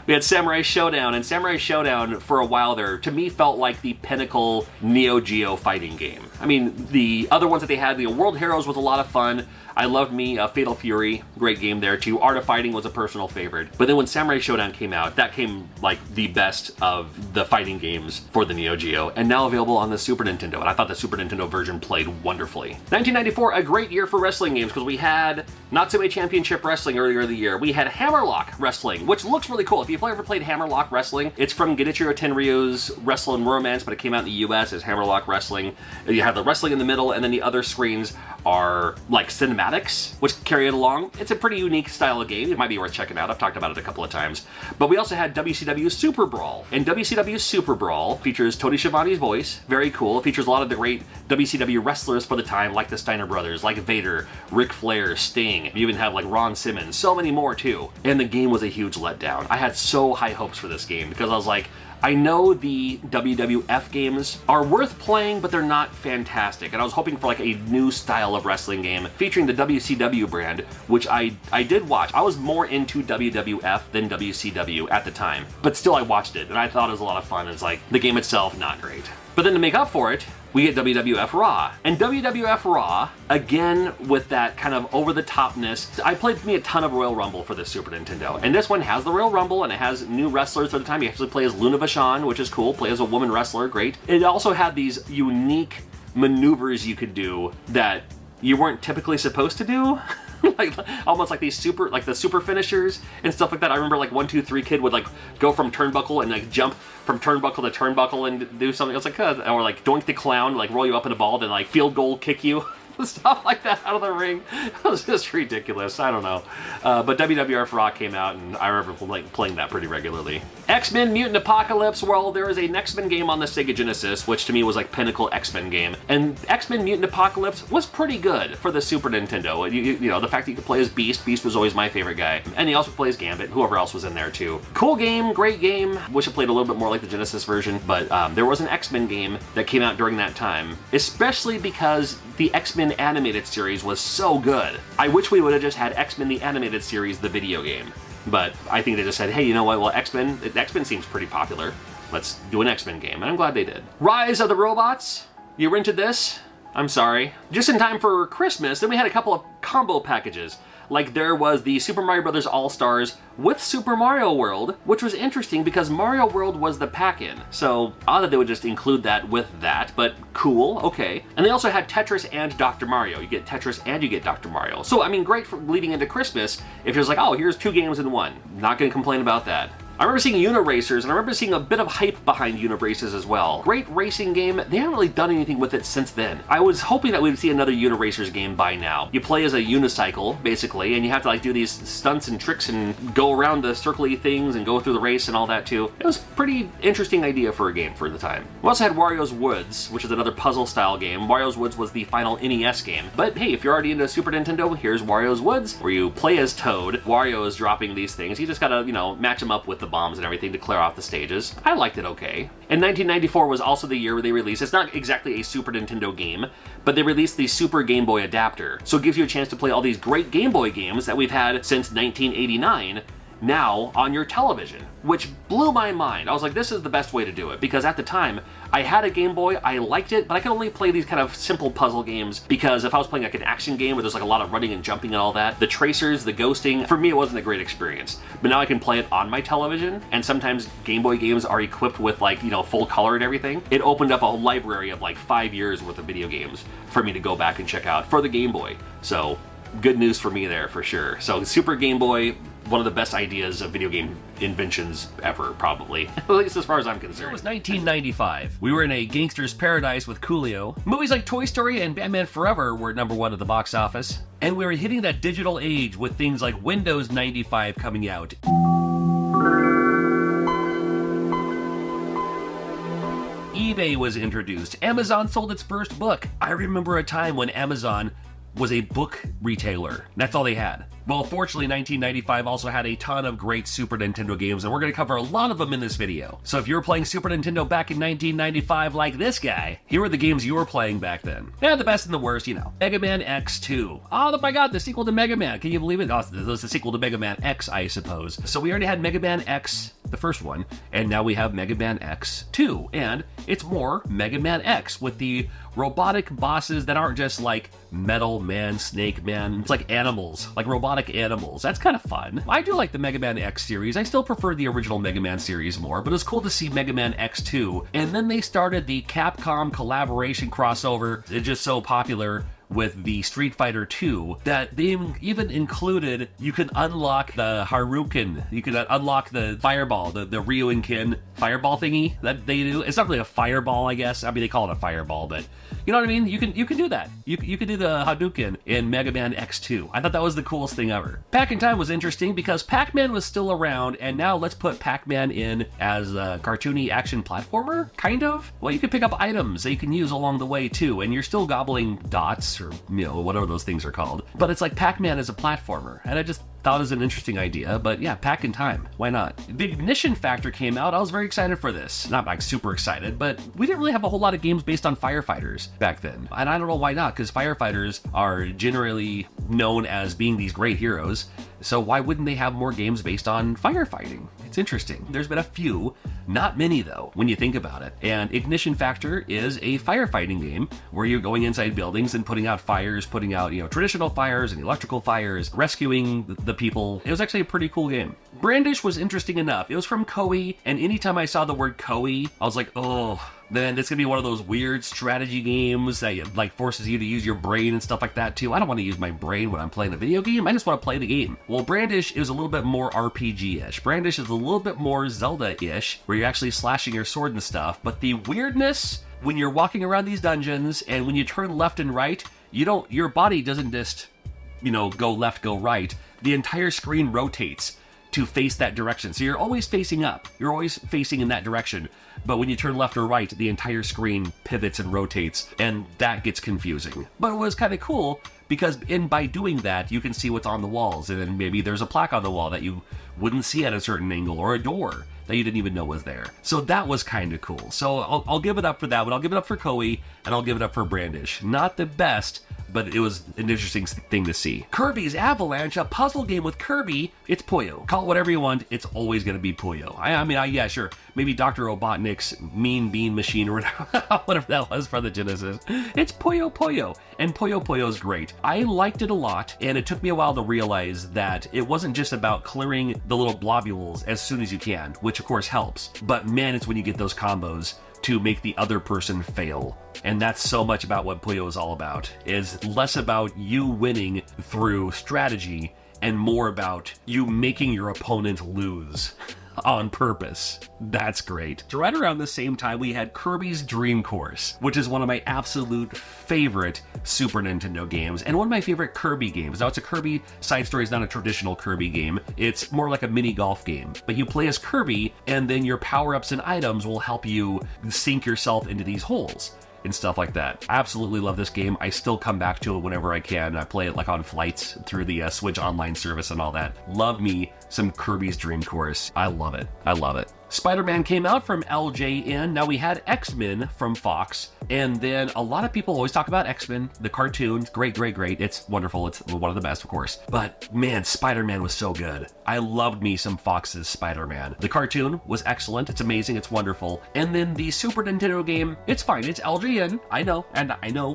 We had Samurai Showdown, and Samurai Showdown for a while there, to me, felt like the pinnacle Neo Geo fighting game. I mean, the other ones that they had, the World Heroes was a lot of fun. I loved me Fatal Fury, great game there too. Art of Fighting was a personal favorite. But then when Samurai Showdown came out, that came like the best of the fighting games for the Neo Geo, and now available on the Super Nintendo, and I thought the Super Nintendo version played wonderfully. 1994, a great year for wrestling games, because we had Natsume Championship Wrestling earlier in the year. We had Hammerlock Wrestling, which looks really cool. If you've ever played Hammerlock Wrestling, it's from Genichiro Tenryu's Wrestle and Romance, but it came out in the US as Hammerlock Wrestling. You have the wrestling in the middle, and then the other screens are like cinematics, which carry it along. It's a pretty unique style of game. It might be worth checking out. I've talked about it a couple of times. But we also had WCW Super Brawl. And WCW Super Brawl features Tony Schiavone's voice. Very cool. It features a lot of the great WCW wrestlers for the time, like the Steiner Brothers, like Vader, Ric Flair, Sting. You even have like Ron Simmons. So many more too. And the game was a huge letdown. I had so high hopes for this game because I was like, I know the WWF games are worth playing, but they're not fantastic. And I was hoping for like a new style of wrestling game featuring the WCW brand, which I did watch. I was more into WWF than WCW at the time, but still I watched it and I thought it was a lot of fun. It's like the game itself, not great. But then to make up for it, we get WWF Raw. And WWF Raw, again, with that kind of over-the-topness. I played me a ton of Royal Rumble for the Super Nintendo. And this one has the Royal Rumble, and it has new wrestlers for the time. You actually play as Luna Vachon, which is cool. Play as a woman wrestler, great. It also had these unique maneuvers you could do that you weren't typically supposed to do. Like almost like these the super finishers and stuff like that. I remember like 1, 2, 3 kid would like go from turnbuckle and like jump from turnbuckle to turnbuckle and do something. It was like, or like doink the clown, like roll you up in a ball and like field goal kick you. Stuff like that out of the ring. It was just ridiculous. I don't know. But WWF Rock came out, and I remember playing that pretty regularly. X-Men Mutant Apocalypse. Well, there was a X-Men game on the Sega Genesis, which to me was like pinnacle X-Men game. And X-Men Mutant Apocalypse was pretty good for the Super Nintendo. You know, the fact that you could play as Beast. Beast was always my favorite guy. And he also plays Gambit. Whoever else was in there too. Cool game, great game. Wish it played a little bit more like the Genesis version. But there was an X-Men game that came out during that time, especially because the X-Men animated series was so good. I wish we would have just had X-Men the animated series, the video game. But I think they just said, hey, you know what? Well, X-Men seems pretty popular. Let's do an X-Men game, and I'm glad they did. Rise of the Robots. You rented this? I'm sorry. Just in time for Christmas, then we had a couple of combo packages. Like there was the Super Mario Bros. All-Stars with Super Mario World, which was interesting because Mario World was the pack-in. So odd that they would just include that with that, but cool, okay. And they also had Tetris and Dr. Mario. You get Tetris and you get Dr. Mario. So I mean, great for leading into Christmas if you're just like, oh, here's 2 games in one. Not gonna complain about that. I remember seeing Uniracers, and I remember seeing a bit of hype behind Uniracers as well. Great racing game. They haven't really done anything with it since then. I was hoping that we'd see another Uniracers game by now. You play as a unicycle, basically, and you have to like do these stunts and tricks and go around the circly things and go through the race and all that too. It was a pretty interesting idea for a game for the time. We also had Wario's Woods, which is another puzzle-style game. Wario's Woods was the final NES game. But hey, if you're already into Super Nintendo, here's Wario's Woods, where you play as Toad. Wario is dropping these things. You just gotta, you know, match them up with the bombs and everything to clear off the stages. I liked it okay. And 1994 was also the year where they released, it's not exactly a Super Nintendo game, but they released the Super Game Boy adapter. So it gives you a chance to play all these great Game Boy games that we've had since 1989 now on your television, which blew my mind. I was like, this is the best way to do it, because at the time, I had a Game Boy, I liked it, but I could only play these kind of simple puzzle games, because if I was playing like an action game where there's like a lot of running and jumping and all that, the tracers, the ghosting, for me it wasn't a great experience. But now I can play it on my television, and sometimes Game Boy games are equipped with like, you know, full color and everything. It opened up a library of like 5 years worth of video games for me to go back and check out for the Game Boy. So, good news for me there for sure. So Super Game Boy, one of the best ideas of video game inventions ever, probably. At least as far as I'm concerned. It was 1995. We were in a gangster's paradise with Coolio. Movies like Toy Story and Batman Forever were #1 at the box office. And we were hitting that digital age with things like Windows 95 coming out. eBay was introduced. Amazon sold its first book. I remember a time when Amazon was a book retailer. That's all they had. Well, fortunately, 1995 also had a ton of great Super Nintendo games, and we're going to cover a lot of them in this video. So if you were playing Super Nintendo back in 1995 like this guy, here are the games you were playing back then. Yeah, the best and the worst, you know. Mega Man X2. Oh my god, the sequel to Mega Man. Can you believe it? Oh, it was the sequel to Mega Man X, I suppose. So we already had Mega Man X, the first one, and now we have Mega Man X2. And it's more Mega Man X with the robotic bosses that aren't just like Metal Man, Snake Man. It's like animals, like robotic animals. That's kind of fun. I do like the Mega Man X series. I still prefer the original Mega Man series more, but it's cool to see Mega Man X2. And then they started the Capcom collaboration crossover. It's just so popular with the Street Fighter 2 that they even included, you can unlock the Haruken, you can unlock the fireball, the Ryu-and-Ken fireball thingy that they do. It's not really a fireball, I guess. I mean, they call it a fireball, but you know what I mean? You can do that. You can do the Hadouken in Mega Man X2. I thought that was the coolest thing ever. Pac-in-Time was interesting because Pac-Man was still around, and now let's put Pac-Man in as a cartoony action platformer, kind of. Well, you can pick up items that you can use along the way too, and you're still gobbling dots, or, you know, whatever those things are called. But it's like Pac-Man as a platformer, and I just thought it was an interesting idea. But yeah, Pac-in-Time, why not? The Ignition Factor came out. I was very excited for this. Not like super excited, but we didn't really have a whole lot of games based on firefighters back then. And I don't know why not, because firefighters are generally known as being these great heroes. So why wouldn't they have more games based on firefighting? It's interesting. There's been a few, not many though, when you think about it. And Ignition Factor is a firefighting game where you're going inside buildings and putting out fires, putting out, you know, traditional fires and electrical fires, rescuing the people. It was actually a pretty cool game. Brandish was interesting enough. It was from Koei, and anytime I saw the word Koei, I was like, oh, then it's gonna be one of those weird strategy games that like forces you to use your brain and stuff like that too. I don't want to use my brain when I'm playing a video game. I just want to play the game. Well, Brandish is a little bit more RPG-ish. Brandish is a little bit more Zelda-ish, where you're actually slashing your sword and stuff. But the weirdness when you're walking around these dungeons and when you turn left and right, your body doesn't just, go left, go right. The entire screen rotates to face that direction. So you're always facing up. You're always facing in that direction. But when you turn left or right, the entire screen pivots and rotates, and that gets confusing. But it was kind of cool because by doing that, you can see what's on the walls, and then maybe there's a plaque on the wall that you wouldn't see at a certain angle, or a door that you didn't even know was there. So that was kind of cool. So I'll give it up for that one. I'll give it up for Koei, and I'll give it up for Brandish. Not the best, but it was an interesting thing to see. Kirby's Avalanche, a puzzle game with Kirby. It's Puyo. Call it whatever you want. It's always going to be Puyo. Yeah, sure. Maybe Dr. Robotnik's Mean Bean Machine or whatever that was for the Genesis. It's Puyo. And Puyo is great. I liked it a lot, and it took me a while to realize that it wasn't just about clearing the little globules as soon as you can, which of course helps. But man, it's when you get those combos to make the other person fail. And that's so much about what Puyo is all about. Is less about you winning through strategy and more about you making your opponent lose on purpose. That's great. So right around the same time, we had Kirby's Dream Course, which is one of my absolute favorite Super Nintendo games and one of my favorite Kirby games. Now, it's a Kirby side story. It's not a traditional Kirby game. It's more like a mini golf game, but you play as Kirby, and then your power-ups and items will help you sink yourself into these holes and stuff like that. I absolutely love this game. I still come back to it whenever I can. I play it like on flights through the Switch online service and all that. Love me some Kirby's Dream Course. I love it. Spider-Man came out from LJN. Now we had X-Men from Fox, and then a lot of people always talk about X-Men, the cartoon. Great. It's wonderful. It's one of the best, of course. But man, Spider-Man was so good. I loved me some Fox's Spider-Man. The cartoon was excellent. It's amazing. It's wonderful. And then the Super Nintendo game, it's fine. It's LJN. I know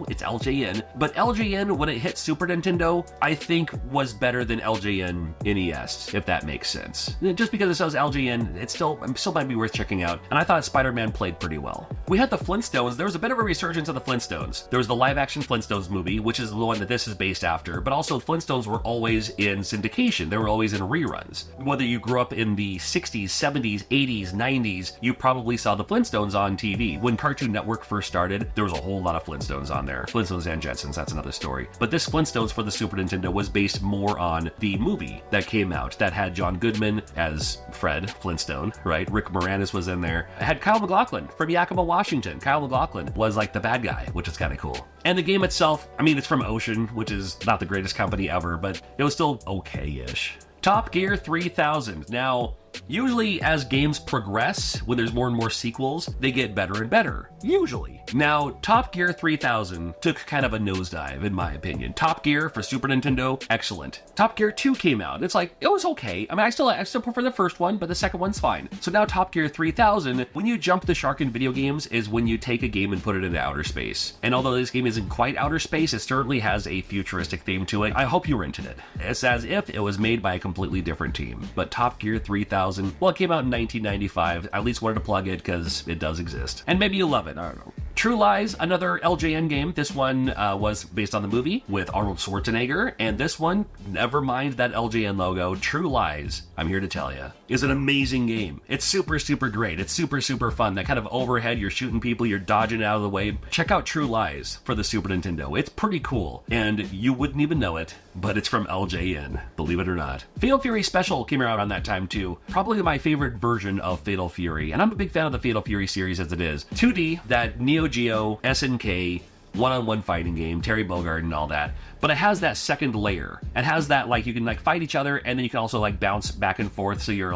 it's LJN. But LJN, when it hit Super Nintendo, I think was better than LJN NES, if that makes sense. Just because it says LJN, it still might be worth checking out. And I thought Spider-Man played pretty well. We had the Flintstones. There was a bit of a resurgence of the Flintstones. There was the live-action Flintstones movie, which is the one that this is based after, but also Flintstones were always in syndication. They were always in reruns. Whether you grew up in the 60s, 70s, 80s, 90s, you probably saw the Flintstones on TV. When Cartoon Network first started, there was a whole lot of Flintstones on there. Flintstones and Jetsons, that's another story. But this Flintstones for the Super Nintendo was based more on the movie that came out that had John Goodman as Fred Flintstone, right? Rick Moranis was in there. It had Kyle MacLachlan from Yakima, Washington. Kyle MacLachlan was like the bad guy, which is kind of cool. And the game itself, it's from Ocean, which is not the greatest company ever, but it was still okay-ish. Top Gear 3000. Now, usually as games progress, when there's more and more sequels, they get better and better. Usually. Now, Top Gear 3000 took kind of a nosedive, in my opinion. Top Gear for Super Nintendo, excellent. Top Gear 2 came out. It's like, it was okay. I still prefer the first one, but the second one's fine. So now Top Gear 3000, when you jump the shark in video games, is when you take a game and put it into outer space. And although this game isn't quite outer space, it certainly has a futuristic theme to it. I hope you rented it. It's as if it was made by a completely different team. But Top Gear 3000, well, it came out in 1995. I at least wanted to plug it because it does exist. And maybe you love it. I don't know. True Lies, another LJN game. This one was based on the movie with Arnold Schwarzenegger, and this one, never mind that LJN logo, True Lies, I'm here to tell you, is an amazing game. It's super, super great. It's super, super fun. That kind of overhead, you're shooting people, you're dodging out of the way. Check out True Lies for the Super Nintendo. It's pretty cool, and you wouldn't even know it, but it's from LJN, believe it or not. Fatal Fury Special came out around that time too. Probably my favorite version of Fatal Fury, and I'm a big fan of the Fatal Fury series as it is. 2D, that Neo Geo, SNK, one-on-one fighting game, Terry Bogard and all that. But it has that second layer. It has that, you can, fight each other, and then you can also, bounce back and forth, so you're,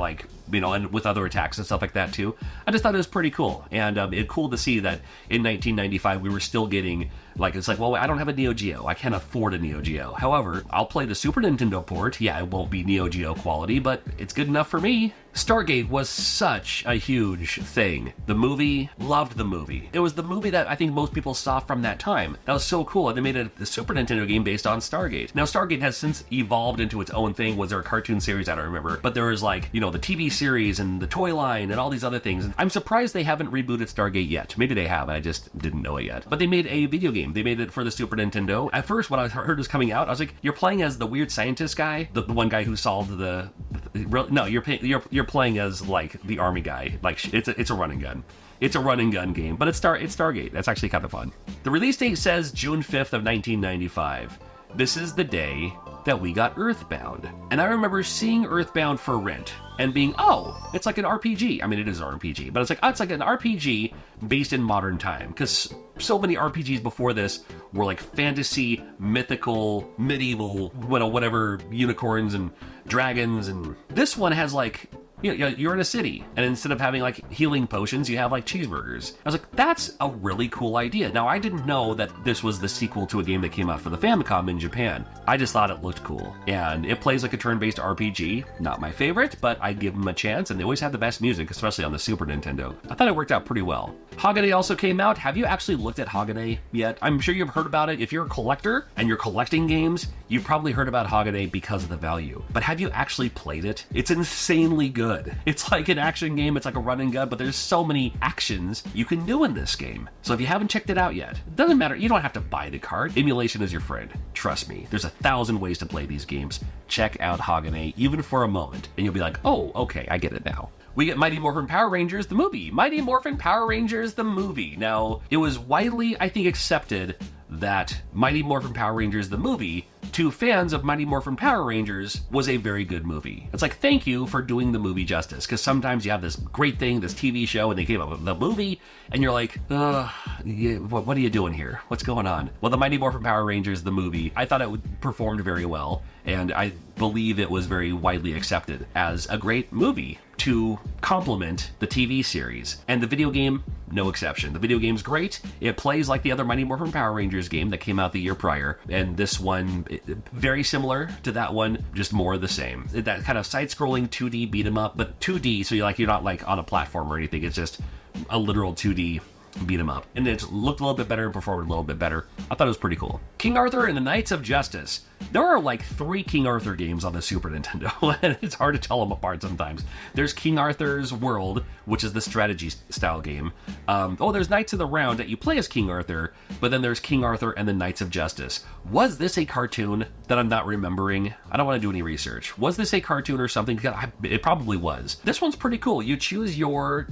and with other attacks and stuff like that, too. I just thought it was pretty cool. And it's cool to see that in 1995, we were still getting, well, I don't have a Neo Geo. I can't afford a Neo Geo. However, I'll play the Super Nintendo port. Yeah, it won't be Neo Geo quality, but it's good enough for me. Stargate was such a huge thing. The movie, loved the movie. It was the movie that I think most people saw from that time. That was so cool. And they made a Super Nintendo game based on Stargate. Now, Stargate has since evolved into its own thing. Was there a cartoon series? I don't remember. But there was the TV series and the toy line and all these other things. And I'm surprised they haven't rebooted Stargate yet. Maybe they have, I just didn't know it yet. But they made a video game. They made it for the Super Nintendo. At first, when I heard it was coming out, I was like, you're playing as the weird scientist guy? The one guy who solved no, you're playing as, like, the army guy. Like, it's a run and gun. It's a run and gun game, but it's Stargate. That's actually kind of fun. The release date says June 5th of 1995. This is the day that we got Earthbound. And I remember seeing Earthbound for rent and being, oh, it's like an RPG. I mean, it is an RPG, but it's like an RPG based in modern time. Because so many RPGs before this were like fantasy, mythical, medieval, whatever, unicorns and dragons. And this one has like, you're in a city, and instead of having like healing potions, you have like cheeseburgers. I was like, that's a really cool idea. Now, I didn't know that this was the sequel to a game that came out for the Famicom in Japan. I just thought it looked cool. And it plays like a turn-based RPG. Not my favorite, but I give them a chance, and they always have the best music, especially on the Super Nintendo. I thought it worked out pretty well. Hagane also came out. Have you actually looked at Hagane yet? I'm sure you've heard about it. If you're a collector and you're collecting games, you've probably heard about Hagane because of the value. But have you actually played it? It's insanely good. It's like an action game, it's like a run and gun, but there's so many actions you can do in this game. So if you haven't checked it out yet, it doesn't matter, you don't have to buy the card. Emulation is your friend. Trust me, there's 1,000 ways to play these games. Check out Hagane, even for a moment, and you'll be like, oh, okay, I get it now. We get Mighty Morphin Power Rangers, the movie. Mighty Morphin Power Rangers, the movie. Now, it was widely, I think, accepted that Mighty Morphin Power Rangers, the movie, to fans of Mighty Morphin Power Rangers, was a very good movie. It's like, thank you for doing the movie justice, because sometimes you have this great thing, this TV show, and they came up with the movie, and you're like, what are you doing here? What's going on? Well, the Mighty Morphin Power Rangers, the movie, I thought it performed very well, and I believe it was very widely accepted as a great movie to complement the TV series. And the video game, no exception. The video game's great. It plays like the other Mighty Morphin Power Rangers game that came out the year prior, and this one, very similar to that one, just more of the same. That kind of side-scrolling 2D beat 'em up, but 2D, so you're not like on a platform or anything. It's just a literal 2D beat 'em up. And it looked a little bit better and performed a little bit better. I thought it was pretty cool. King Arthur and the Knights of Justice. There are like 3 King Arthur games on the Super Nintendo, and it's hard to tell them apart sometimes. There's King Arthur's World, which is the strategy style game. There's Knights of the Round that you play as King Arthur, but then there's King Arthur and the Knights of Justice. Was this a cartoon that I'm not remembering? I don't want to do any research. Was this a cartoon or something? It probably was. This one's pretty cool. You choose your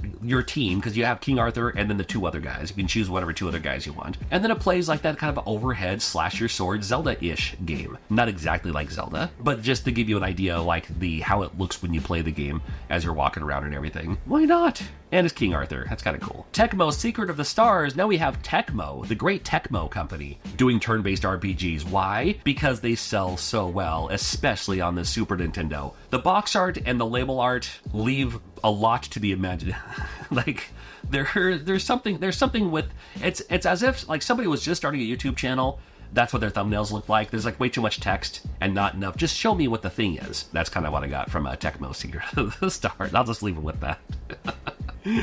team, because you have King Arthur and then the 2 other guys. You can choose whatever 2 other guys you want. And then it plays like that kind of overhead slash your sword Zelda-ish game. Not exactly like Zelda, but just to give you an idea like how it looks when you play the game as you're walking around and everything. Why not? And it's King Arthur. That's kind of cool. Tecmo Secret of the Stars. Now we have Tecmo, the great Tecmo company, doing turn-based RPGs. Why? Because they sell so well, especially on the Super Nintendo. The box art and the label art leave a lot to be imagined. Like, there's something with it's as if like somebody was just starting a YouTube channel. That's what their thumbnails look like. There's like way too much text and not enough. Just show me what the thing is. That's kind of what I got from Tecmo Secret of the Stars. I'll just leave it with that.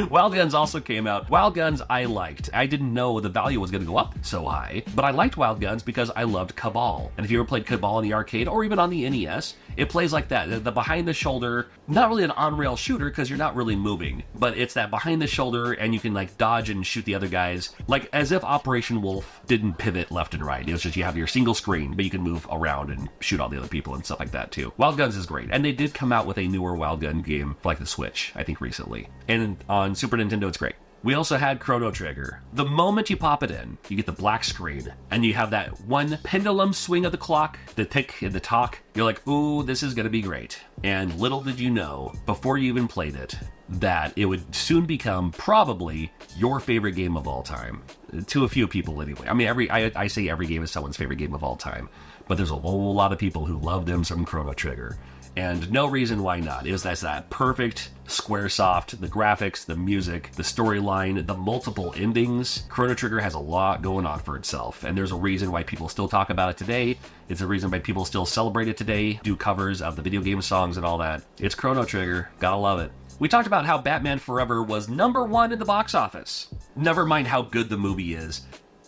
Wild Guns also came out. Wild Guns I liked. I didn't know the value was going to go up so high, but I liked Wild Guns because I loved Cabal. And if you ever played Cabal in the arcade or even on the NES, it plays like that. The behind the shoulder, not really an on-rail shooter because you're not really moving, but it's that behind the shoulder and you can like dodge and shoot the other guys. Like as if Operation Wolf didn't pivot left and right. It was just you have your single screen, but you can move around and shoot all the other people and stuff like that too. Wild Guns is great. And they did come out with a newer Wild Gun game for like the Switch, I think recently. And on Super Nintendo, it's great. We also had Chrono Trigger. The moment you pop it in, you get the black screen, and you have that one pendulum swing of the clock, the tick and the talk. You're like, ooh, this is gonna be great. And little did you know, before you even played it, that it would soon become probably your favorite game of all time. To a few people anyway. I mean, I say every game is someone's favorite game of all time, but there's a whole lot of people who love them some Chrono Trigger. And no reason why not. It was that perfect Squaresoft, the graphics, the music, the storyline, the multiple endings. Chrono Trigger has a lot going on for itself, and there's a reason why people still talk about it today. It's a reason why people still celebrate it today, do covers of the video game songs and all that. It's Chrono Trigger. Gotta love it. We talked about how Batman Forever was #1 in the box office. Never mind how good the movie is,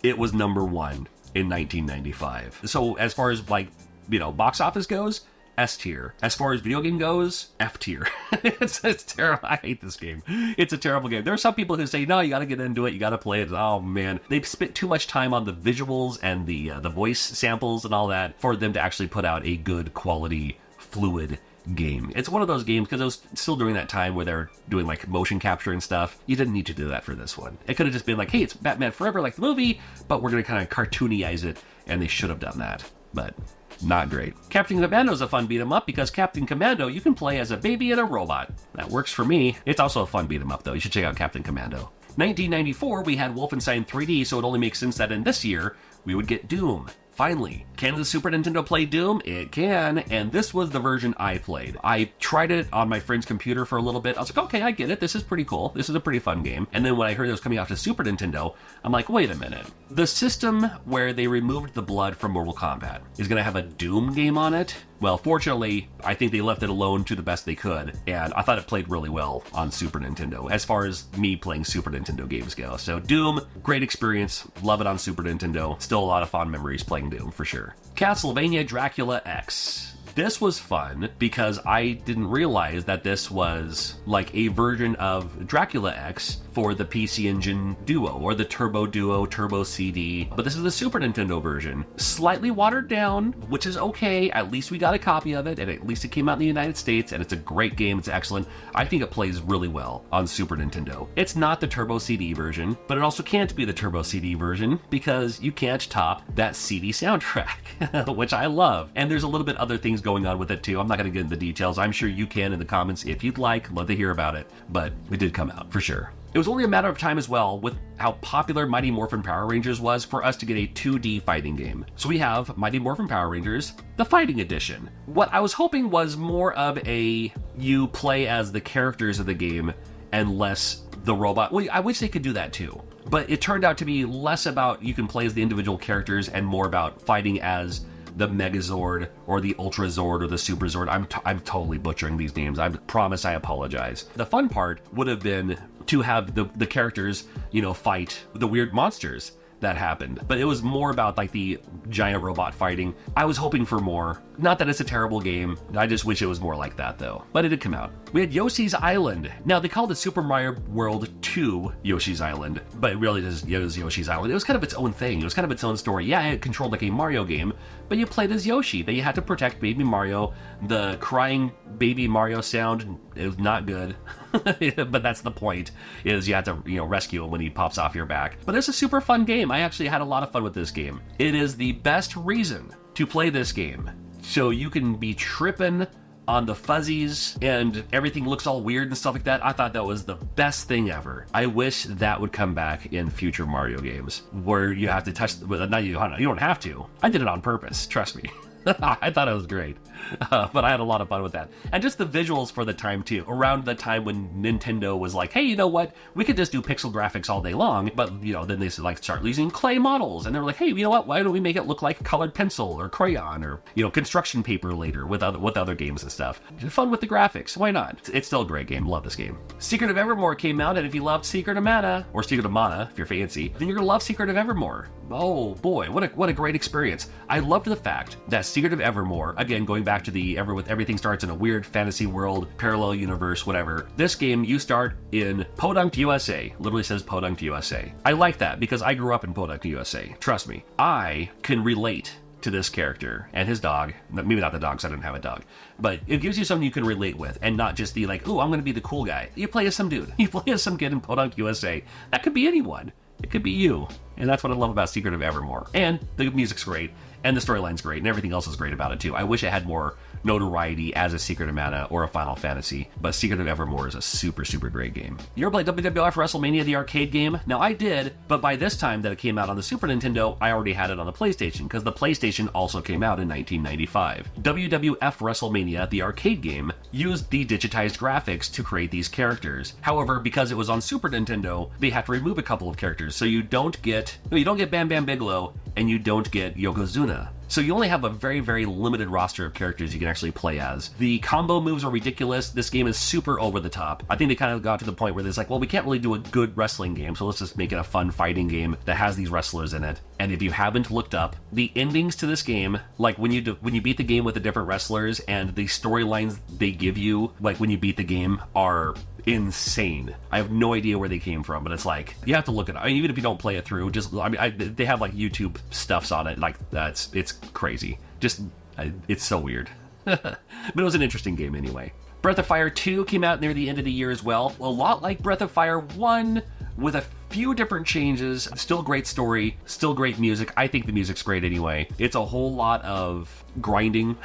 it was #1 in 1995. So as far as box office goes, S tier. As far as video game goes, F tier. It's terrible. I hate this game. It's a terrible game. There are some people who say, no, you gotta get into it, you gotta play it. Oh man, they've spent too much time on the visuals and the voice samples and all that for them to actually put out a good quality, fluid game. It's one of those games, because it was still during that time where they're doing like motion capture and stuff. You didn't need to do that for this one. It could have just been like, hey, it's Batman Forever like the movie, but we're gonna kind of cartoonyize it, and they should have done that. But not great. Captain Commando is a fun beat 'em up because Captain Commando you can play as a baby and a robot. That works for me. It's also a fun beat 'em up though. You should check out Captain Commando. 1994 we had Wolfenstein 3D, so it only makes sense that in this year we would get Doom. Finally, can the Super Nintendo play Doom? It can, and this was the version I played. I tried it on my friend's computer for a little bit. I was like, okay, I get it. This is pretty cool. This is a pretty fun game. And then when I heard it was coming out to Super Nintendo, I'm like, wait a minute. The system where they removed the blood from Mortal Kombat is going to have a Doom game on it? Well, fortunately, I think they left it alone to the best they could, and I thought it played really well on Super Nintendo, as far as me playing Super Nintendo games go. So Doom, great experience, love it on Super Nintendo, still a lot of fond memories playing Doom, for sure. Castlevania Dracula X. This was fun because I didn't realize that this was like a version of Dracula X for the PC Engine Duo, or the Turbo Duo, Turbo CD. But this is the Super Nintendo version. Slightly watered down, which is okay. At least we got a copy of it, and at least it came out in the United States, and it's a great game. It's excellent. I think it plays really well on Super Nintendo. It's not the Turbo CD version, but it also can't be the Turbo CD version because you can't top that CD soundtrack, which I love. And there's a little bit other things going on with it too. I'm not going to get into the details. I'm sure you can in the comments if you'd like. Love to hear about it. But it did come out for sure. It was only a matter of time as well, with how popular Mighty Morphin Power Rangers was, for us to get a 2D fighting game. So we have Mighty Morphin Power Rangers, the Fighting Edition. What I was hoping was more of a you play as the characters of the game and less the robot. Well, I wish they could do that too. But it turned out to be less about you can play as the individual characters and more about fighting as the Megazord or the Ultra Zord or the Super Zord. I'm totally butchering these names. I promise I apologize. The fun part would have been to have the characters, you know, fight the weird monsters that happened. But it was more about like the giant robot fighting. I was hoping for more. Not that it's a terrible game. I just wish it was more like that though. But it did come out. We had Yoshi's Island. Now they called it Super Mario World 2 Yoshi's Island, but it really is Yoshi's Island. It was kind of its own thing. It was kind of its own story. Yeah, it controlled like a Mario game, but you played as Yoshi. Then you had to protect baby Mario. The crying baby Mario sound, it was not good. But that's the point, is you have to, you know, rescue him when he pops off your back. But it's a super fun game. I actually had a lot of fun with this game. It is the best reason to play this game. So you can be tripping on the fuzzies and everything looks all weird and stuff like that. I thought that was the best thing ever. I wish that would come back in future Mario games where you have to touch, well, not you don't have to. I did it on purpose, trust me. I thought it was great, but I had a lot of fun with that. And just the visuals for the time too, around the time when Nintendo was like, hey, you know what, we could just do pixel graphics all day long, but you know, then they like start using clay models, and they're like, hey, you know what, why don't we make it look like colored pencil or crayon or, you know, construction paper later with other games and stuff. Fun with the graphics, why not? It's still a great game, love this game. Secret of Evermore came out, and if you loved Secret of Mana, or Secret of Mana if you're fancy, then you're gonna love Secret of Evermore. Oh boy, what a great experience. I loved the fact that Secret of Evermore, again, going back to the everything starts in a weird fantasy world, parallel universe, whatever. This game, you start in Podunk, USA. Literally says Podunk, USA. I like that because I grew up in Podunk, USA. Trust me. I can relate to this character and his dog. Maybe not the dog, because I didn't have a dog. But it gives you something you can relate with, and not just the like, oh, I'm going to be the cool guy. You play as some dude. You play as some kid in Podunk, USA. That could be anyone. It could be you. And that's what I love about Secret of Evermore. And the music's great, and the storyline's great, and everything else is great about it too. I wish it had more notoriety as a Secret of Mana or a Final Fantasy, but Secret of Evermore is a super, super great game. You ever played WWF WrestleMania, the arcade game? Now I did, but by this time that it came out on the Super Nintendo, I already had it on the PlayStation, because the PlayStation also came out in 1995. WWF WrestleMania, the arcade game, used the digitized graphics to create these characters. However, because it was on Super Nintendo, they had to remove a couple of characters, so you don't get Bam Bam Bigelow, and you don't get Yokozuna. So you only have a very, very limited roster of characters you can actually play as. The combo moves are ridiculous. This game is super over the top. I think they kind of got to the point where it's like, well, we can't really do a good wrestling game, so let's just make it a fun fighting game that has these wrestlers in it. And if you haven't looked up, the endings to this game, like when you beat the game with the different wrestlers and the storylines they give you, like when you beat the game, are insane. I have no idea where they came from, but it's like, you have to look at it. I mean, even if you don't play it through, just, they have like YouTube stuffs on it, like it's crazy. It's so weird. But it was an interesting game anyway. Breath of Fire 2 came out near the end of the year as well. A lot like Breath of Fire 1, with a few different changes. Still great story, still great music. I think the music's great anyway. It's a whole lot of grinding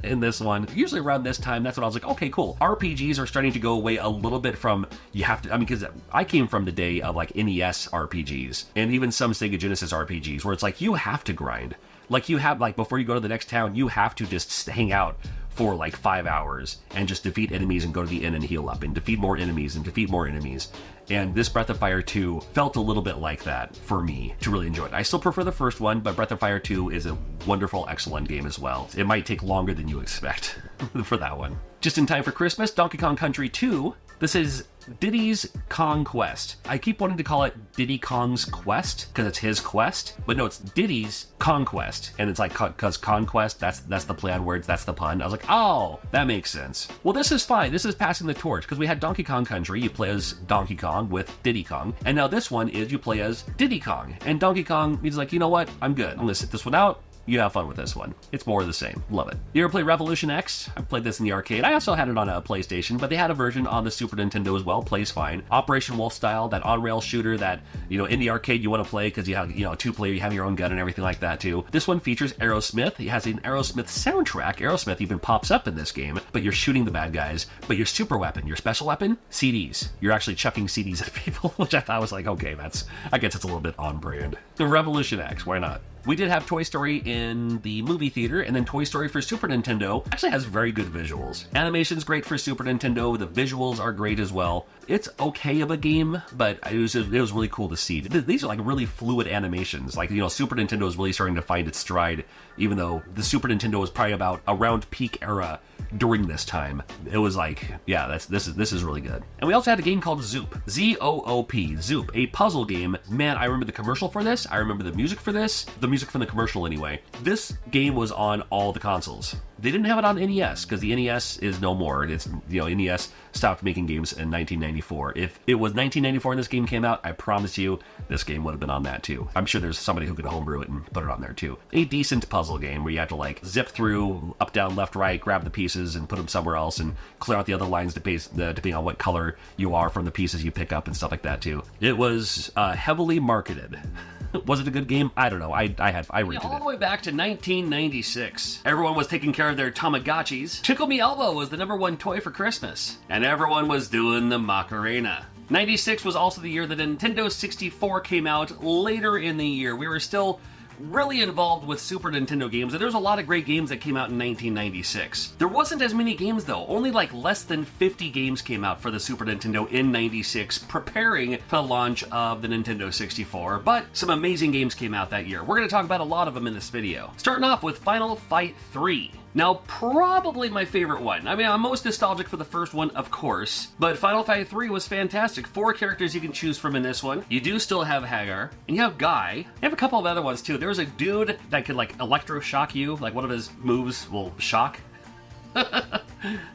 in this one. Usually around this time, that's when I was like, okay, cool. RPGs are starting to go away a little bit from, you have to, I mean, because I came from the day of like NES RPGs and even some Sega Genesis RPGs where it's like, you have to grind. Like you have, like before you go to the next town, you have to just hang out for like 5 hours and just defeat enemies and go to the inn and heal up and defeat more enemies and defeat more enemies. And this Breath of Fire 2 felt a little bit like that for me to really enjoy it. I still prefer the first one, but Breath of Fire 2 is a wonderful, excellent game as well. It might take longer than you expect for that one. Just in time for Christmas, Donkey Kong Country 2. This is Diddy's Kong Quest. I keep wanting to call it Diddy Kong's Quest because it's his quest, but no, it's Diddy's Conquest, and it's like because Conquest, that's the play on words, that's the pun. I was like, oh, that makes sense. Well, this is fine. This is passing the torch because we had Donkey Kong Country. You play as Donkey Kong with Diddy Kong, and now this one is you play as Diddy Kong, and Donkey Kong is like, you know what? I'm good. I'm gonna sit this one out. You have fun with this one. It's more of the same. Love it. You ever play Revolution X? I played this in the arcade. I also had it on a PlayStation, but they had a version on the Super Nintendo as well. Plays fine. Operation Wolf style, that on-rail shooter that, in the arcade you want to play because you have, two-player, you have your own gun and everything like that too. This one features Aerosmith. It has an Aerosmith soundtrack. Aerosmith even pops up in this game, but you're shooting the bad guys. But your super weapon, your special weapon, CDs. You're actually chucking CDs at people, which I thought was like, okay, I guess it's a little bit on brand. The Revolution X, why not? We did have Toy Story in the movie theater, and then Toy Story for Super Nintendo actually has very good visuals. Animation's great for Super Nintendo, the visuals are great as well. It's okay of a game, but it was really cool to see. These are like really fluid animations. Like, Super Nintendo is really starting to find its stride, even though the Super Nintendo was probably about around peak era during this time. It was like, yeah, this is really good. And we also had a game called Zoop. Z-O-O-P, Zoop, a puzzle game. Man, I remember the commercial for this. I remember the music for this. The music from the commercial anyway. This game was on all the consoles. They didn't have it on NES because the NES is no more. It's, NES stopped making games in 1994. If it was 1994 and this game came out, I promise you this game would have been on that too. I'm sure there's somebody who could homebrew it and put it on there too. A decent puzzle game where you have to like zip through up, down, left, right, grab the pieces and put them somewhere else and clear out the other lines depending on what color you are from the pieces you pick up and stuff like that too. It was heavily marketed. Was it a good game? I don't know. I rented it. All the way back to 1996. Everyone was taking care of their Tamagotchis. Tickle Me Elbow was the #1 toy for Christmas. And everyone was doing the Macarena. 96 was also the year the Nintendo 64 came out. Later in the year, we were still really involved with Super Nintendo games, and there's a lot of great games that came out in 1996. There wasn't as many games though, only like less than 50 games came out for the Super Nintendo in 96, preparing for the launch of the Nintendo 64, but some amazing games came out that year. We're going to talk about a lot of them in this video. Starting off with Final Fight 3. Now, probably my favorite one. I mean, I'm most nostalgic for the first one, of course, but Final Fight 3 was fantastic. 4 characters you can choose from in this one. You do still have Hagar, and you have Guy. You have a couple of other ones, too. There was a dude that could, like, electroshock you, like one of his moves will shock.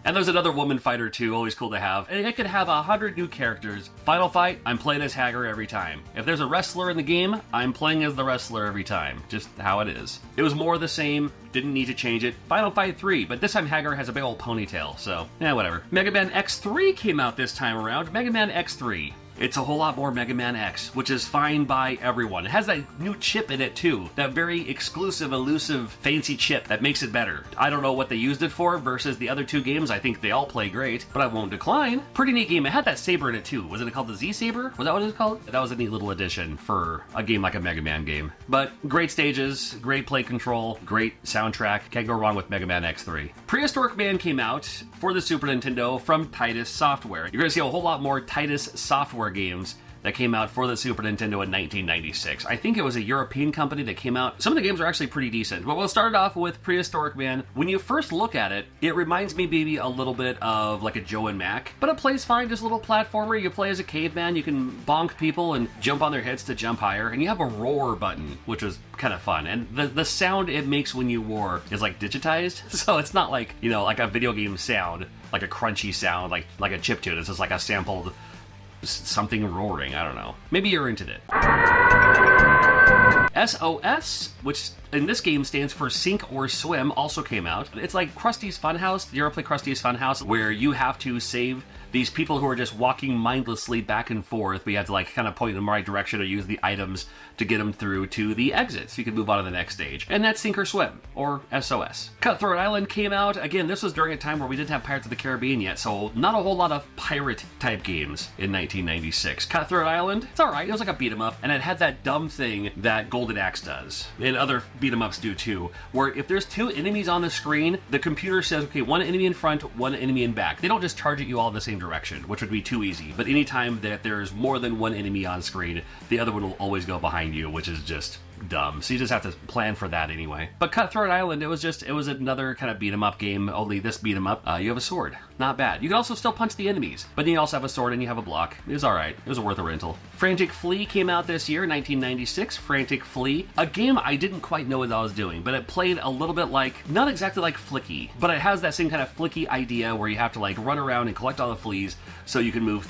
And there's another woman fighter too, always cool to have. And it could have 100 new characters. Final Fight, I'm playing as Hagar every time. If there's a wrestler in the game, I'm playing as the wrestler every time. Just how it is. It was more of the same, didn't need to change it. Final Fight 3, but this time Hagar has a big old ponytail, so yeah, whatever. Mega Man X3 came out this time around. Mega Man X3. It's a whole lot more Mega Man X, which is fine by everyone. It has that new chip in it too, that very exclusive, elusive, fancy chip that makes it better. I don't know what they used it for versus the other 2 games. I think they all play great, but I won't decline. Pretty neat game. It had that saber in it too. Was it called the Z-Saber? Was that what it was called? That was a neat little addition for a game like a Mega Man game. But great stages, great play control, great soundtrack. Can't go wrong with Mega Man X3. Prehistoric Man came out for the Super Nintendo from Titus Software. You're going to see a whole lot more Titus Software games that came out for the Super Nintendo in 1996. I think it was a European company that came out. Some of the games are actually pretty decent, but we'll start off with Prehistoric Man. When you first look at it, it reminds me maybe a little bit of like a Joe and Mac, but it plays fine, just a little platformer. You play as a caveman, you can bonk people and jump on their heads to jump higher, and you have a roar button, which was kind of fun. And the sound it makes when you roar is like digitized, so it's not like, you know, like a video game sound, like a crunchy sound, like a chiptune. It's just like a sampled something roaring. I don't know. Maybe you're into it. SOS, which in this game stands for Sink or Swim, also came out. It's like Krusty's Funhouse. Did you ever play Krusty's Funhouse? Where you have to save these people who are just walking mindlessly back and forth. We have to like kind of point in the right direction or use the items to get them through to the exit so you can move on to the next stage. And that's Sink or Swim, or SOS. Cutthroat Island came out. Again, this was during a time where we didn't have Pirates of the Caribbean yet, so not a whole lot of pirate type games in 1996. Cutthroat Island, it's alright. It was like a beat 'em up, and it had that dumb thing that Golden Axe does, and other beat 'em ups do too, where if there's two enemies on the screen, the computer says, okay, one enemy in front, one enemy in back. They don't just charge at you all in the same direction, which would be too easy. But anytime that there's more than one enemy on screen, the other one will always go behind you, which is just dumb. So you just have to plan for that anyway. But Cutthroat Island, it was another kind of beat 'em up game, only this beat 'em up, you have a sword. Not bad. You can also still punch the enemies, but then you also have a sword and you have a block. It was alright. It was worth a rental. Frantic Flea came out this year, 1996. Frantic Flea. A game I didn't quite know what I was doing, but it played a little bit like, not exactly like Flicky, but it has that same kind of Flicky idea where you have to like run around and collect all the fleas so you can move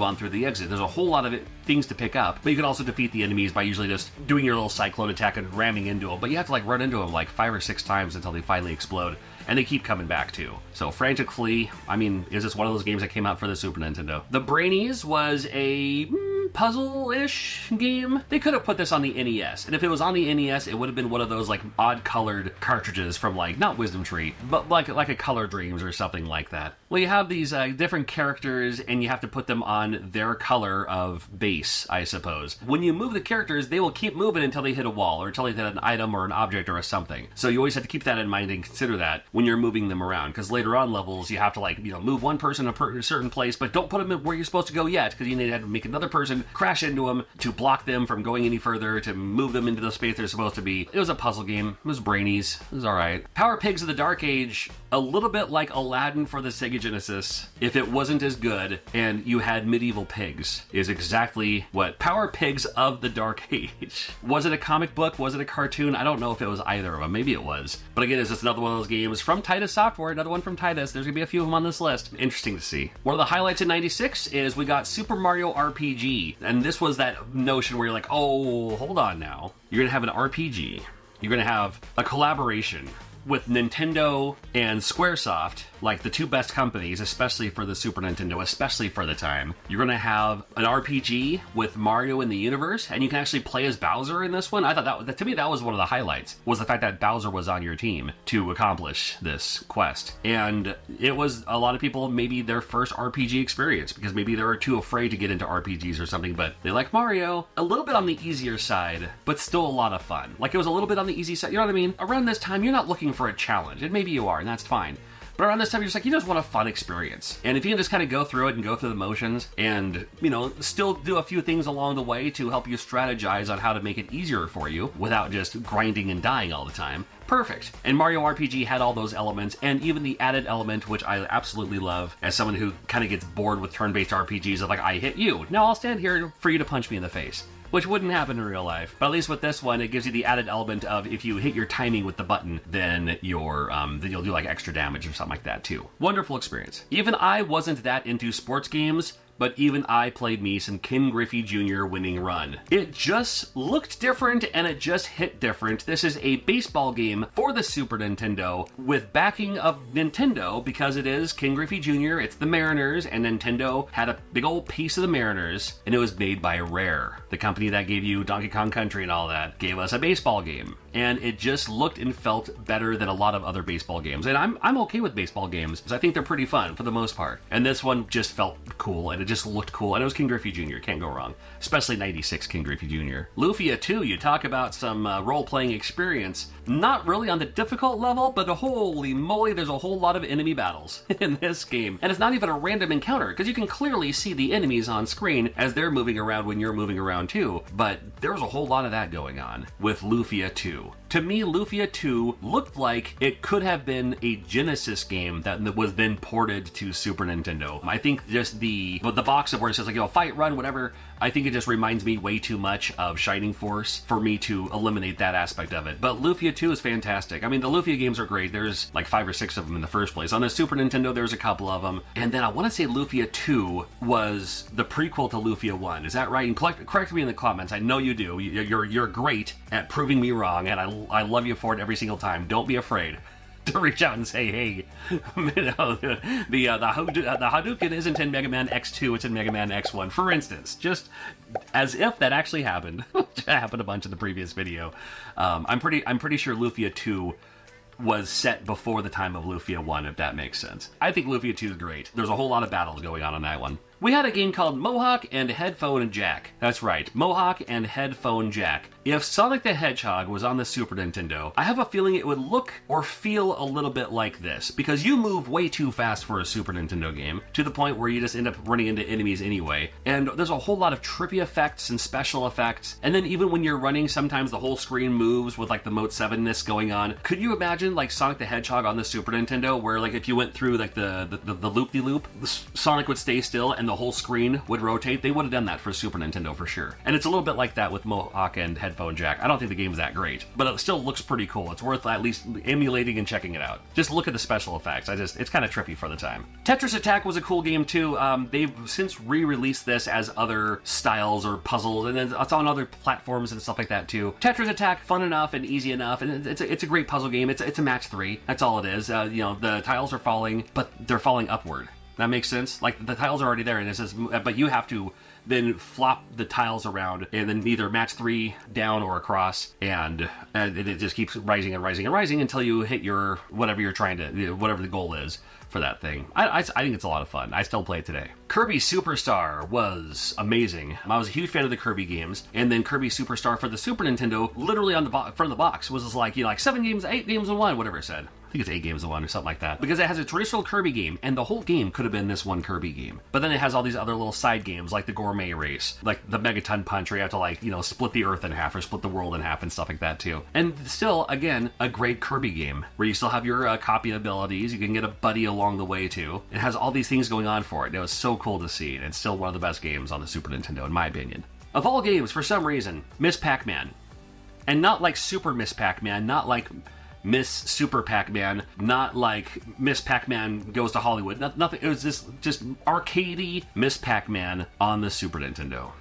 on through the exit. There's a whole lot of things to pick up, but you can also defeat the enemies by usually just doing your little cyclone attack and ramming into them, but you have to like run into them like 5 or 6 times until they finally explode, and they keep coming back too. So Frantic Flea, I mean, is this one of those games that came out for the Super Nintendo? The Brainies was a puzzle-ish game. They could have put this on the NES, and if it was on the NES, it would have been one of those like odd-colored cartridges from like, not Wisdom Tree, but like a Color Dreams or something like that. Well, you have these different characters, and you have to put them on their color of base, I suppose. When you move the characters, they will keep moving until they hit a wall, or until they hit an item or an object or something. So you always have to keep that in mind and consider that when you're moving them around, because later on levels, you have to like, you know, move one person a certain place, but don't put them where you're supposed to go yet, because you need to make another person crash into them to block them from going any further, to move them into the space they're supposed to be. It was a puzzle game. It was Brainies. It was alright. Power Pigs of the Dark Age, a little bit like Aladdin for the Sega Genesis, if it wasn't as good and you had medieval pigs, is exactly what Power Pigs of the Dark Age. Was it a comic book? Was it a cartoon? I don't know if it was either of them. Maybe it was. But again, it's just another one of those games from Titus Software, another one from Titus. There's gonna be a few of them on this list. Interesting to see. One of the highlights in 96 is we got Super Mario RPG. And this was that notion where you're like, oh, hold on now. You're gonna have an RPG. You're gonna have a collaboration with Nintendo and Squaresoft, like the two best companies, especially for the Super Nintendo, especially for the time. You're gonna have an RPG with Mario in the universe, and you can actually play as Bowser in this one. I thought that to me, that was one of the highlights, was the fact that Bowser was on your team to accomplish this quest. And it was a lot of people, maybe their first RPG experience, because maybe they were too afraid to get into RPGs or something, but they like Mario. A little bit on the easier side, but still a lot of fun. Like, it was a little bit on the easy side, you know what I mean? Around this time, you're not looking for a challenge, and maybe you are, and that's fine. But around this time, you're just like, you just want a fun experience. And if you can just kind of go through it and go through the motions and, you know, still do a few things along the way to help you strategize on how to make it easier for you without just grinding and dying all the time, perfect. And Mario RPG had all those elements, and even the added element, which I absolutely love as someone who kind of gets bored with turn-based RPGs of like, I hit you, now I'll stand here for you to punch me in the face. Which wouldn't happen in real life. But at least with this one, it gives you the added element of if you hit your timing with the button, then then you'll do like extra damage or something like that too. Wonderful experience. Even I wasn't that into sports games, but even I played me some Ken Griffey Jr. Winning Run. It just looked different and it just hit different. This is a baseball game for the Super Nintendo with backing of Nintendo because it is Ken Griffey Jr., it's the Mariners, and Nintendo had a big old piece of the Mariners, and it was made by Rare. The company that gave you Donkey Kong Country and all that gave us a baseball game. and it just looked and felt better than a lot of other baseball games. And I'm okay with baseball games because I think they're pretty fun for the most part. And this one just felt cool, and it just looked cool. And it was King Griffey Jr. Can't go wrong, especially '96 King Griffey Jr. Lufia 2, you talk about some role-playing experience. Not really on the difficult level, but holy moly, there's a whole lot of enemy battles in this game. And it's not even a random encounter, because you can clearly see the enemies on screen as they're moving around when you're moving around too. But there was a whole lot of that going on with Lufia 2. To me, Lufia 2 looked like it could have been a Genesis game that was then ported to Super Nintendo. I think just the box of where it says like, fight, run, whatever, I think it just reminds me way too much of Shining Force for me to eliminate that aspect of it. But Lufia 2 is fantastic. I mean, the Lufia games are great. There's like 5 or 6 of them in the first place. On the Super Nintendo, there's a couple of them. And then I want to say Lufia 2 was the prequel to Lufia 1. Is that right? And correct me in the comments. I know you do. You're great at proving me wrong, and I love you for it every single time. Don't be afraid to reach out and say, hey, the Hadouken isn't in Mega Man X2, it's in Mega Man X1, for instance. Just as if that actually happened, which happened a bunch in the previous video. I'm pretty sure Lufia 2 was set before the time of Lufia 1, if that makes sense. I think Lufia 2 is great. There's a whole lot of battles going on that one. We had a game called Mohawk and Headphone Jack. That's right, Mohawk and Headphone Jack. If Sonic the Hedgehog was on the Super Nintendo, I have a feeling it would look or feel a little bit like this, because you move way too fast for a Super Nintendo game, to the point where you just end up running into enemies anyway. And there's a whole lot of trippy effects and special effects, and then even when you're running, sometimes the whole screen moves with like the Mode 7-ness going on. Could you imagine like Sonic the Hedgehog on the Super Nintendo, where like if you went through like the loop-de-loop, Sonic would stay still and the whole screen would rotate? They would have done that for Super Nintendo for sure. And it's a little bit like that with Mohawk and Headphone Jack. I don't think the game's that great, but it still looks pretty cool. It's worth at least emulating and checking it out. Just look at the special effects. It's kind of trippy for the time. Tetris Attack was a cool game too. They've since re-released this as other styles or puzzles, and it's on other platforms and stuff like that too. Tetris Attack, fun enough and easy enough, and it's a great puzzle game. It's a match 3. That's all it is. The tiles are falling, but they're falling upward. That makes sense? Like, the tiles are already there, and it says, but you have to then flop the tiles around, and then either match 3 down or across, and it just keeps rising and rising and rising until you hit your, whatever you're trying to, whatever the goal is for that thing. I think it's a lot of fun. I still play it today. Kirby Superstar was amazing. I was a huge fan of the Kirby games, and then Kirby Superstar for the Super Nintendo, literally on the front of the box, was like, 7 games, 8 games in 1, whatever it said. I think it's 8 games in 1 or something like that. Because it has a traditional Kirby game, and the whole game could have been this one Kirby game. But then it has all these other little side games, like the Gourmet Race, like the Megaton Punch, where you have to split the Earth in half, or split the world in half, and stuff like that too. And still, again, a great Kirby game, where you still have your copy abilities, you can get a buddy along the way too. It has all these things going on for it, and it was so cool to see, and it's still one of the best games on the Super Nintendo, in my opinion. Of all games, for some reason, Miss Pac-Man. And not like Super Miss Pac-Man, not like Miss Super Pac-Man, not like Miss Pac-Man Goes to Hollywood. Nothing. It was just arcadey Miss Pac-Man on the Super Nintendo.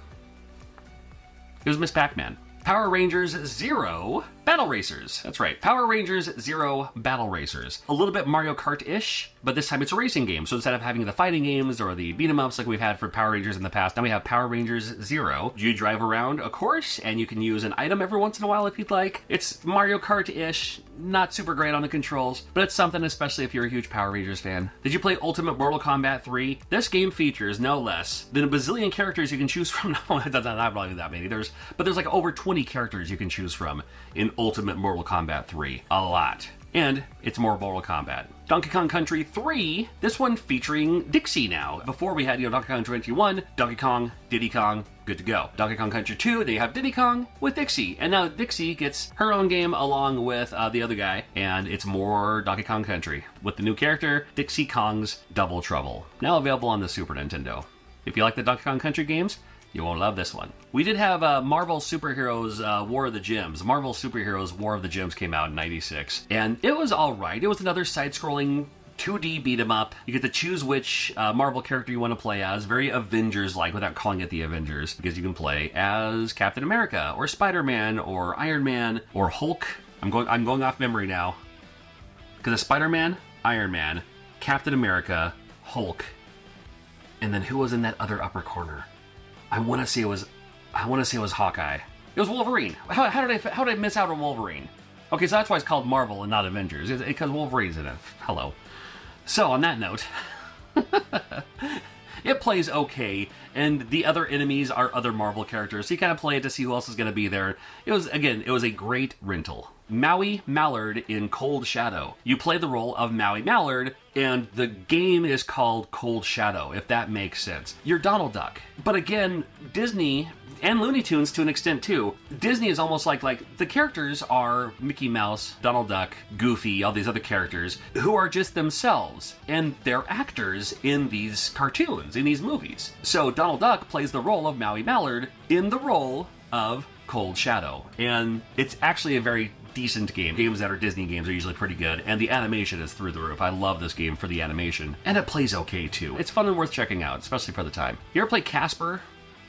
It was Miss Pac-Man. Power Rangers Zero Battle Racers. That's right, Power Rangers Zero Battle Racers. A little bit Mario Kart-ish, but this time it's a racing game. So instead of having the fighting games or the beat-em-ups like we've had for Power Rangers in the past, now we have Power Rangers Zero. You drive around a course, and you can use an item every once in a while if you'd like. It's Mario Kart-ish, not super great on the controls, but it's something, especially if you're a huge Power Rangers fan. Did you play Ultimate Mortal Kombat 3? This game features no less than a bazillion characters you can choose from. No, that's not probably that many. There's like over 20 characters you can choose from in Ultimate Mortal Kombat 3. A lot. And it's more Mortal Kombat. Donkey Kong Country 3, this one featuring Dixie now. Before we had, Donkey Kong 21, Donkey Kong, Diddy Kong, good to go. Donkey Kong Country 2, they have Diddy Kong with Dixie. And now Dixie gets her own game along with the other guy, and it's more Donkey Kong Country with the new character, Dixie Kong's Double Trouble. Now available on the Super Nintendo. If you like the Donkey Kong Country games, you won't love this one. We did have Marvel Superheroes War of the Gems. Marvel Superheroes War of the Gems came out in '96. And it was alright. It was another side-scrolling 2D beat-em-up. You get to choose which Marvel character you want to play as. Very Avengers-like, without calling it the Avengers. Because you can play as Captain America, or Spider-Man, or Iron Man, or Hulk. I'm going off memory now. Because it's Spider-Man, Iron Man, Captain America, Hulk, and then who was in that other upper corner? I want to say it was Hawkeye. It was Wolverine. How did I miss out on Wolverine? Okay, so that's why it's called Marvel and not Avengers. It's because Wolverine's in it. Hello. So, on that note, it plays okay, and the other enemies are other Marvel characters, so you kind of play it to see who else is going to be there. It was a great rental. Maui Mallard in Cold Shadow. You play the role of Maui Mallard, and the game is called Cold Shadow, if that makes sense. You're Donald Duck. But again, Disney, and Looney Tunes to an extent too, Disney is almost like the characters are Mickey Mouse, Donald Duck, Goofy, all these other characters, who are just themselves, and they're actors in these cartoons, in these movies. So Donald Duck plays the role of Maui Mallard in the role of Cold Shadow. And it's actually a very decent game. Games that are Disney games are usually pretty good, and the animation is through the roof. I love this game for the animation, and it plays okay too. It's fun and worth checking out, especially for the time. You ever play Casper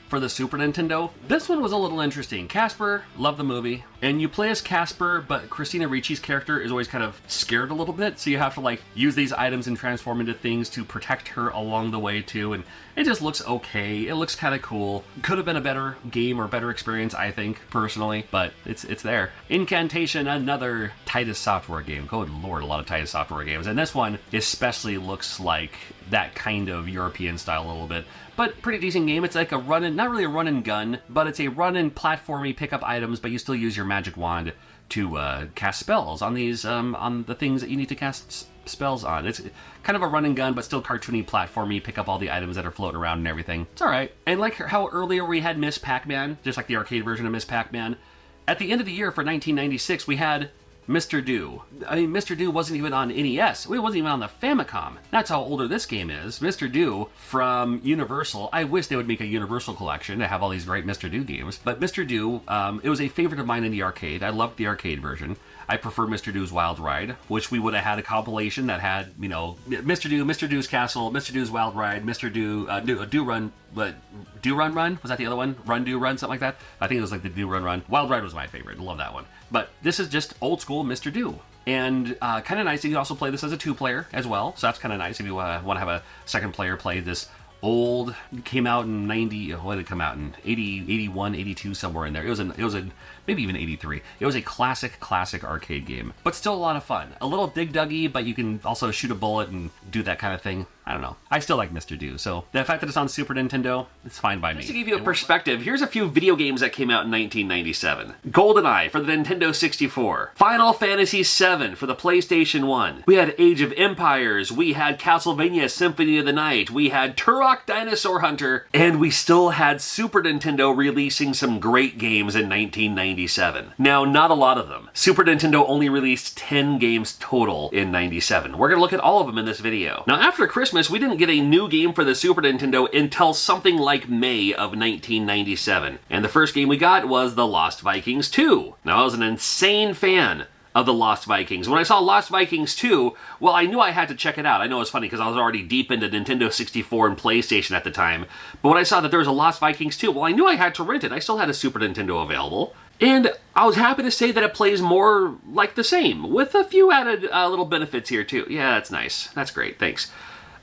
for the Super Nintendo? This one was a little interesting. Casper, love the movie, and you play as Casper, but Christina Ricci's character is always kind of scared a little bit, so you have to like use these items and transform into things to protect her along the way too, and it just looks okay. It looks kind of cool. Could have been a better game or better experience, I think, personally, but it's there. Incantation, another Titus Software game. Good lord, a lot of Titus Software games, and this one especially looks like that kind of European style a little bit, but pretty decent game. It's like a run and, not really a run and gun, but it's a run and platformy, pick up items, but you still use your magic wand to cast spells on these, on the things that you need to cast spells on. It's kind of a run and gun, but still cartoony, platformy, pick up all the items that are floating around and everything. It's alright. And like how earlier we had Miss Pac-Man, just like the arcade version of Miss Pac-Man, at the end of the year for 1996, we had Mr. Do. I mean, Mr. Do wasn't even on NES. It wasn't even on the Famicom. That's how older this game is. Mr. Do from Universal. I wish they would make a Universal collection to have all these great Mr. Do games. But Mr. Do, it was a favorite of mine in the arcade. I loved the arcade version. I prefer Mr. Do's Wild Ride, which we would have had a compilation that had, you know, Mr. Do, Mr. Do's Castle, Mr. Do's Wild Ride, Mr. Do, Do Run, but Do Run Run? Was that the other one? Run Do Run, something like that? I think it was like the Do Run Run. Wild Ride was my favorite. I love that one. But this is just old school Mr. Do. And kind of nice. You can also play this as a 2-player as well. So that's kind of nice if you want to have a second player play this old, came out in 90, what did it come out in? 80, 81, 82, somewhere in there. It was a maybe even 83. It was a classic arcade game, but still a lot of fun. A little dig duggy, but you can also shoot a bullet and do that kind of thing. I don't know. I still like Mr. Do, so the fact that it's on Super Nintendo, it's fine by me. Just to give you a perspective, here's a few video games that came out in 1997. GoldenEye for the Nintendo 64. Final Fantasy VII for the PlayStation 1. We had Age of Empires. We had Castlevania Symphony of the Night. We had Turok Dinosaur Hunter. And we still had Super Nintendo releasing some great games in 1997. Now, not a lot of them. Super Nintendo only released 10 games total in 97. We're going to look at all of them in this video. Now, after Christmas, we didn't get a new game for the Super Nintendo until something like May of 1997. And the first game we got was The Lost Vikings 2. Now, I was an insane fan of The Lost Vikings. When I saw Lost Vikings 2, well, I knew I had to check it out. I know it's funny because I was already deep into Nintendo 64 and PlayStation at the time. But when I saw that there was a Lost Vikings 2, well, I knew I had to rent it. I still had a Super Nintendo available. And I was happy to say that it plays more like the same, with a few added little benefits here too. Yeah, that's nice. That's great. Thanks.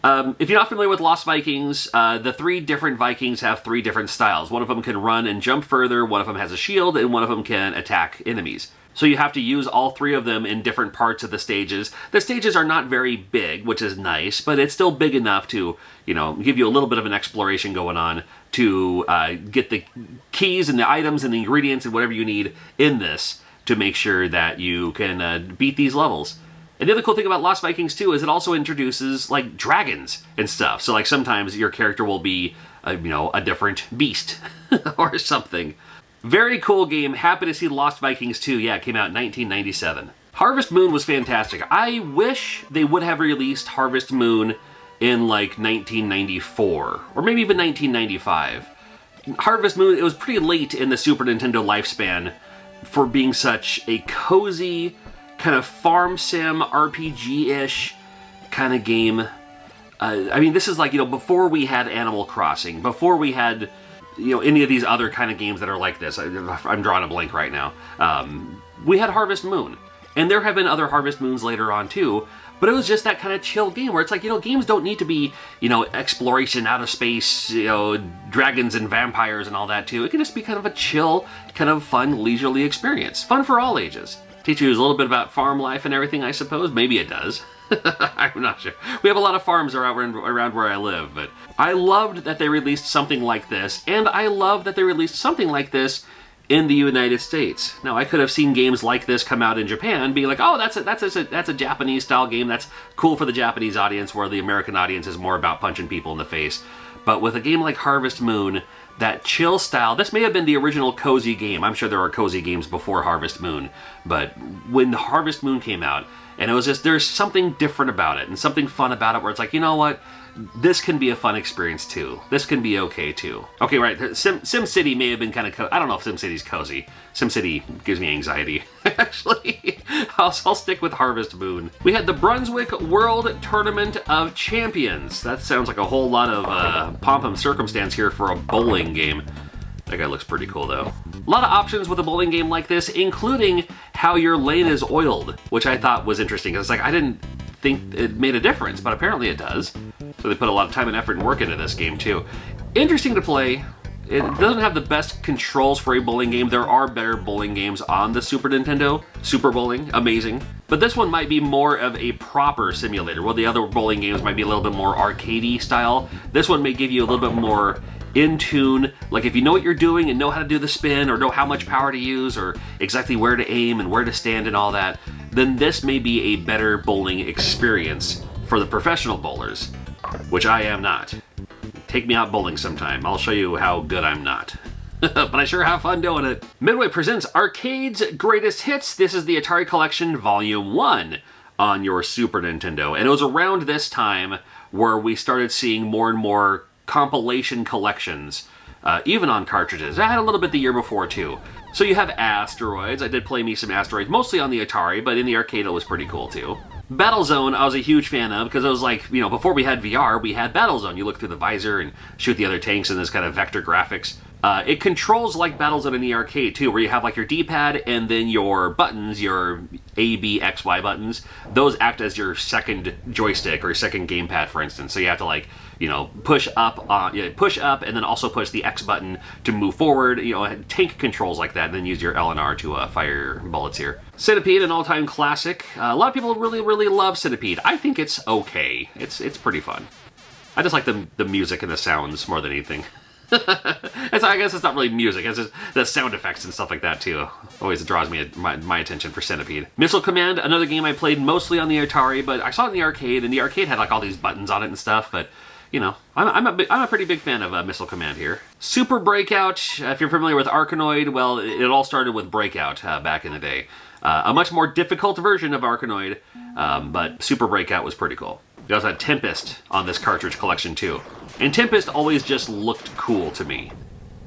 If you're not familiar with Lost Vikings, the 3 different Vikings have 3 different styles. One of them can run and jump further, one of them has a shield, and one of them can attack enemies. So you have to use all 3 of them in different parts of the stages. The stages are not very big, which is nice, but it's still big enough to, you know, give you a little bit of an exploration going on to get the keys and the items and the ingredients and whatever you need in this to make sure that you can beat these levels. And the other cool thing about Lost Vikings 2 is it also introduces, like, dragons and stuff. So, like, sometimes your character will be, you know, a different beast or something. Very cool game. Happy to see Lost Vikings 2. Yeah, it came out in 1997. Harvest Moon was fantastic. I wish they would have released Harvest Moon in, like, 1994. Or maybe even 1995. Harvest Moon, it was pretty late in the Super Nintendo lifespan for being such a cozy, kind of farm sim, RPG-ish kind of game. I mean, this is like, you know, before we had Animal Crossing, before we had, you know, any of these other kind of games that are like this. I'm drawing a blank right now. We had Harvest Moon, and there have been other Harvest Moons later on too, but it was just that kind of chill game where it's like, you know, games don't need to be, you know, exploration, outer space, you know, dragons and vampires and all that too. It can just be kind of a chill, kind of fun, leisurely experience. Fun for all ages. Teach you a little bit about farm life and everything, I suppose. Maybe it does. I'm not sure. We have a lot of farms around where I live, but I loved that they released something like this, and I love that they released something like this in the United States. Now, I could have seen games like this come out in Japan, being like, oh, that's a Japanese style game. That's cool for the Japanese audience, where the American audience is more about punching people in the face. But with a game like Harvest Moon, that chill style, this may have been the original cozy game. I'm sure there were cozy games before Harvest Moon, but when Harvest Moon came out, and it was just, there's something different about it and something fun about it where it's like, you know what? This can be a fun experience too. This can be okay too. Okay, right, SimCity may have been kind of I don't know if SimCity's cozy. SimCity gives me anxiety. Actually, I'll stick with Harvest Moon. We had the Brunswick World Tournament of Champions. That sounds like a whole lot of pomp and circumstance here for a bowling game. That guy looks pretty cool though. A lot of options with a bowling game like this, including how your lane is oiled, which I thought was interesting. It's like, I didn't think it made a difference, but apparently it does. So they put a lot of time and effort and work into this game too. Interesting to play. It doesn't have the best controls for a bowling game. There are better bowling games on the Super Nintendo. Super Bowling, amazing. But this one might be more of a proper simulator, while the other bowling games might be a little bit more arcadey style. This one may give you a little bit more in tune, like if you know what you're doing and know how to do the spin, or know how much power to use, or exactly where to aim and where to stand and all that, then this may be a better bowling experience for the professional bowlers, which I am not. Take me out bowling sometime. I'll show you how good I'm not. But I sure have fun doing it. Midway presents Arcade's Greatest Hits. This is the Atari Collection Volume 1 on your Super Nintendo. And it was around this time where we started seeing more and more compilation collections, even on cartridges. I had a little bit the year before too. So you have Asteroids. I did play me some Asteroids, mostly on the Atari, but in the arcade it was pretty cool too. Battlezone I was a huge fan of, because it was like, you know, before we had VR, we had Battlezone. You look through the visor and shoot the other tanks in this kind of vector graphics. It controls like Battlezone in the arcade too, where you have like your D-pad and then your buttons, your A, B, X, Y buttons. Those act as your second joystick or your second gamepad, for instance. So you have to, like, you know, push up and then also push the X button to move forward. You know, tank controls like that, and then use your L and R to fire your bullets here. Centipede, an all-time classic. A lot of people really love Centipede. I think it's okay. It's pretty fun. I just like the music and the sounds more than anything. I guess it's not really music, it's just the sound effects and stuff like that too. Always draws me my attention for Centipede. Missile Command, another game I played mostly on the Atari, but I saw it in the arcade, and the arcade had like all these buttons on it and stuff, but you know, I'm a pretty big fan of Missile Command here. Super Breakout, if you're familiar with Arkanoid, well, it all started with Breakout back in the day. A much more difficult version of Arkanoid, but Super Breakout was pretty cool. We also had Tempest on this cartridge collection too. And Tempest always just looked cool to me.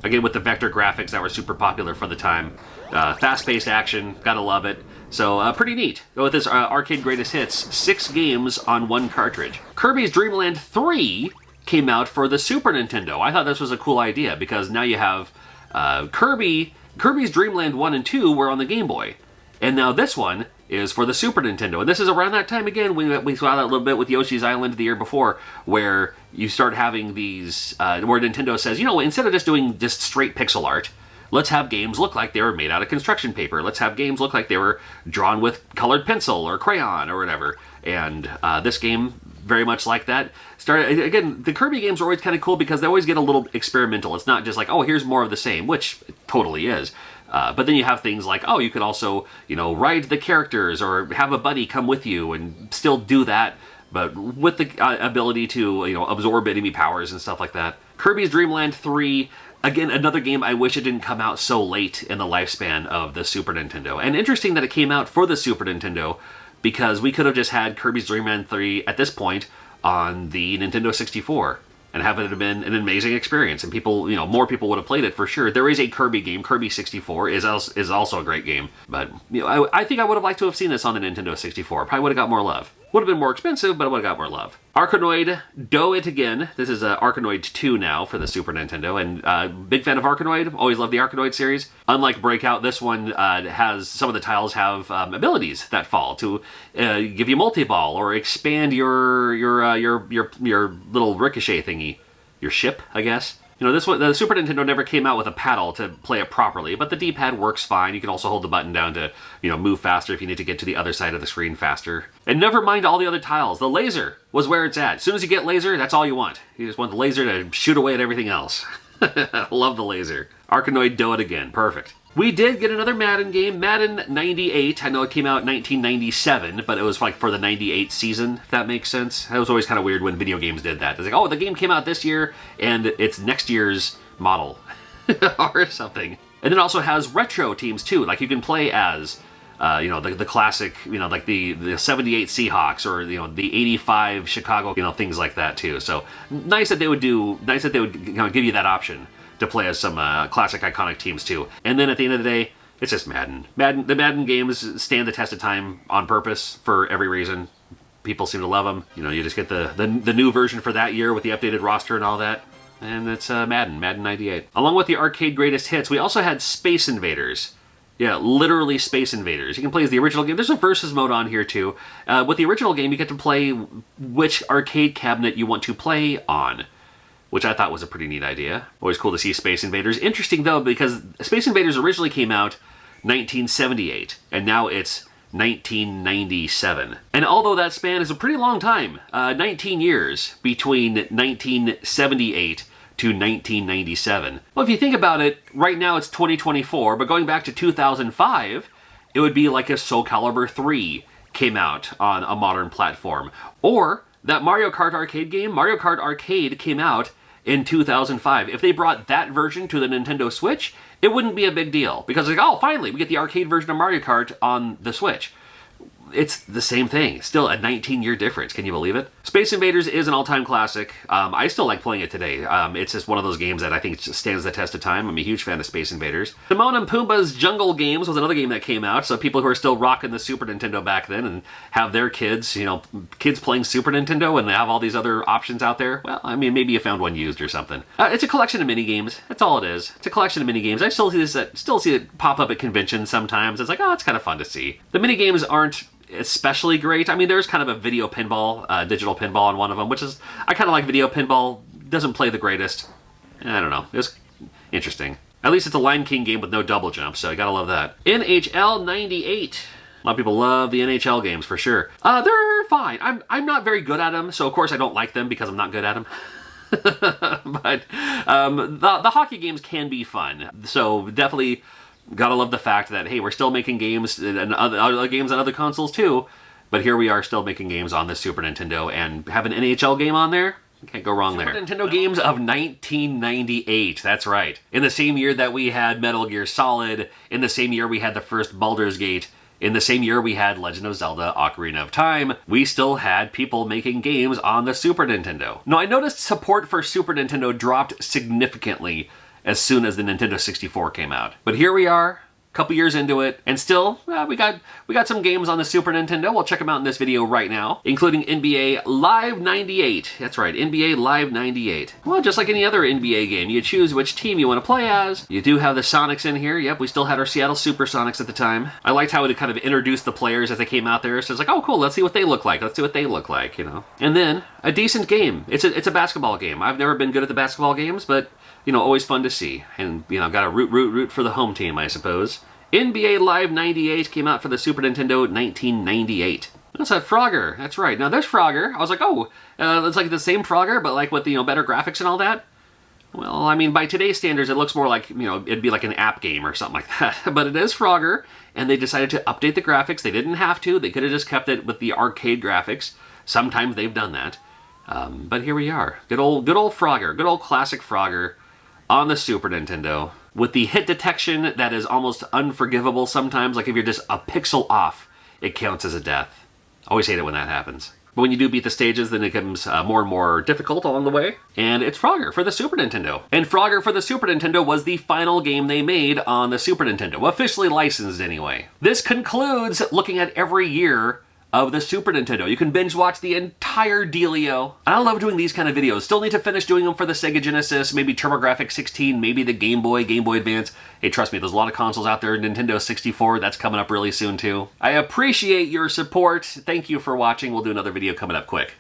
Again, with the vector graphics that were super popular for the time. Fast-paced action, gotta love it. So, pretty neat. Go with this Arcade Greatest Hits, 6 games on 1 cartridge. Kirby's Dream Land 3 came out for the Super Nintendo. I thought this was a cool idea, because now you have Kirby's Dream Land 1 and 2 were on the Game Boy. And now this one is for the Super Nintendo. And this is around that time again, we saw that a little bit with Yoshi's Island the year before, where you start having these, where Nintendo says, you know, instead of just doing just straight pixel art, let's have games look like they were made out of construction paper. Let's have games look like they were drawn with colored pencil or crayon or whatever. And this game, very much like that. Again, the Kirby games are always kind of cool because they always get a little experimental. It's not just like, oh, here's more of the same, which it totally is. But then you have things like, oh, you can also, you know, ride the characters or have a buddy come with you and still do that, but with the ability to, you know, absorb enemy powers and stuff like that. Kirby's Dream Land 3, again, another game I wish it didn't come out so late in the lifespan of the Super Nintendo. And interesting that it came out for the Super Nintendo, because we could have just had Kirby's Dream Land 3 at this point on the Nintendo 64. And have it have been an amazing experience, and people, you know, more people would have played it for sure. There is a Kirby game, Kirby 64 is also a great game, but you know, I think I would have liked to have seen this on the Nintendo 64. Probably would have got more love. Would have been more expensive, but it would have got more love. Arkanoid, Do It Again. This is Arkanoid 2 now for the Super Nintendo, and big fan of Arkanoid. Always loved the Arkanoid series. Unlike Breakout, this one has some of the tiles have abilities that fall to give you multi-ball or expand your little ricochet thingy, your ship, I guess. You know, this one, the Super Nintendo never came out with a paddle to play it properly, but the D-pad works fine. You can also hold the button down to, you know, move faster if you need to get to the other side of the screen faster. And never mind all the other tiles. The laser was where it's at. As soon as you get laser, that's all you want. You just want the laser to shoot away at everything else. Love the laser. Arkanoid, do it again. Perfect. We did get another Madden game, Madden 98. I know it came out in 1997, but it was like for the 98 season, if that makes sense. That was always kind of weird when video games did that. It's like, oh, the game came out this year, and it's next year's model, or something. And it also has retro teams, too. Like, you can play as, you know, the classic, you know, like the 78 Seahawks, or, you know, the 85 Chicago, you know, things like that, too. So, nice that they would you know, give you that option to play as some classic iconic teams too. And then at the end of the day, it's just Madden. The Madden games stand the test of time on purpose for every reason. People seem to love them. You know, you just get the new version for that year with the updated roster and all that. And it's Madden 98. Along with the arcade greatest hits, we also had Space Invaders. Yeah, literally Space Invaders. You can play as the original game. There's a versus mode on here too. With the original game, you get to play which arcade cabinet you want to play on, which I thought was a pretty neat idea. Always cool to see Space Invaders. Interesting, though, because Space Invaders originally came out 1978, and now it's 1997. And although that span is a pretty long time, 19 years between 1978 to 1997. Well, if you think about it, right now it's 2024, but going back to 2005, it would be like if Soul Calibur 3 came out on a modern platform. Or that Mario Kart arcade game, Mario Kart Arcade, came out in 2005. If they brought that version to the Nintendo Switch, it wouldn't be a big deal. Because like, oh, finally, we get the arcade version of Mario Kart on the Switch. It's the same thing. Still a 19-year difference. Can you believe it? Space Invaders is an all-time classic. I still like playing it today. It's just one of those games that I think stands the test of time. I'm a huge fan of Space Invaders. Timon and Pumbaa's Jungle Games was another game that came out, so people who are still rocking the Super Nintendo back then and have their kids, you know, kids playing Super Nintendo and they have all these other options out there, well, I mean, maybe you found one used or something. It's a collection of mini-games. That's all it is. It's a collection of mini-games. I still see it pop up at conventions sometimes. It's like, oh, it's kind of fun to see. The mini-games aren't especially great. I mean, there's kind of a video pinball, digital pinball on one of them, which is, I kind of like video pinball. Doesn't play the greatest. I don't know. It's interesting. At least it's a Lion King game with no double jump, so you gotta love that. NHL 98. A lot of people love the NHL games for sure. They're fine. I'm not very good at them, so of course I don't like them because I'm not good at them. But the hockey games can be fun. So definitely gotta love the fact that, hey, we're still making games and other games on other consoles too, but here we are still making games on the Super Nintendo, and have an NHL game on there? Can't go wrong there. Super Nintendo games of 1998, that's right. In the same year that we had Metal Gear Solid, in the same year we had the first Baldur's Gate, in the same year we had Legend of Zelda Ocarina of Time, we still had people making games on the Super Nintendo. Now, I noticed support for Super Nintendo dropped significantly as soon as the Nintendo 64 came out. But here we are, a couple years into it, and still, we got some games on the Super Nintendo. We'll check them out in this video right now, including NBA Live 98. That's right, NBA Live 98. Well, just like any other NBA game, you choose which team you want to play as. You do have the Sonics in here. Yep, we still had our Seattle Supersonics at the time. I liked how it kind of introduced the players as they came out there. So it's like, oh, cool, let's see what they look like. Let's see what they look like, you know. And then, a decent game. It's a basketball game. I've never been good at the basketball games, but you know, always fun to see. And, you know, got to root for the home team, I suppose. NBA Live 98 came out for the Super Nintendo 1998. That's that Frogger. That's right. Now, there's Frogger. I was like, oh, it's like the same Frogger, but like with, you know, better graphics and all that. Well, I mean, by today's standards, it looks more like, you know, it'd be like an app game or something like that. But it is Frogger, and they decided to update the graphics. They didn't have to. They could have just kept it with the arcade graphics. Sometimes they've done that. But here we are. Good old Frogger. Good old classic Frogger on the Super Nintendo, with the hit detection that is almost unforgivable sometimes. Like if you're just a pixel off, it counts as a death. Always hate it when that happens. But when you do beat the stages, then it becomes more and more difficult along the way. And it's Frogger for the Super Nintendo. And Frogger for the Super Nintendo was the final game they made on the Super Nintendo, officially licensed anyway. This concludes looking at every year of the Super Nintendo. You can binge watch the entire dealio. I love doing these kind of videos. Still need to finish doing them for the Sega Genesis, maybe TurboGrafx 16, maybe the Game Boy Advance. Hey, trust me, there's a lot of consoles out there. Nintendo 64, that's coming up really soon too. I appreciate your support. Thank you for watching. We'll do another video coming up quick.